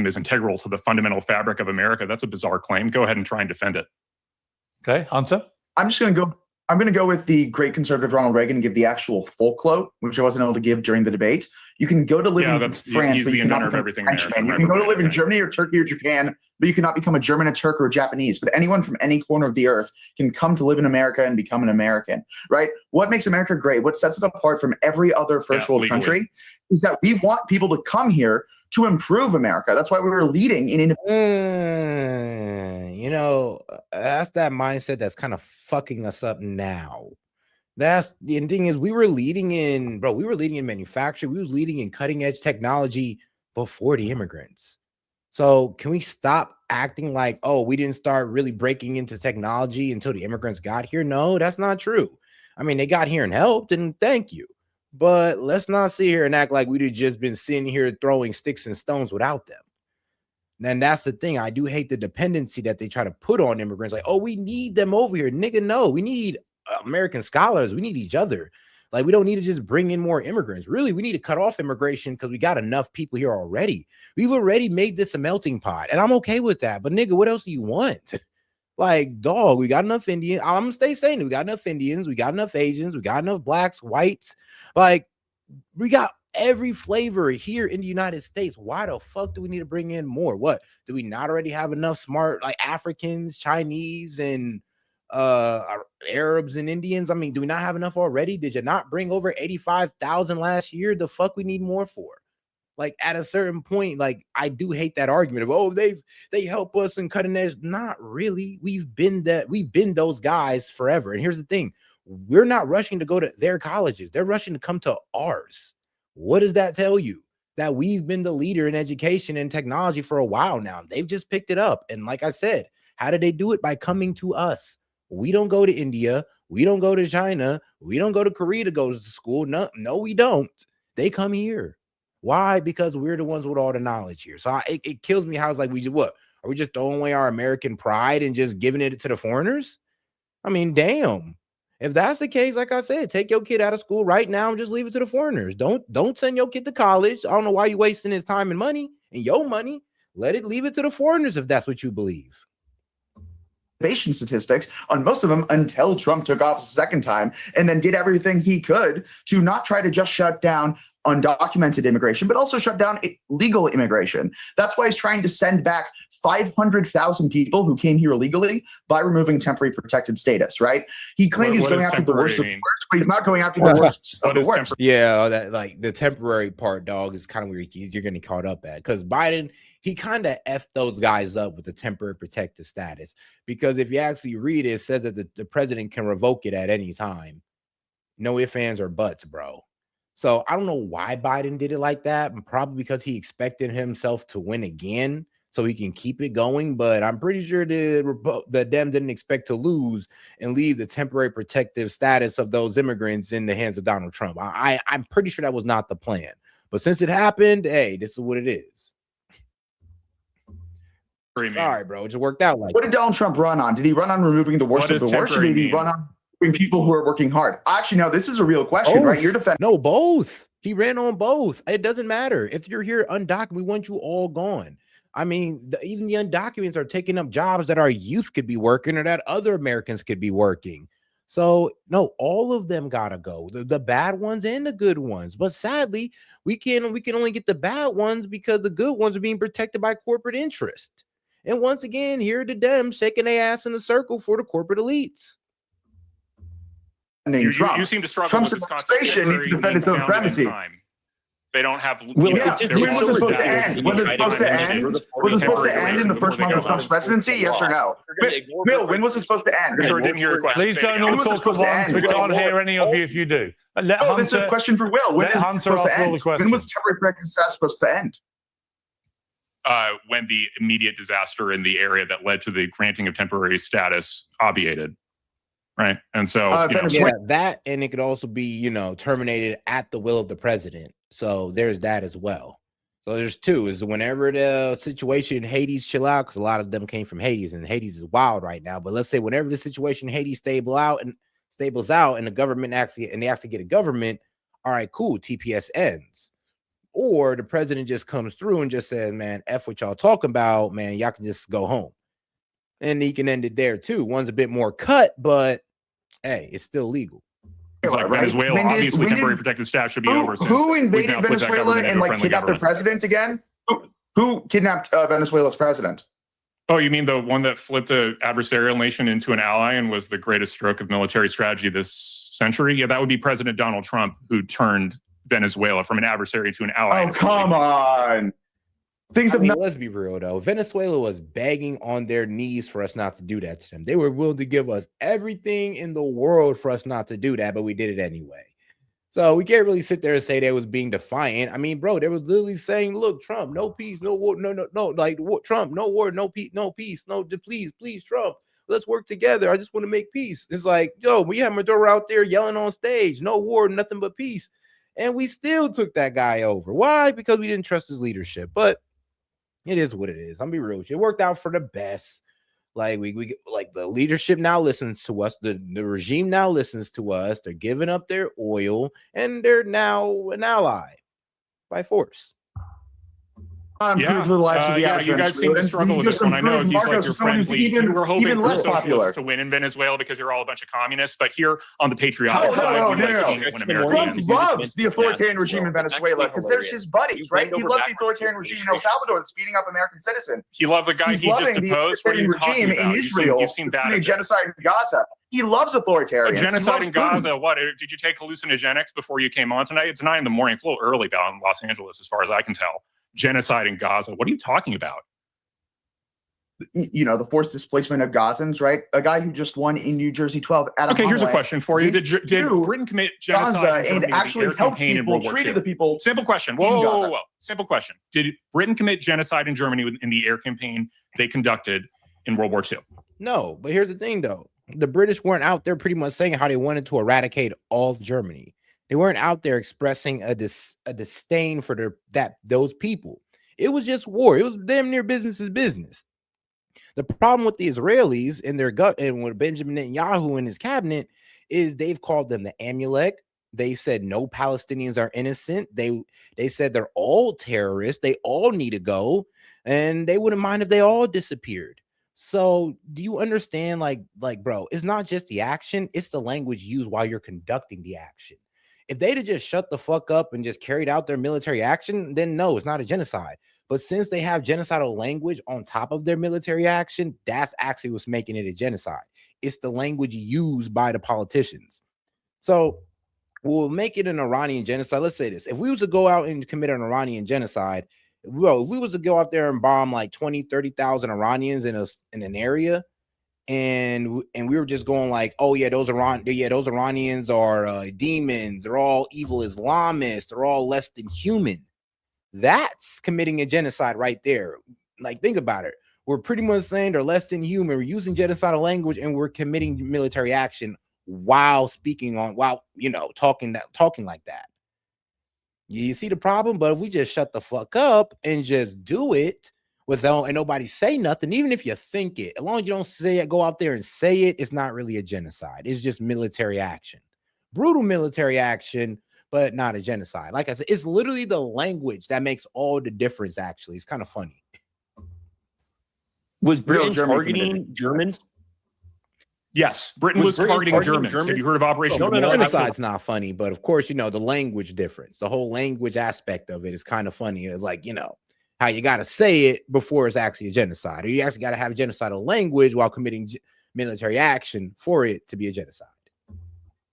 is integral to the fundamental fabric of America. That's a bizarre claim. Go ahead and try and defend it. Okay, Hunter? I'm going to go with the great conservative Ronald Reagan and give the actual full quote, which I wasn't able to give during the debate. You can go to live in France, he's but the you cannot inventor of become everything a Frenchman. You can go to live in Germany or Turkey or Japan, but you cannot become a German, a Turk, or a Japanese. But anyone from any corner of the earth can come to live in America and become an American, right? What makes America great, what sets it apart from every other first world country, is that we want people to come here to improve America. That's why we were leading in that's that mindset that's kind of fucking us up now. That's the thing is we were leading in manufacturing. We were leading in cutting edge technology before the immigrants. So can we stop acting like, oh, we didn't start really breaking into technology until the immigrants got here? No, that's not true. I mean, they got here and helped, and thank you. But let's not sit here and act like we'd have just been sitting here throwing sticks and stones without them. And that's the thing. I do hate the dependency that they try to put on immigrants. Like, oh, we need them over here. Nigga, no, we need American scholars. We need each other. Like, we don't need to just bring in more immigrants. Really, we need to cut off immigration because we got enough people here already. We've already made this a melting pot, and I'm okay with that. But nigga, what else do you want? Like, dog, we got enough Indians. I'm gonna stay saying it. We got enough Indians. We got enough Asians. We got enough blacks, whites. Like, we got every flavor here in the United States. Why the fuck do we need to bring in more? What, do we not already have enough smart, like, Africans, Chinese, and Arabs and Indians? I mean, do we not have enough already? Did you not bring over 85,000 last year? The fuck we need more for? Like, at a certain point, like, I do hate that argument of, oh, they help us in cutting edge. Not really. We've been those guys forever. And here's the thing. We're not rushing to go to their colleges. They're rushing to come to ours. What does that tell you? That we've been the leader in education and technology for a while now. They've just picked it up. And like I said, how did they do it? By coming to us. We don't go to India. We don't go to China. We don't go to Korea to go to school. No, we don't. They come here. Why? Because we're the ones with all the knowledge here. So it kills me how it's like, what? Are we just throwing away our American pride and just giving it to the foreigners? I mean, damn. If that's the case, like I said, take your kid out of school right now and just leave it to the foreigners. Don't send your kid to college. I don't know why you're wasting his time and money and your money. Leave it to the foreigners if that's what you believe. Innovation statistics on most of them until Trump took office a second time and then did everything he could to not try to just shut down undocumented immigration, but also shut down legal immigration. That's why he's trying to send back 500,000 people who came here illegally by removing temporary protected status, right? He claimed he's going after the worst of the worst, but he's not going after the worst of the worst. Yeah, that like the temporary part, dog, is kind of where you're getting caught up at. Because Biden, he kind of effed those guys up with the temporary protective status. Because if you actually read it, it says that the president can revoke it at any time. No ifs, ands, or buts, bro. So I don't know why Biden did it like that. Probably because he expected himself to win again so he can keep it going. But I'm pretty sure the Dem didn't expect to lose and leave the temporary protective status of those immigrants in the hands of Donald Trump. I'm pretty sure that was not the plan. But since it happened, hey, this is what it is. All right, bro. It just worked out like What did Donald Trump run on? Did he run on removing the worst of the worst, or did he run on people who are working hard? Actually, no, this is a real question, right? You're defending. No, both. He ran on both. It doesn't matter. If you're here undocumented, we want you all gone. I mean, even the undocumented are taking up jobs that our youth could be working or that other Americans could be working. So, no, all of them got to go. The bad ones and the good ones. But sadly, we can only get the bad ones because the good ones are being protected by corporate interest. And once again, here are the Dems shaking their ass in a circle for the corporate elites. You seem to struggle with this concept. Needs to defend its own supremacy. They don't have. When was it supposed to end? Was it supposed to end? Was it supposed to end in the first month of Trump's presidency? Yes or no? Bill, when was it supposed to end? I didn't hear your question. Please don't all talk at once. We can't hear any of you if you do. This is a question for Will. When let Hunter ask all the questions. When was temporary protective status supposed to end? When the immediate disaster in the area that led to the granting of temporary status obviated. Right. And so that, and it could also be, terminated at the will of the president. So there's that as well. So there's two, is whenever the situation in Haiti chill out, because a lot of them came from Haiti, and Haiti is wild right now. But let's say whenever the situation in Haiti stables out and the government they actually get a government, all right, cool, TPS ends. Or the president just comes through and just says, man, F what y'all talking about, man, y'all can just go home. And he can end it there too. One's a bit more cut, but hey, it's still legal. It's like Venezuela, obviously temporary protective status should be over. Who invaded Venezuela and kidnapped their president again? Who kidnapped Venezuela's president? Oh, you mean the one that flipped an adversarial nation into an ally and was the greatest stroke of military strategy this century? Yeah, that would be President Donald Trump, who turned Venezuela from an adversary to an ally. Oh, come on. Let's be real, though. Venezuela was begging on their knees for us not to do that to them. They were willing to give us everything in the world for us not to do that, but we did it anyway. So we can't really sit there and say they was being defiant. I mean, bro, they were literally saying, look, Trump, no peace, no war, no, like Trump, no war, no peace, please, Trump, let's work together. I just want to make peace. It's like, yo, we have Maduro out there yelling on stage, no war, nothing but peace. And we still took that guy over. Why? Because we didn't trust his leadership. But it is what it is. I'm be real with you. It worked out for the best. Like we like the leadership now listens to us. The regime now listens to us. They're giving up their oil, and they're now an ally by force. You guys seem to struggle with this one. I know he's like your friend. You were hoping for socialists to win in Venezuela because you're all a bunch of communists. But here on the patriotic side, Trump loves the authoritarian regime in Venezuela because they're his buddies, right? He loves the authoritarian regime in El Salvador that's beating up American citizens. He loved the guy he just deposed. What are you talking about? You've seen bad genocide in Gaza. He loves authoritarians. Genocide in Gaza. What did you take hallucinogenics before you came on tonight? It's 9 a.m. It's a little early down in Los Angeles, as far as I can tell. Genocide in Gaza. What are you talking about? you know, the forced displacement of Gazans, right? A guy who just won in New Jersey 12 at a Okay, here's a runway. question for you. Did Britain commit genocide Gaza in Germany and actually in the air helped campaign in people, World War treated II? the people. Simple question. in Whoa, whoa, Gaza. whoa, whoa. Simple question. Did Britain commit genocide in Germany in the air campaign they conducted in World War II? No, but here's the thing, though. The British weren't out there pretty much saying how they wanted to eradicate all of Germany. They weren't out there expressing a disdain for those people. It was just war. It was damn near business is business. The problem with the Israelis and their gut and with Benjamin Netanyahu and his cabinet is they've called them the Amalek. They said no Palestinians are innocent. They said they're all terrorists. They all need to go, and they wouldn't mind if they all disappeared. So do you understand? Like, bro, it's not just the action; it's the language used while you're conducting the action. If they'd have just shut the fuck up and just carried out their military action, then no, it's not a genocide. But since they have genocidal language on top of their military action, that's actually what's making it a genocide. It's the language used by the politicians. So we'll make it an Iranian genocide. Let's say this. If we was to go out and commit an Iranian genocide, bro, if we was to go out there and bomb like 20, 30,000 Iranians in an area, and we were just going like, oh yeah, those Iranians are demons, they're all evil Islamists, they're all less than human. That's committing a genocide right there. Like, think about it. We're pretty much saying they're less than human. We're using genocidal language, and we're committing military action while talking like that. You see the problem? But if we just shut the fuck up and just do it without and nobody say nothing, even if you think it, as long as you don't say it, go out there and say it, it's not really a genocide. It's just military action, brutal military action, but not a genocide. Like I said, it's literally the language that makes all the difference. Actually, it's kind of funny. Was Britain targeting Germans? Yes, Britain was targeting Germans. Have you heard of Operation? No, genocide's not funny, but of course, you know, the language difference, the whole language aspect of it is kind of funny. It's like, you know, how you got to say it before it's actually a genocide, or you actually got to have a genocidal language while committing military action for it to be a genocide.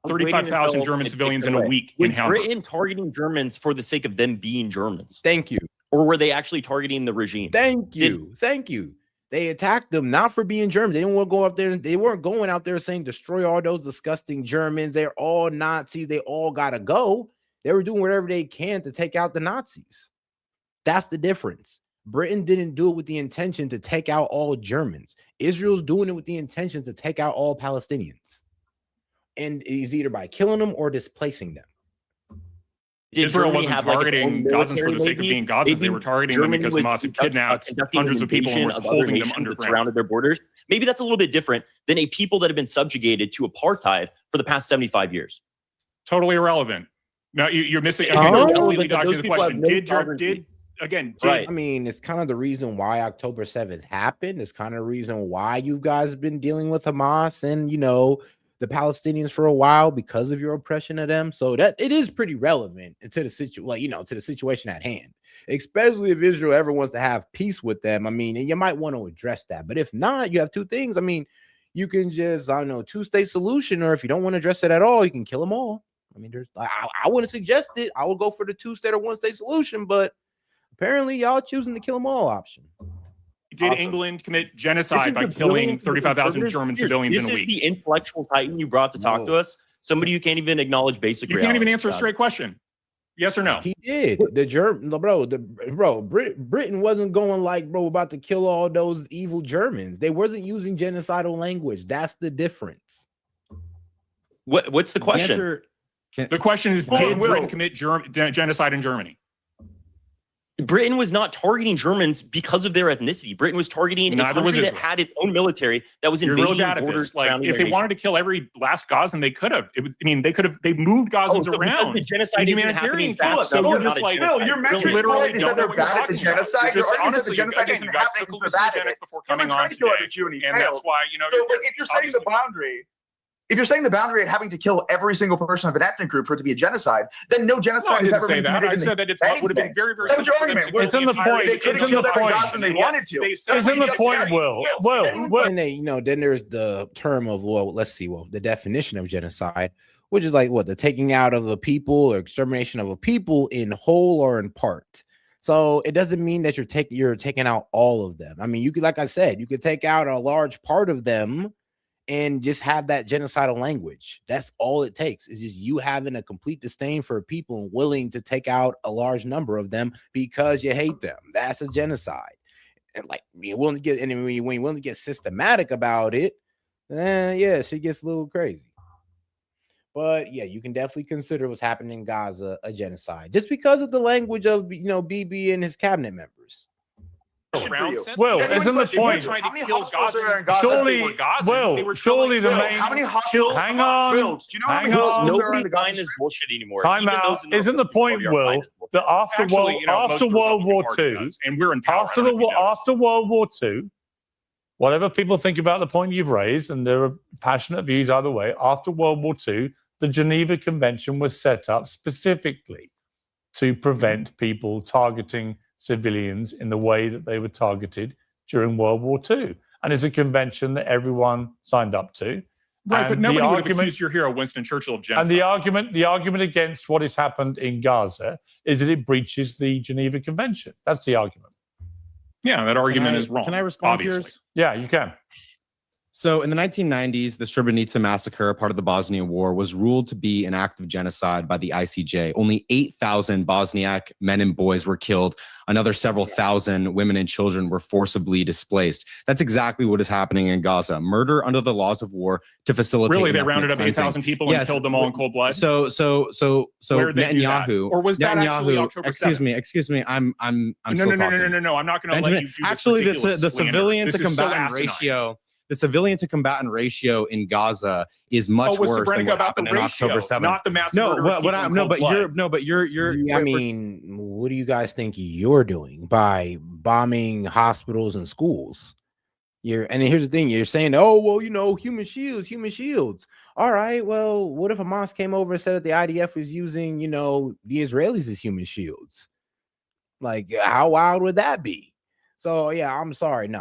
35,000 German civilians in a week in Hamburg. Was Britain targeting Germans for the sake of them being Germans? Thank you. Or were they actually targeting the regime? Thank you. Thank you. They attacked them not for being Germans. They didn't want to go up there. They weren't going out there saying destroy all those disgusting Germans. They're all Nazis. They all gotta go. They were doing whatever they can to take out the Nazis. That's the difference. Britain didn't do it with the intention to take out all Germans. Israel's doing it with the intention to take out all Palestinians. And it's either by killing them or displacing them. Israel wasn't targeting Gazans for the sake of being Gazans. They were targeting them because Hamas had kidnapped hundreds of people and was holding them underground. Surrounded their borders. Maybe that's a little bit different than a people that have been subjugated to apartheid for the past 75 years. Totally irrelevant. Now you're missing. You're completely dodging the question. I mean, it's kind of the reason why October 7th happened. It's kind of the reason why you guys have been dealing with Hamas and, you know, the Palestinians for a while because of your oppression of them. So that it is pretty relevant to the to the situation at hand, especially if Israel ever wants to have peace with them. I mean, and you might want to address that. But if not, you have two things. I mean, you can just, I don't know, two-state solution, or if you don't want to address it at all, you can kill them all. I mean, I wouldn't suggest it. I would go for the two-state or one-state solution, but apparently y'all choosing the kill them all option. Did England commit genocide by killing 35,000 German civilians in a week? This is the intellectual titan you brought to talk to us. Somebody who can't even acknowledge basic reality. You can't even answer a straight question. Yes or no? He did. Britain wasn't going like, bro, about to kill all those evil Germans. They wasn't using genocidal language. That's the difference. What's the question? The question is, did Britain commit genocide in Germany? Britain was not targeting Germans because of their ethnicity. Britain was targeting a country that had its own military that was invading borders. Like, if they wanted to kill every last Gazan, they could have. They moved Gazans around. The genocide isn't happening fast. So you're just like, no, your metric literally is that they're bad at the genocide. Just honestly, the genocide isn't happening because they're bad at it. Before coming on today, and that's why, you know. So if you're setting the boundary. If you're saying the boundary at having to kill every single person of an ethnic group for it to be a genocide, then no genocide has ever been committed. I said that it would have been very, very simple. It's in the point. It's in the point. They wanted to. It's in the point, Will. And they, then there's the term of, the definition of genocide, which is like the taking out of a people or extermination of a people in whole or in part. So it doesn't mean that you're taking out all of them. I mean, you could, like I said, you could take out a large part of them and just have that genocidal language. That's all it takes, is just you having a complete disdain for people and willing to take out a large number of them because you hate them. That's a genocide. And like you're willing to get, and when you're willing to get systematic about it, yeah, shit gets a little crazy. But yeah, you can definitely consider what's happening in Gaza a genocide just because of the language of BB and his cabinet members. Well, isn't the point? Trying to kill Gazans? Surely, surely the main. How many hang on, hang on. Nobody's buying this bullshit anymore. Time Even out. those in the Isn't the point, Republican Party are buying Will, this bullshit. that after Actually, after World War II, and we're in power. after World War II, whatever people think about the point you've raised, and there are passionate views either way, after World War II, the Geneva Convention was set up specifically to prevent people targeting civilians in the way that they were targeted during World War II. And it's a convention that everyone signed up to. Right, and but nobody would have accused your hero, Winston Churchill, of genocide. And the argument against what has happened in Gaza is that it breaches the Geneva Convention. That's the argument. Yeah, that argument is wrong. Can I respond, obviously. Piers? Yeah, you can. So in the 1990s, the Srebrenica massacre, part of the Bosnian War, was ruled to be an act of genocide by the ICJ. Only 8,000 Bosniak men and boys were killed. Another several thousand women and children were forcibly displaced. That's exactly what is happening in Gaza. Murder under the laws of war to facilitate. Really, they ethnic rounded up cleansing. 8,000 people and killed them all in cold blood. So Where did they do that? Netanyahu, Or was that actually October 7th? Excuse me. I'm No. still talking. No. I'm not going to let Benjamin, you do this. actually, ridiculous the slander. civilian This to is so combatant asinine. ratio. The civilian to combatant ratio in Gaza is much was worse than Srebrenica what about happened the in ratio, October 7th. not the mass No, murder of what people I in no, cold but blood. you're. I mean, what do you guys think you're doing by bombing hospitals and schools? And here's the thing: you're saying, "Oh, well, human shields." All right, well, what if Hamas came over and said that the IDF was using, the Israelis as human shields? Like, how wild would that be? So yeah, I'm sorry.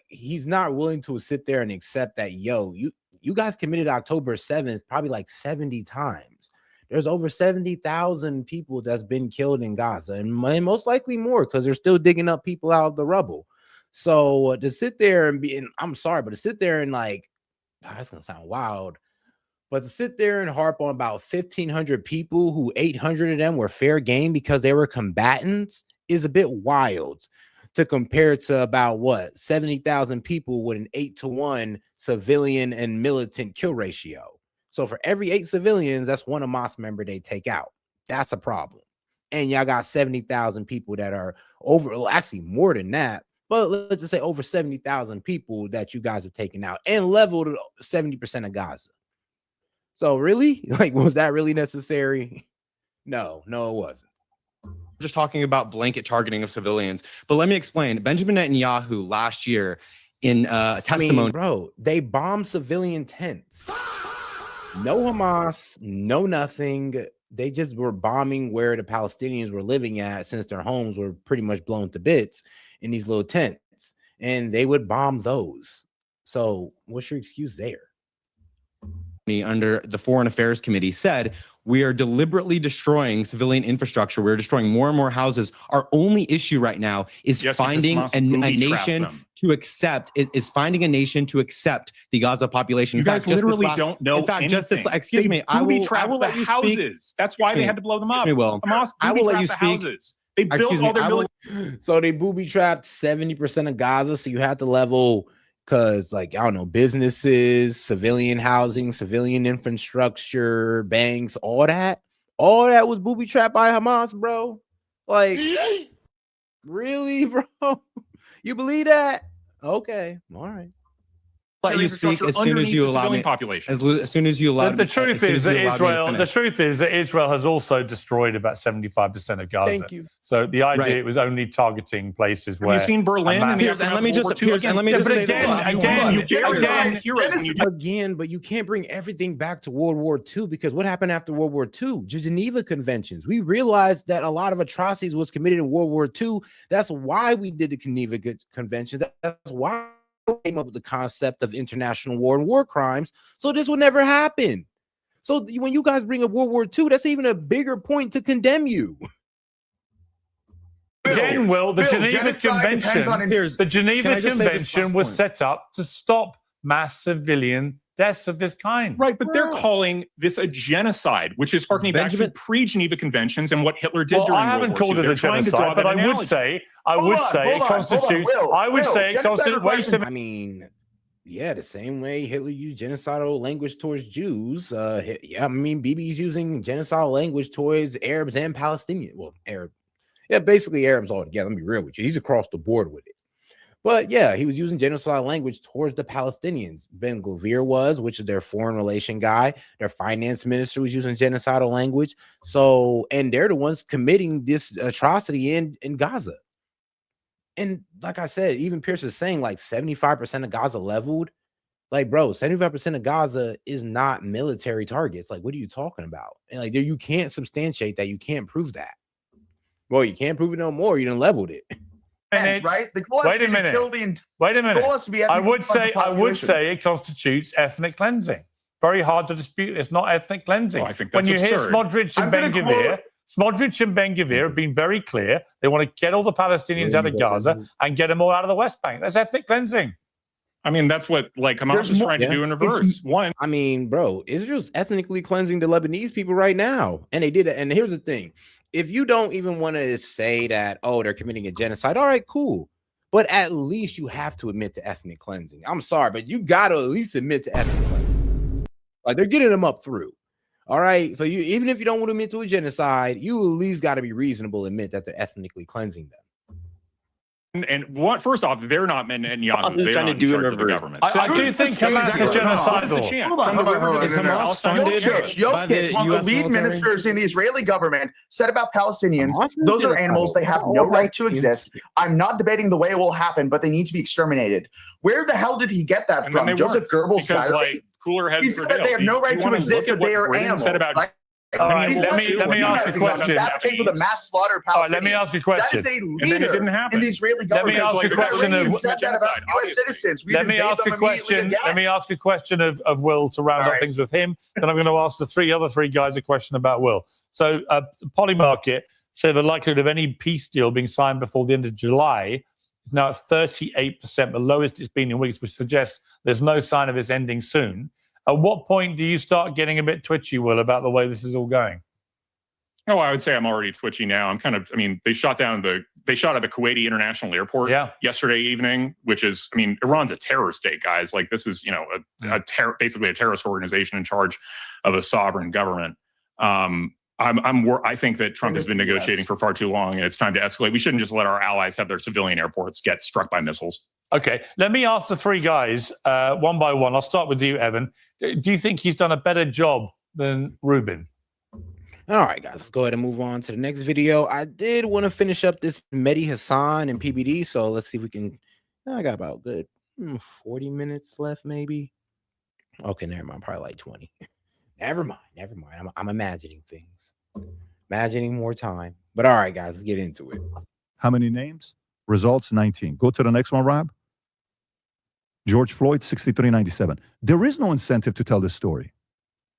He's not willing to sit there and accept that. You guys committed October 7th probably like 70 times. There's over 70,000 people that's been killed in Gaza, and most likely more because they're still digging up people out of the rubble. So to sit there and I'm sorry, but to sit there and that's gonna sound wild, but to sit there and harp on about 1,500 people who 800 of them were fair game because they were combatants is a bit wild. To compare to about 70,000 people with an 8-to-1 civilian and militant kill ratio. So for every 8 civilians, that's one Hamas member they take out. That's a problem. And y'all got 70,000 people that are actually more than that, but let's just say over 70,000 people that you guys have taken out and leveled 70% of Gaza. So really, was that really necessary? No, it wasn't. Just talking about blanket targeting of civilians. But let me explain. Benjamin Netanyahu last year in testimony. Bro, they bombed civilian tents. No Hamas, no nothing. They just were bombing where the Palestinians were living at since their homes were pretty much blown to bits in these little tents. And they would bomb those. So what's your excuse there? Under the Foreign Affairs Committee said, we are deliberately destroying civilian infrastructure. We're destroying more and more houses. Our only issue right now is finding a nation to accept finding a nation to accept the Gaza population. You guys literally don't know. In fact, anything. Excuse me, I will let you speak. Houses. That's why they had to blow them up. Hamas I will let you speak. Houses. They built all their So they booby trapped 70% of Gaza. So you had to level. Because, businesses, civilian housing, civilian infrastructure, banks, all that was booby trapped by Hamas, bro. Really, bro? You believe that? Okay, all right. Let you speak as soon as you allow me. As soon as you allow me. The truth is that Israel has also destroyed about 75% of Gaza. Thank you. So the idea it was only targeting places where. Have you seen Berlin? But you can't bring everything back to World War II because what happened after World War II? The Geneva Conventions. We realized that a lot of atrocities was committed in World War II. That's why we did the Geneva Conventions. That's why came up with the concept of international war and war crimes, so this will never happen. So when you guys bring up World War II, that's even a bigger point to condemn you. Again, Will, the Geneva Convention, was set up to stop mass civilian deaths of this kind. Right, but they're calling this a genocide, which is harkening back to pre-Geneva Conventions and what Hitler did during I haven't World War called II. it a genocide, but I would say it constitutes. I would say it constitutes. I mean, yeah, the same way Hitler used genocidal language towards Jews. Yeah, I mean, Bibi's using genocidal language towards Arabs and Palestinians. Well, basically Arabs all together. Let me be real with you. He's across the board with it. But yeah, he was using genocidal language towards the Palestinians. Ben Gvir which is their foreign relation guy. Their finance minister was using genocidal language. So, and they're the ones committing this atrocity in Gaza. And like I said, even Pierce is saying like 75% of Gaza leveled. Like, bro, 75% of Gaza is not military targets. Like, what are you talking about? And like, you can't substantiate that. You can't prove that. Well, you can't prove it no more. You done leveled it. Right? Wait a minute. I would say it constitutes ethnic cleansing. Very hard to dispute. It's not ethnic cleansing. Well, I think when that's you absurd. hear Smotrich and Ben Gvir have been very clear. They want to get all the Palestinians out of Gaza and get them all out of the West Bank. That's ethnic cleansing. I mean, that's what Hamas is trying to do in reverse. I mean, bro, Israel's ethnically cleansing the Lebanese people right now. And they did it. And here's the thing. If you don't even want to say that, oh, they're committing a genocide, all right, cool. But at least you have to admit to ethnic cleansing. I'm sorry, but you got to at least admit to ethnic cleansing. Like, they're getting them up through. All right. So you, even if you don't want to admit to a genocide, you at least got to be reasonable and admit that they're ethnically cleansing them. And what? First off, they're not Netanyahu. They're trying not to in do charge it of the government. I do think Hamas is genocidal. Hold on. Is Hamas funded by the one of the US lead military? ministers in the Israeli government said about Palestinians, Hamas is those are genocidal. animals. They have no right to exist. I'm not debating the way it will happen, but they need to be exterminated. Where the hell did he get that And then from? they Joseph weren't, Goebbels because diary? cooler heads He said that they have no right to exist, that they are animals. Said about All right, let me ask a question. He's advocating for the mass slaughter of Palestinians. All right, let me ask you a question. That is a And then it leader didn't happen. in the Israeli Let me government. ask a question Iranians of- said that about U.S. citizens. We Let me invade ask them a question. immediately Let me ask a question of Will to round up things with him. Then I'm going to ask the other three guys a question about Will. So, Polymarket say the likelihood of any peace deal being signed before the end of July is now at 38%, the lowest it's been in weeks, which suggests there's no sign of it ending soon. At what point do you start getting a bit twitchy, Will, about the way this is all going? Oh, I would say I'm already twitchy now. They shot at the Kuwaiti International Airport yesterday evening, which is, Iran's a terror state, guys. Like, this is, basically a terrorist organization in charge of a sovereign government. I think that Trump has been negotiating for far too long, and it's time to escalate. We shouldn't just let our allies have their civilian airports get struck by missiles. Okay, let me ask the three guys one by one. I'll start with you, Evan. Do you think he's done a better job than Rubin? All right, guys, let's go ahead and move on to the next video. I did want to finish up this Mehdi Hassan and PBD, so let's see if we can. I got about good 40 minutes left, maybe. Okay, never mind. Probably like 20. Never mind. I'm imagining things, imagining more time. But all right, guys, let's get into it. How many names? Results 19. Go to the next one, Rob. George Floyd, 6397. There is no incentive to tell this story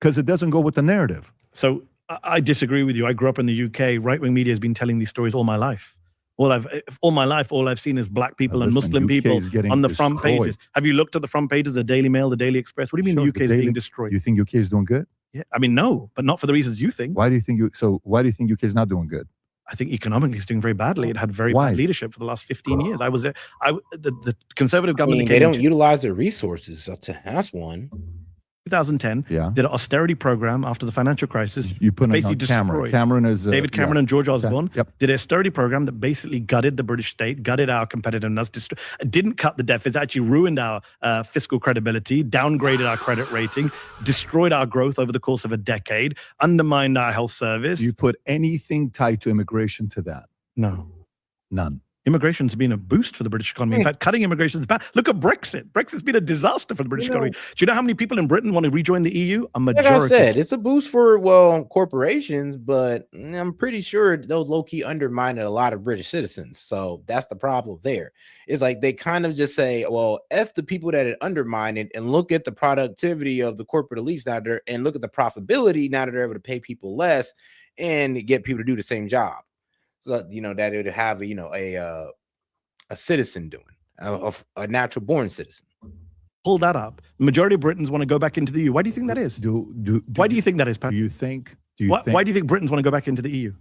because it doesn't go with the narrative. So I disagree with you. I grew up in the UK. Right-wing media has been telling these stories all my life. All I've seen is black people and Muslim people on the front pages. Have you looked at the front pages of the Daily Mail, the Daily Express? What do you mean the UK is being destroyed? Do you think UK is doing good? Yeah, no, but not for the reasons you think. Why do you think UK is not doing good? I think economically it's doing very badly. It had very bad leadership for the last 15 years. The conservative government. They don't utilize their resources. That's one. 2010, did an austerity program after the financial crisis. You put basically on Cameron. destroyed. Cameron is David Cameron and George Osborne did an austerity program that basically gutted the British state, gutted our competitiveness, didn't cut the deficits, actually ruined our fiscal credibility, downgraded our credit rating, destroyed our growth over the course of a decade, undermined our health service. You put anything tied to immigration to that? No. None. Immigration's been a boost for the British economy. In fact, cutting immigration is bad. Look at Brexit. Brexit's been a disaster for the British economy. Do you know how many people in Britain want to rejoin the EU? A majority. Like I said, it's a boost for, corporations, but I'm pretty sure those low-key undermined a lot of British citizens. So that's the problem there. It's like they kind of just say, well, F the people that it undermined it and look at the productivity of the corporate elites now there and look at the profitability now that they're able to pay people less and get people to do the same job. that it would have a citizen doing, a natural born citizen. Pull that up. The majority of Britons want to go back into the EU. Why do you think that is? Why do you think that is, Pat? Do you think? Why do you think Britons want to go back into the EU?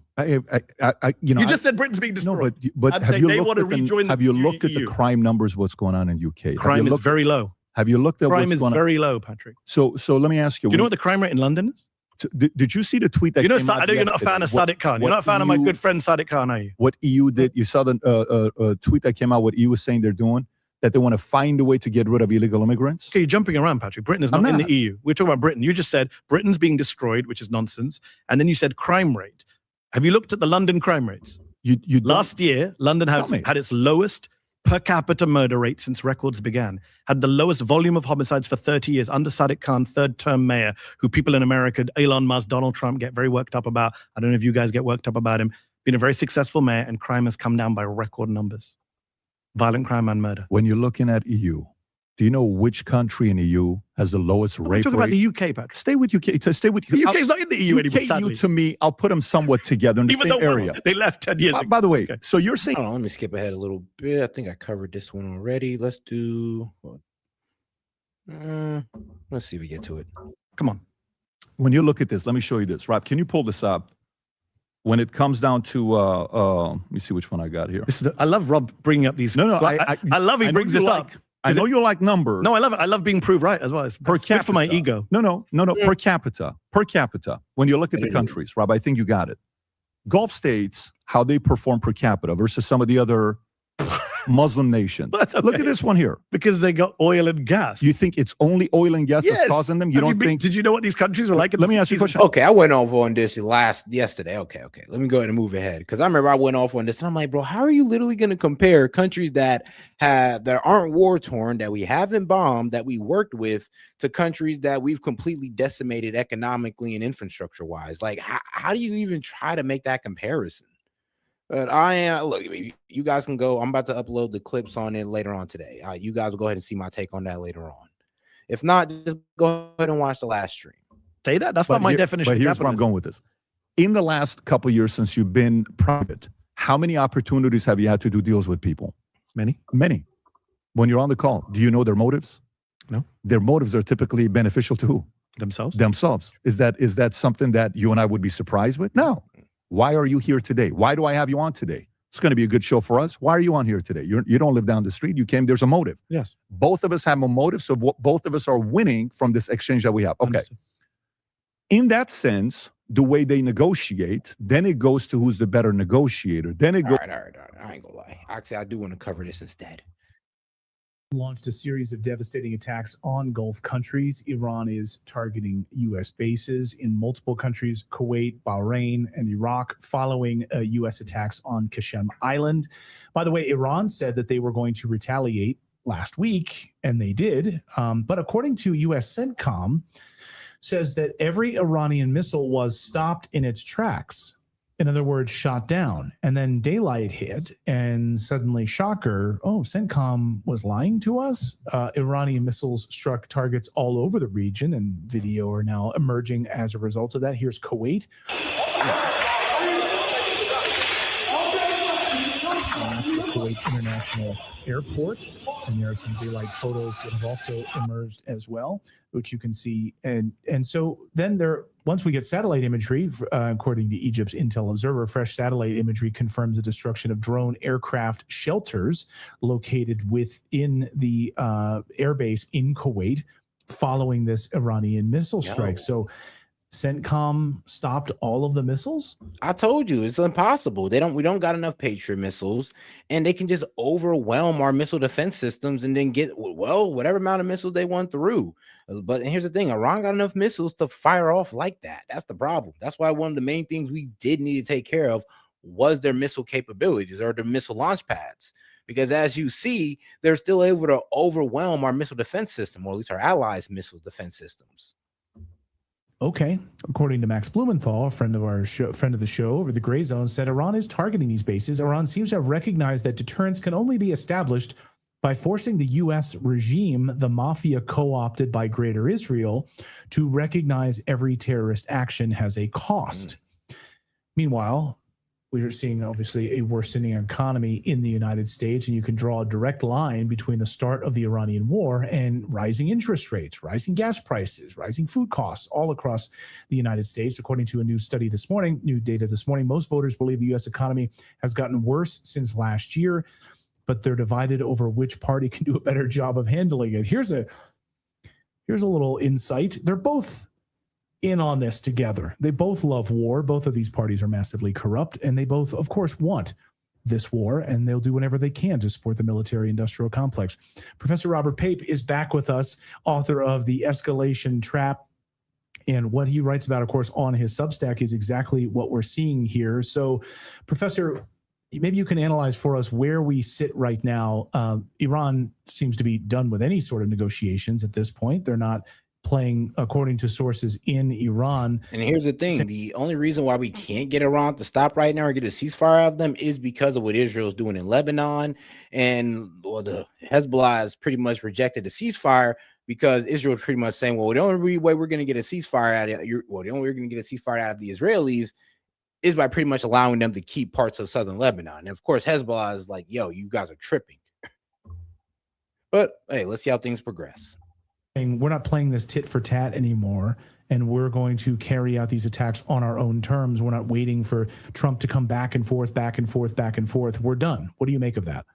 You just said Britain's being destroyed. No, but I'm have saying you they looked want to at the, rejoin have the you looked at EU. the crime numbers? What's going on in UK? Crime is very low. Have you looked at crime what's is going on? very low, Patrick. So let me ask you. Do you know what the crime rate in London is? Did you see the tweet that You know, came out I know you're not a fan of Sadiq Khan. You're not a fan of my good friend Sadiq Khan, are you? What EU did? You saw the tweet that came out. What EU was saying they're doing, that they want to find a way to get rid of illegal immigrants. Okay, you're jumping around, Patrick. Britain is not in the EU. We're talking about Britain. You just said Britain's being destroyed, which is nonsense, and then you said crime rate. Have you looked at the London crime rates? Last year, London had its lowest per capita murder rate since records began, had the lowest volume of homicides for 30 years under Sadiq Khan, third-term mayor, who people in America, Elon Musk, Donald Trump, get very worked up about. I don't know if you guys get worked up about him. Been a very successful mayor, and crime has come down by record numbers. Violent crime and murder. When you're looking at EU, do you know which country in EU has the lowest rape rate? We're talking about the UK, Patrick. Stay with UK. Stay with the UK is not in the EU anymore, sadly. EU to me, I'll put them somewhat together in the Even same though area. They left 10 years ago. By the way, so you're saying... Hold on, let me skip ahead a little bit. I think I covered this one already. Let's do... let's see if we get to it. Come on. When you look at this, let me show you this. Rob, can you pull this up? When it comes down to, let me see which one I got here. I love Rob bringing up these. No, I love he brings this up. I know you like numbers. No, I love it. I love being proved right as well. It's per capita. Good for my ego. No. Per capita. Per capita. When you look at the countries, Rob, I think you got it. Gulf states, how they perform per capita versus some of the other Muslim nations. Okay. Look at this one here. Because they got oil and gas. You think it's only oil and gas that's causing them? You don't think? Did you know what these countries were like? Let me ask you a question. Okay, I went off on this yesterday. Okay. Let me go ahead and move ahead because I remember I went off on this and I'm like, bro, how are you literally going to compare countries that aren't war torn, that we haven't bombed, that we worked with, to countries that we've completely decimated economically and infrastructure wise? Like, how do you even try to make that comparison? But look, you guys can go. I'm about to upload the clips on it later on today. You guys will go ahead and see my take on that later on. If not, just go ahead and watch the last stream. Say that. That's not my definition. But here's where I'm going with this. In the last couple of years since you've been private, how many opportunities have you had to do deals with people? Many. When you're on the call, do you know their motives? No. Their motives are typically beneficial to who? Themselves. Is that something that you and I would be surprised with? No. Why are you here today? Why do I have you on today? It's going to be a good show for us. Why are you on here today? You don't live down the street. You came. There's a motive. Yes. Both of us have a motive, so both of us are winning from this exchange that we have. Okay. Understood. In that sense, the way they negotiate, then it goes to who's the better negotiator. Then it goes. All right. I ain't gonna lie. Actually, I do want to cover this instead. Launched a series of devastating attacks on Gulf countries. Iran is targeting U.S. bases in multiple countries, Kuwait, Bahrain, and Iraq, following U.S. attacks on Qasem Island. By the way, Iran said that they were going to retaliate last week, and they did. But according to U.S. CENTCOM, says that every Iranian missile was stopped in its tracks. In other words, shot down. And then daylight hit, and suddenly, shocker, CENTCOM was lying to us. Iranian missiles struck targets all over the region, and video are now emerging as a result of that. Here's Kuwait. That's the Kuwait International Airport. And there are some daylight photos that have also emerged as well, which you can see. And so then once we get satellite imagery, according to Egypt's Intel Observer, fresh satellite imagery confirms the destruction of drone aircraft shelters located within the airbase in Kuwait following this Iranian missile strike. So CENTCOM stopped all of the missiles? I told you it's impossible. We don't got enough Patriot missiles, and they can just overwhelm our missile defense systems and then get whatever amount of missiles they want through. But here's the thing: Iran got enough missiles to fire off like that. That's the problem. That's why one of the main things we did need to take care of was their missile capabilities or their missile launch pads. Because as you see, they're still able to overwhelm our missile defense system, or at least our allies' missile defense systems. Okay. According to Max Blumenthal, a friend of the show over the Gray Zone, said Iran is targeting these bases. Iran seems to have recognized that deterrence can only be established by forcing the U.S. regime, the mafia co-opted by Greater Israel, to recognize every terrorist action has a cost. Meanwhile, we are seeing obviously a worsening economy in the United States, and you can draw a direct line between the start of the Iranian war and rising interest rates, rising gas prices, rising food costs all across the United States. According to a new study this morning, new data this morning, most voters believe the U.S. economy has gotten worse since last year, but they're divided over which party can do a better job of handling it. Here's a little insight. They're both in on this together. They both love war. Both of these parties are massively corrupt, and they both, of course, want this war, and they'll do whatever they can to support the military-industrial complex. Professor Robert Pape is back with us, author of The Escalation Trap, and what he writes about, of course, on his Substack is exactly what we're seeing here. So, Professor, maybe you can analyze for us where we sit right now. Iran seems to be done with any sort of negotiations at this point. They're not playing, according to sources in Iran. And here's the thing. The only reason why we can't get Iran to stop right now or get a ceasefire out of them is because of what Israel's doing in Lebanon. And the Hezbollah has pretty much rejected the ceasefire because Israel's pretty much saying, well, the only way we're going to get a ceasefire out of the only way we're going to get a ceasefire out of the Israelis is by pretty much allowing them to keep parts of southern Lebanon. And of course, Hezbollah is like, yo, you guys are tripping. But hey, let's see how things progress. We're not playing this tit for tat anymore, and we're going to carry out these attacks on our own terms. We're not waiting for Trump to come back and forth, back and forth, back and forth. We're done. What do you make of that?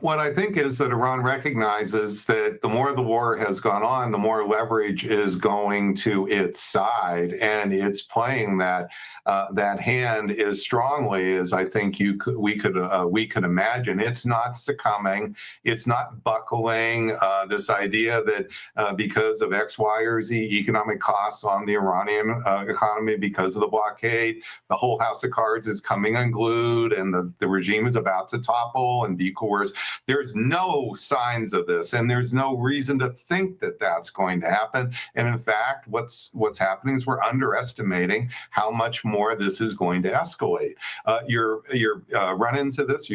What I think is that Iran recognizes that the more the war has gone on, the more leverage is going to its side, and it's playing that hand as strongly as I think we could imagine. It's not succumbing, it's not buckling. This idea that because of X, Y, or Z economic costs on the Iranian economy because of the blockade, the whole house of cards is coming unglued, and the regime is about to topple and be coerced. There's no signs of this, and there's no reason to think that that's going to happen. And in fact, what's happening is we're underestimating how much more this is going to escalate. You're run into this.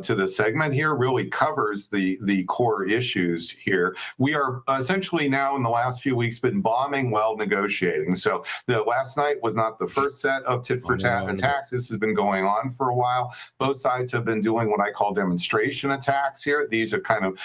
To the segment here really covers the core issues here. We are essentially now in the last few weeks been bombing while negotiating. So the last night was not the first set of tit for tat attacks. This has been going on for a while. Both sides have been doing what I call demonstration attacks here. These are kind of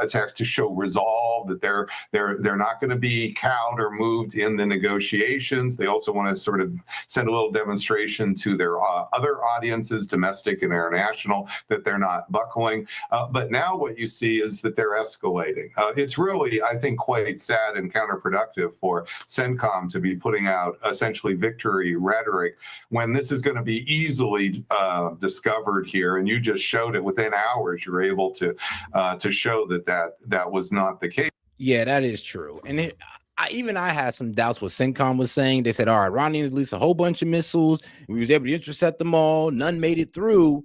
attacks to show resolve that they're not going to be cowed or moved in the negotiations. They also want to sort of send a little demonstration to their other audiences, domestic and international, that they're not buckling. But now what you see is that they're escalating. It's really, I think, quite sad and counterproductive for CENTCOM to be putting out essentially victory rhetoric when this is going to be easily discovered here. And you just showed it within hours. You're able to show that was not the case. Yeah, that is true. And I had some doubts what CENTCOM was saying. They said, all right, Iranians released a whole bunch of missiles. We was able to intercept them all. None made it through.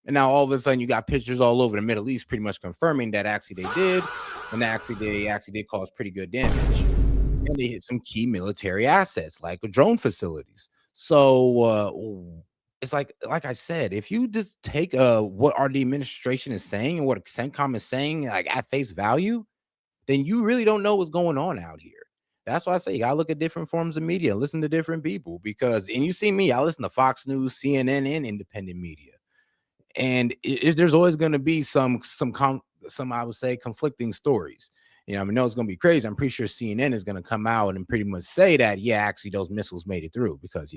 And now all of a sudden you got pictures all over the Middle East pretty much confirming that actually they did. And they actually did cause pretty good damage. And they hit some key military assets like drone facilities. So it's like I said, if you just take what the administration is saying and what CENTCOM is saying like at face value, then you really don't know what's going on out here. That's why I say you gotta look at different forms of media, listen to different people, because and you see me, I listen to Fox News, CNN, and independent media. And there's always going to be some I would say conflicting stories. I know it's going to be crazy. I'm pretty sure CNN is going to come out and pretty much say that, yeah, actually those missiles made it through because,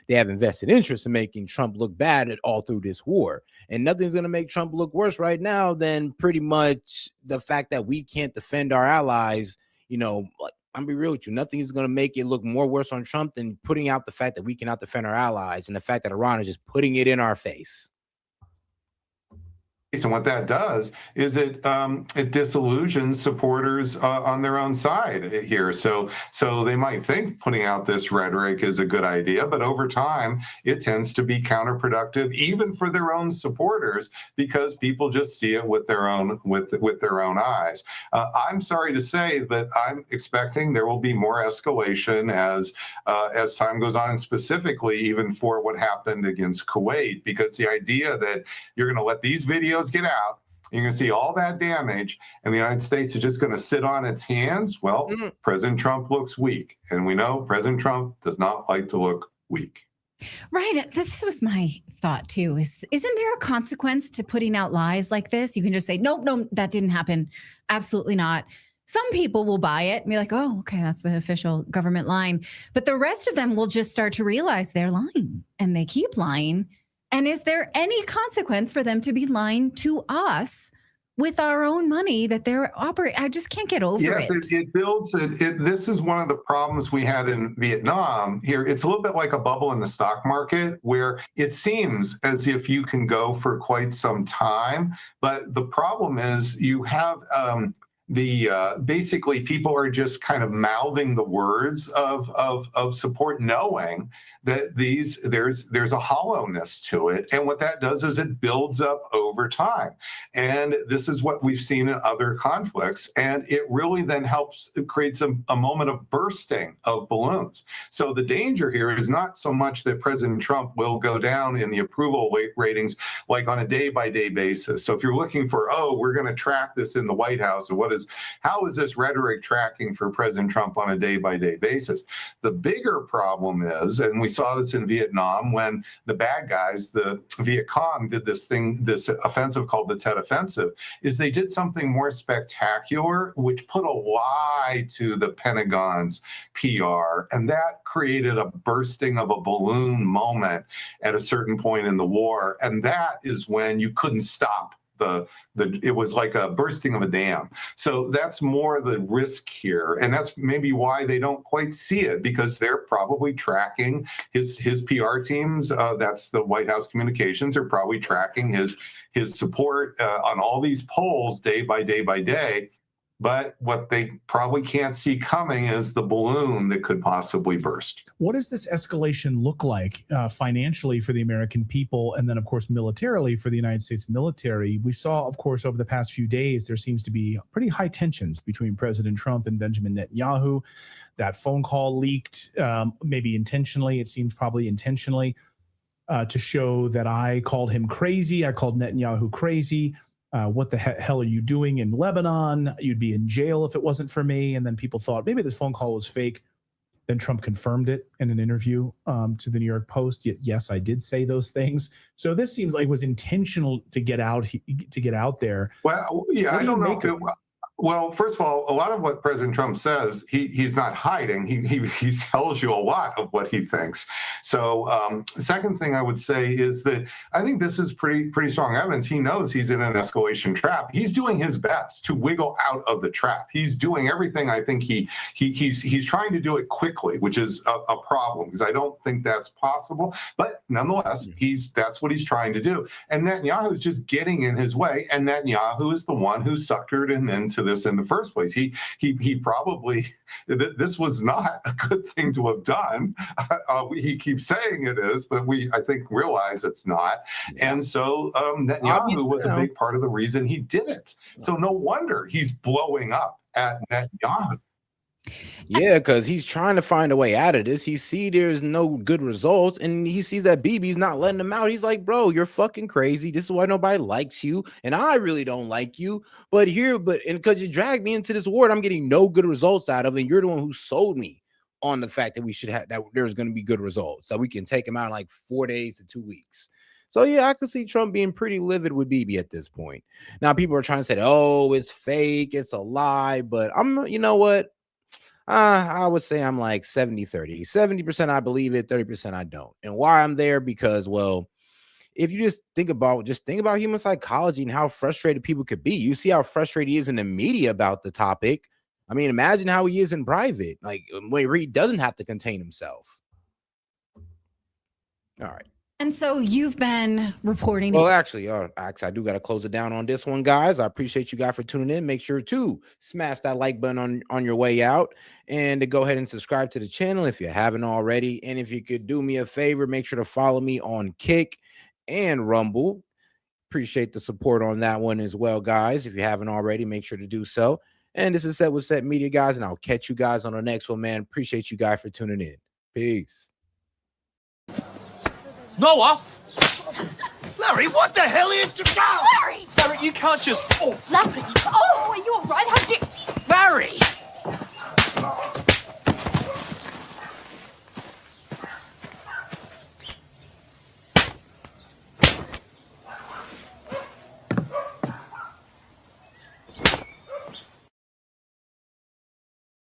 they have invested interest in making Trump look bad all through this war. And nothing's going to make Trump look worse right now than pretty much the fact that we can't defend our allies. I'm be real with you. Nothing is going to make it look more worse on Trump than putting out the fact that we cannot defend our allies and the fact that Iran is just putting it in our face. And what that does is it disillusions supporters on their own side here. So they might think putting out this rhetoric is a good idea, but over time it tends to be counterproductive, even for their own supporters, because people just see it with their own eyes. I'm sorry to say that I'm expecting there will be more escalation as time goes on, and specifically even for what happened against Kuwait, because the idea that you're going to let these videos get out, you're going to see all that damage, and the United States is just going to sit on its hands. Well, President Trump looks weak, and we know President Trump does not like to look weak. Right. This was my thought too. Isn't there a consequence to putting out lies like this? You can just say, nope, no, that didn't happen. Absolutely not. Some people will buy it and be like, oh, okay, that's the official government line. But the rest of them will just start to realize they're lying, and they keep lying. And is there any consequence for them to be lying to us with our own money that they're operating? I just can't get over it. Yes, it builds it. This is one of the problems we had in Vietnam here. It's a little bit like a bubble in the stock market where it seems as if you can go for quite some time. But the problem is you have basically people are just kind of mouthing the words of support, knowing that there's a hollowness to it, and what that does is it builds up over time. And this is what we've seen in other conflicts, and it really then helps, it creates a moment of bursting of balloons. So the danger here is not so much that President Trump will go down in the approval ratings like on a day-by-day basis. So if you're looking for, oh, we're going to track this in the White House, or how is this rhetoric tracking for President Trump on a day-by-day basis? The bigger problem is, and we saw this in Vietnam when the bad guys, the Viet Cong, did this offensive called the Tet Offensive, is they did something more spectacular, which put a lie to the Pentagon's PR, and that created a bursting of a balloon moment at a certain point in the war, and that is when you couldn't stop. It was like a bursting of a dam. So that's more the risk here. And that's maybe why they don't quite see it, because they're probably tracking his PR teams. That's the White House communications are probably tracking his support on all these polls day by day by day. But what they probably can't see coming is the balloon that could possibly burst. What does this escalation look like financially for the American people, and then, of course, militarily for the United States military? We saw, of course, over the past few days, there seems to be pretty high tensions between President Trump and Benjamin Netanyahu. That phone call leaked, maybe intentionally. It seems probably intentionally, to show that I called him crazy. I called Netanyahu crazy. What the hell are you doing in Lebanon? You'd be in jail if it wasn't for me. And then people thought maybe this phone call was fake. Then Trump confirmed it in an interview to the New York Post. Yes, I did say those things. So this seems like it was intentional to get out there. Well, yeah, I don't know. Well, first of all, a lot of what President Trump says, he's not hiding. He tells you a lot of what he thinks. So the second thing I would say is that I think this is pretty strong evidence. He knows he's in an escalation trap. He's doing his best to wiggle out of the trap. He's doing everything. I think he's trying to do it quickly, which is a problem, because I don't think that's possible. But nonetheless, that's what he's trying to do. And Netanyahu is just getting in his way. And Netanyahu is the one who suckered him into this in the first place. He probably, this was not a good thing to have done. He keeps saying it is, but I think realize it's not. And so Netanyahu was a big part of the reason he did it. So no wonder he's blowing up at Netanyahu. Yeah, because he's trying to find a way out of this. He sees there's no good results, and he sees that Bibi's not letting him out. He's like, bro, you're fucking crazy. This is why nobody likes you, and I really don't like you. But because you dragged me into this war, I'm getting no good results out of it, and you're the one who sold me on the fact that we should have, that there's going to be good results, that we can take him out in like 4 days to 2 weeks. So yeah, I could see Trump being pretty livid with Bibi at this point. Now people are trying to say, oh, it's fake, it's a lie, but you know what? I would say I'm like 70-30. 70% I believe it, 30% I don't. And why I'm there, because, well, if you just think about human psychology and how frustrated people could be. You see how frustrated he is in the media about the topic. I mean, imagine how he is in private, like where he doesn't have to contain himself. All right. And so you've been reporting. Well, actually, I do got to close it down on this one, guys. I appreciate you guys for tuning in. Make sure to smash that like button on your way out, and to go ahead and subscribe to the channel if you haven't already. And if you could do me a favor, make sure to follow me on Kick and Rumble. Appreciate the support on that one as well, guys. If you haven't already, make sure to do so. And this is S.E.T with S.E.T Media, guys, and I'll catch you guys on the next one, man. Appreciate you guys for tuning in. Peace. Noah! Larry, what the hell are you doing? Larry! Larry, you can't just... Larry! Oh, are you all right? How did... Larry!